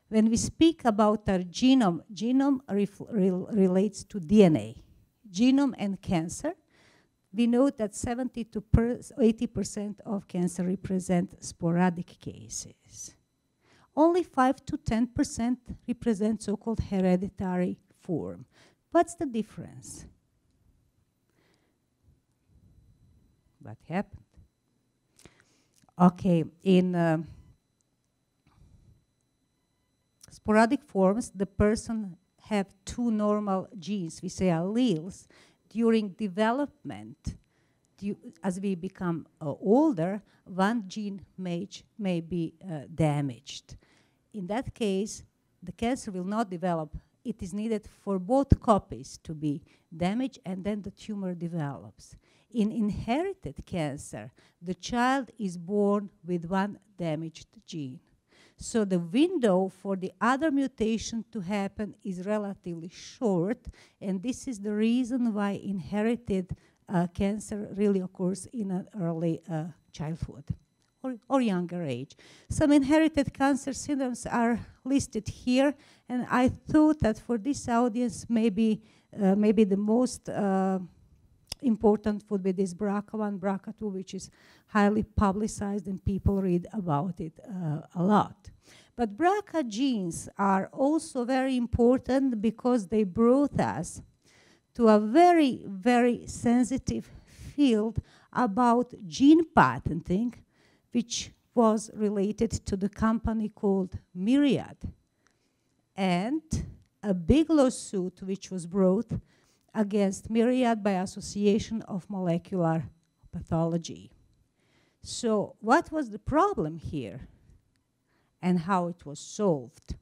When we speak about our genome, genome relates to DNA. Genome and cancer, we know that 70 to 80% of cancer represent sporadic cases. Only 5 to 10% represent so-called hereditary form. What's the difference? What happened? Okay, in sporadic forms, the person have two normal genes, we say alleles. During development, as we become older, one gene may be damaged. In that case, the cancer will not develop. It is needed for both copies to be damaged, and then the tumor develops. In inherited cancer, the child is born with one damaged gene. So the window for the other mutation to happen is relatively short, and this is the reason why inherited cancer really occurs in an early childhood or younger age. Some inherited cancer syndromes are listed here, and I thought that for this audience maybe the most important would be this BRCA1, BRCA2, which is highly publicized and people read about it a lot. But BRCA genes are also very important because they brought us to a very, very sensitive field about gene patenting, which was related to the company called Myriad. And a big lawsuit which was brought against Myriad by Association of Molecular Pathology. So what was the problem here and how it was solved?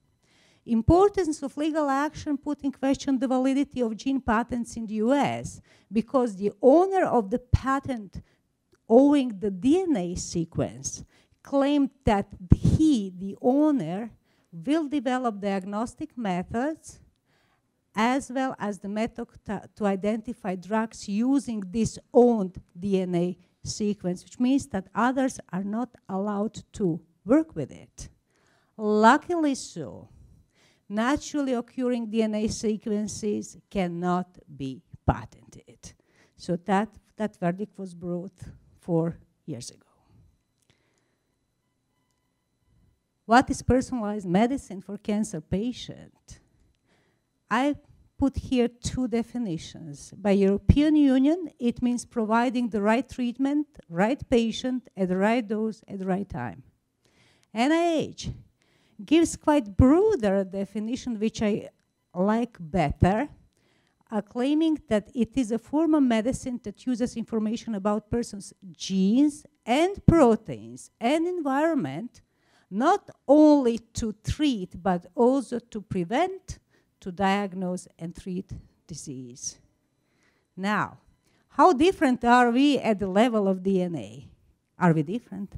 Importance of legal action put in question the validity of gene patents in the US because the owner of the patent owing the DNA sequence claimed that he, the owner, will develop diagnostic methods as well as the method to identify drugs using this owned DNA sequence, which means that others are not allowed to work with it. Luckily so, naturally occurring DNA sequences cannot be patented. So that verdict was brought 4 years ago. What is personalized medicine for cancer patient? I put here two definitions. By European Union, it means providing the right treatment, right patient, at the right dose, at the right time. NIH gives quite broader definition, which I like better, claiming that it is a form of medicine that uses information about person's genes and proteins and environment, not only to treat, but also to prevent, to diagnose and treat disease. Now, how different are we at the level of DNA? Are we different?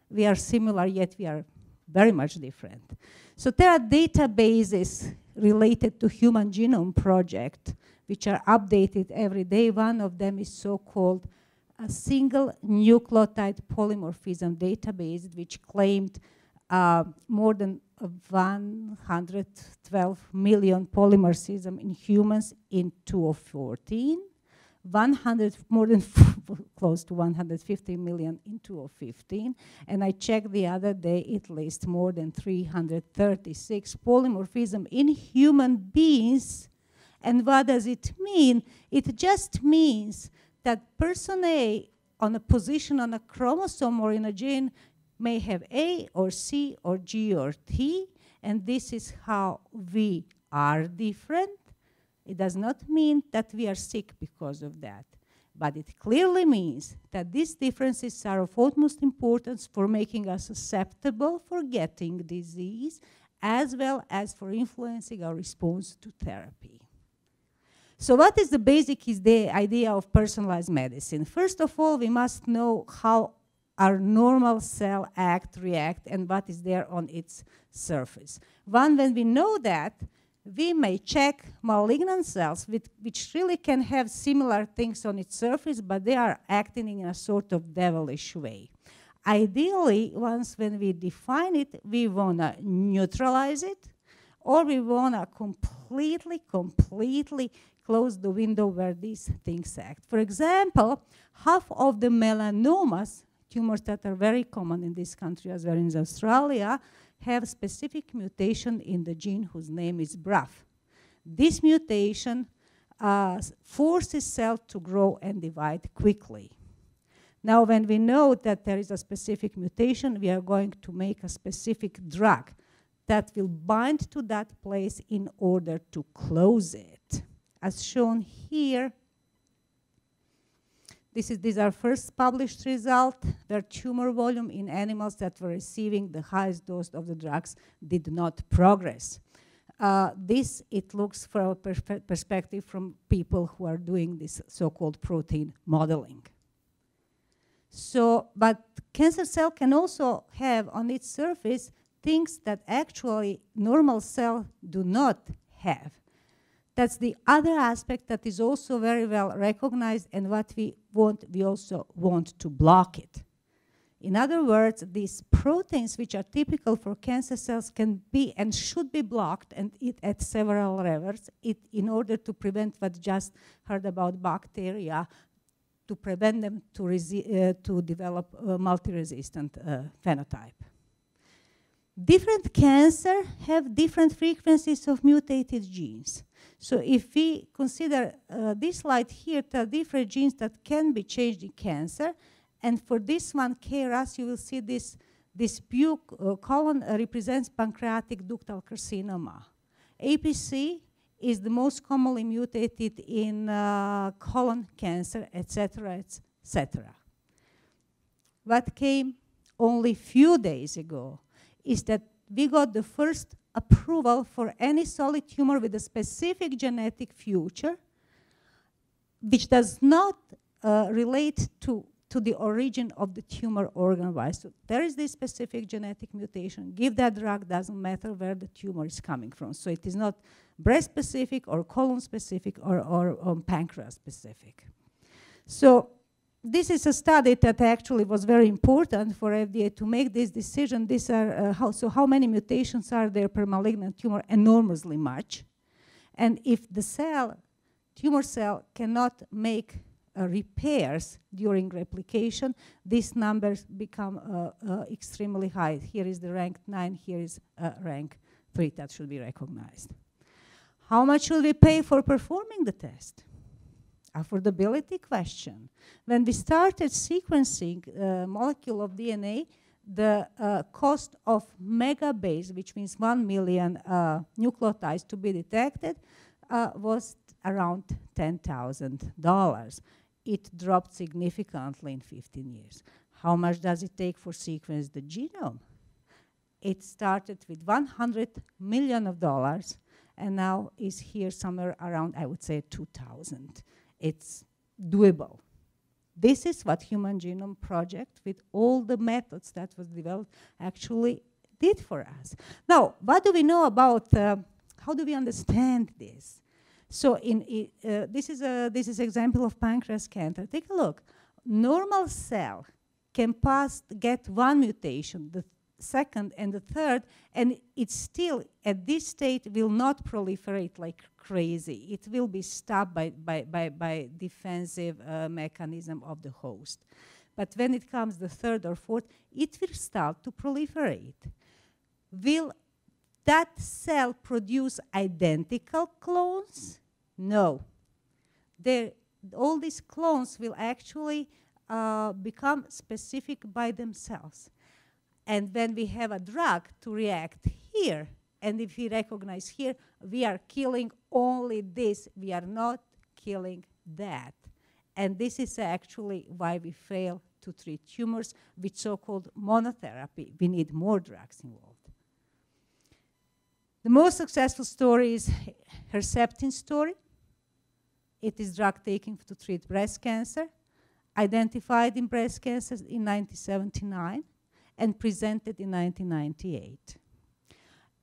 We are similar, yet we are very much different. So there are databases related to Human Genome Project, which are updated every day. One of them is so-called a single nucleotide polymorphism database, which claimed more than 112 million polymorphism in humans in 2014, more than close to 150 million in 2015, and I checked the other day, it lists more than 336 polymorphism in human beings. And what does it mean? It just means that person A on a position on a chromosome or in a gene may have A or C or G or T, and this is how we are different. It does not mean that we are sick because of that. But it clearly means that these differences are of utmost importance for making us susceptible for getting disease, as well as for influencing our response to therapy. So what is the idea of personalized medicine? First of all, we must know how our normal cell react, and what is there on its surface. When we know that, we may check malignant cells which really can have similar things on its surface, but they are acting in a sort of devilish way. Ideally, when we define it, we want to neutralize it, or we want to completely close the window where these things act. For example, half of the melanomas, tumors that are very common in this country as well as in Australia, have specific mutation in the gene whose name is BRAF. This mutation forces cells to grow and divide quickly. Now, when we know that there is a specific mutation, we are going to make a specific drug that will bind to that place in order to close it. As shown here, these are first published results where tumor volume in animals that were receiving the highest dose of the drugs did not progress. It looks from a perspective from people who are doing this so-called protein modeling. But cancer cell can also have on its surface things that actually normal cells do not have. That's the other aspect that is also very well recognized, and what we also want to block it. In other words, these proteins which are typical for cancer cells can be and should be blocked, and at several levels in order to prevent what just heard about bacteria, to prevent them to develop a multi-resistant phenotype. Different cancer have different frequencies of mutated genes. So if we consider this slide here, there are different genes that can be changed in cancer. And for this one, KRAS, you will see this blue column represents pancreatic ductal carcinoma. APC is the most commonly mutated in colon cancer, etc., etc. What came only few days ago is that we got the first approval for any solid tumor with a specific genetic feature, which does not relate to the origin of the tumor organ-wise. So there is this specific genetic mutation. Give that drug, doesn't matter where the tumor is coming from. So it is not breast-specific or colon-specific or pancreas-specific. So this is a study that actually was very important for FDA to make this decision. These are how many mutations are there per malignant tumor? Enormously much. And if the tumor cell cannot make repairs during replication, these numbers become extremely high. Here is the rank 9, here is rank 3 that should be recognized. How much should we pay for performing the test? Affordability question. When we started sequencing molecule of DNA, the cost of megabase, which means 1 million nucleotides to be detected, was around $10,000. It dropped significantly in 15 years. How much does it take for sequence the genome? It started with $100 million, and now is here somewhere around, I would say, 2,000. It's doable. This is what Human Genome Project, with all the methods that was developed, actually did for us. Now, what do we know about, how do we understand this? So this is example of pancreas cancer. Take a look. Normal cell can get one mutation, the second and the third, and it still, at this state, will not proliferate like crazy. It will be stopped by defensive mechanism of the host. But when it comes the third or fourth, it will start to proliferate. Will that cell produce identical clones? No. All these clones will actually become specific by themselves. And when we have a drug to react here, and if we recognize here, we are killing only this, we are not killing that. And this is actually why we fail to treat tumors with so-called monotherapy. We need more drugs involved. The most successful story is Herceptin story. It is drug taking to treat breast cancer, identified in breast cancer in 1979 and presented in 1998.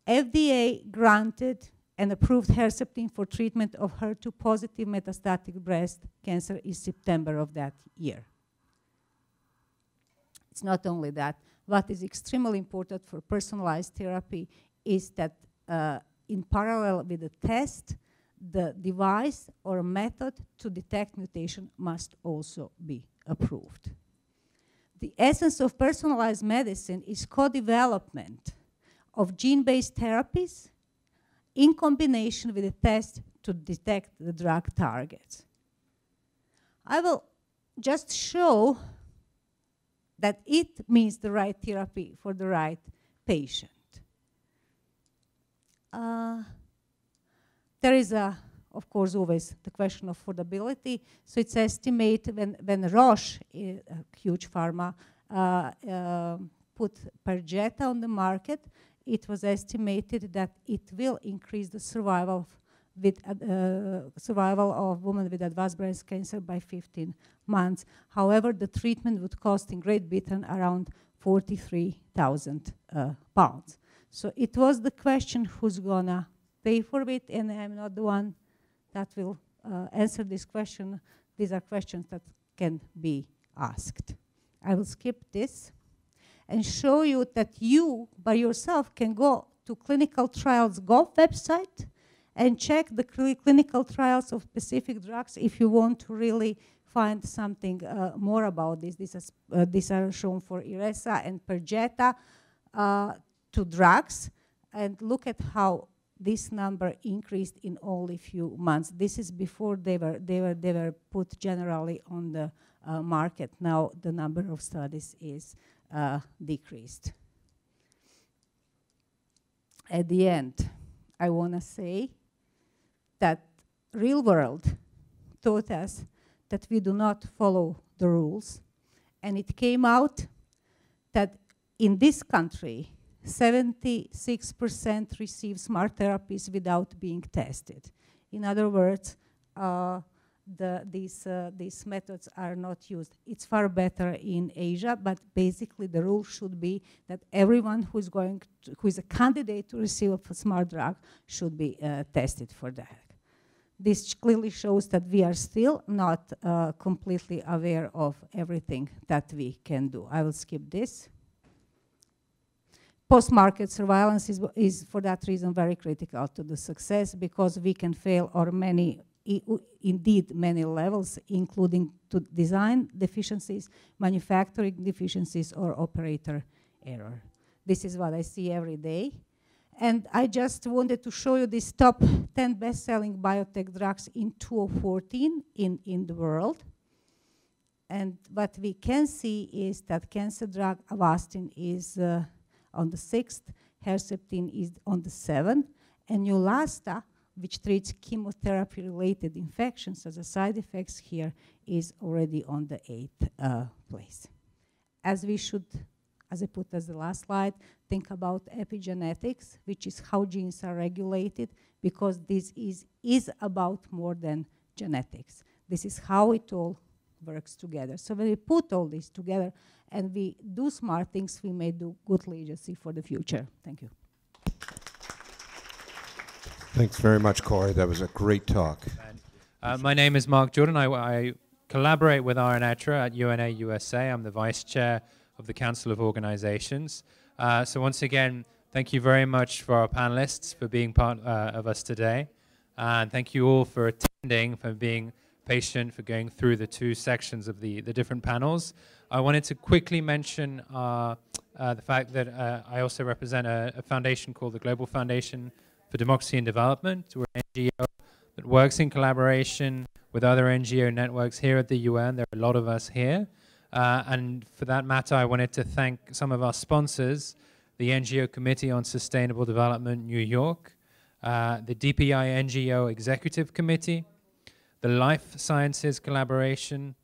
FDA granted and approved Herceptin for treatment of HER2-positive metastatic breast cancer in September of that year. It's not only that. What is extremely important for personalized therapy is that in parallel with the test, the device or method to detect mutation must also be approved. The essence of personalized medicine is co-development of gene-based therapies in combination with a test to detect the drug targets. I will just show that it means the right therapy for the right patient. There is, of course, always the question of affordability. So it's estimated when Roche, a huge pharma, put Perjeta on the market, it was estimated that it will increase the survival of women with advanced breast cancer by 15 months. However, the treatment would cost in Great Britain around 43,000 pounds. So it was the question who's gonna pay for it, and I'm not the one that will answer this question. These are questions that can be asked. I will skip this and show you that you, by yourself, can go to Clinical Trials Gov website and check the clinical trials of specific drugs if you want to really find something more about this. These are shown for Iressa and Perjeta, 2 drugs, and look at how this number increased in only few months. This is before they were put generally on the market. Now the number of studies is decreased. At the end, I want to say that real world taught us that we do not follow the rules, and it came out that in this country 76% receive smart therapies without being tested. In other words, these methods are not used. It's far better in Asia, but basically the rule should be that everyone who is a candidate to receive a smart drug should be tested for that. This clearly shows that we are still not completely aware of everything that we can do. I will skip this. Post-market surveillance is for that reason very critical to the success, because we can fail on indeed many levels, including to design deficiencies, manufacturing deficiencies, or operator error. This is what I see every day. And I just wanted to show you these top 10 best-selling biotech drugs in 2014 in the world. And what we can see is that cancer drug Avastin is on the 6th, Herceptin is on the 7th, and Neulasta, which treats chemotherapy-related infections as a side effects here, is already on the 8th place. As we should, as I put as the last slide, think about epigenetics, which is how genes are regulated, because this is about more than genetics. This is how it all works together. So when we put all this together and we do smart things, we may do good legacy for the future. Thank you. Thanks very much, Corey. That was a great talk. My name is Mark Jordan. I collaborate with RNETRA at UNA USA. I'm the vice chair of the Council of Organizations. So once again, thank you very much for our panelists for being part of us today. And thank you all for attending, for being patient, for going through the 2 sections of the different panels. I wanted to quickly mention the fact that I also represent a foundation called the Global Foundation for Democracy and Development. We're an NGO that works in collaboration with other NGO networks here at the UN. There are a lot of us here. And for that matter, I wanted to thank some of our sponsors, the NGO Committee on Sustainable Development New York, the DPI NGO Executive Committee, the Life Sciences Collaboration,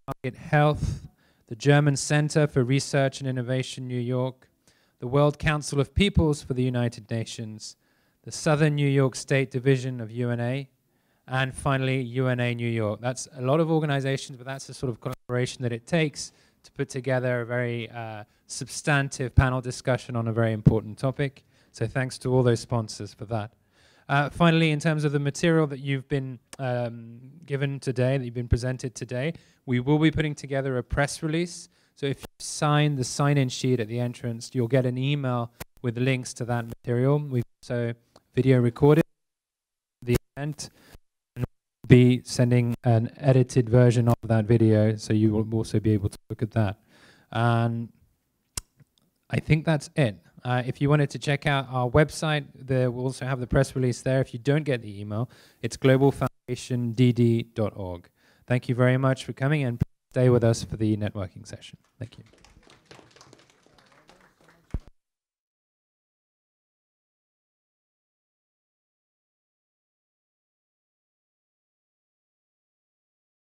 Target Health, the German Center for Research and Innovation, New York, the World Council of Peoples for the United Nations, the Southern New York State Division of UNA, and finally UNA New York. That's a lot of organizations, but that's the sort of collaboration that it takes to put together a very substantive panel discussion on a very important topic. So thanks to all those sponsors for that. Finally, in terms of the material that you've been given today, that you've been presented today, we will be putting together a press release. So if you sign the sign-in sheet at the entrance, you'll get an email with links to that material. We've also video recorded the event, and we'll be sending an edited version of that video, so you will also be able to look at that. And I think that's it. If you wanted to check out our website, we'll also have the press release there. If you don't get the email, it's globalfoundationdd.org. Thank you very much for coming, and stay with us for the networking session. Thank you.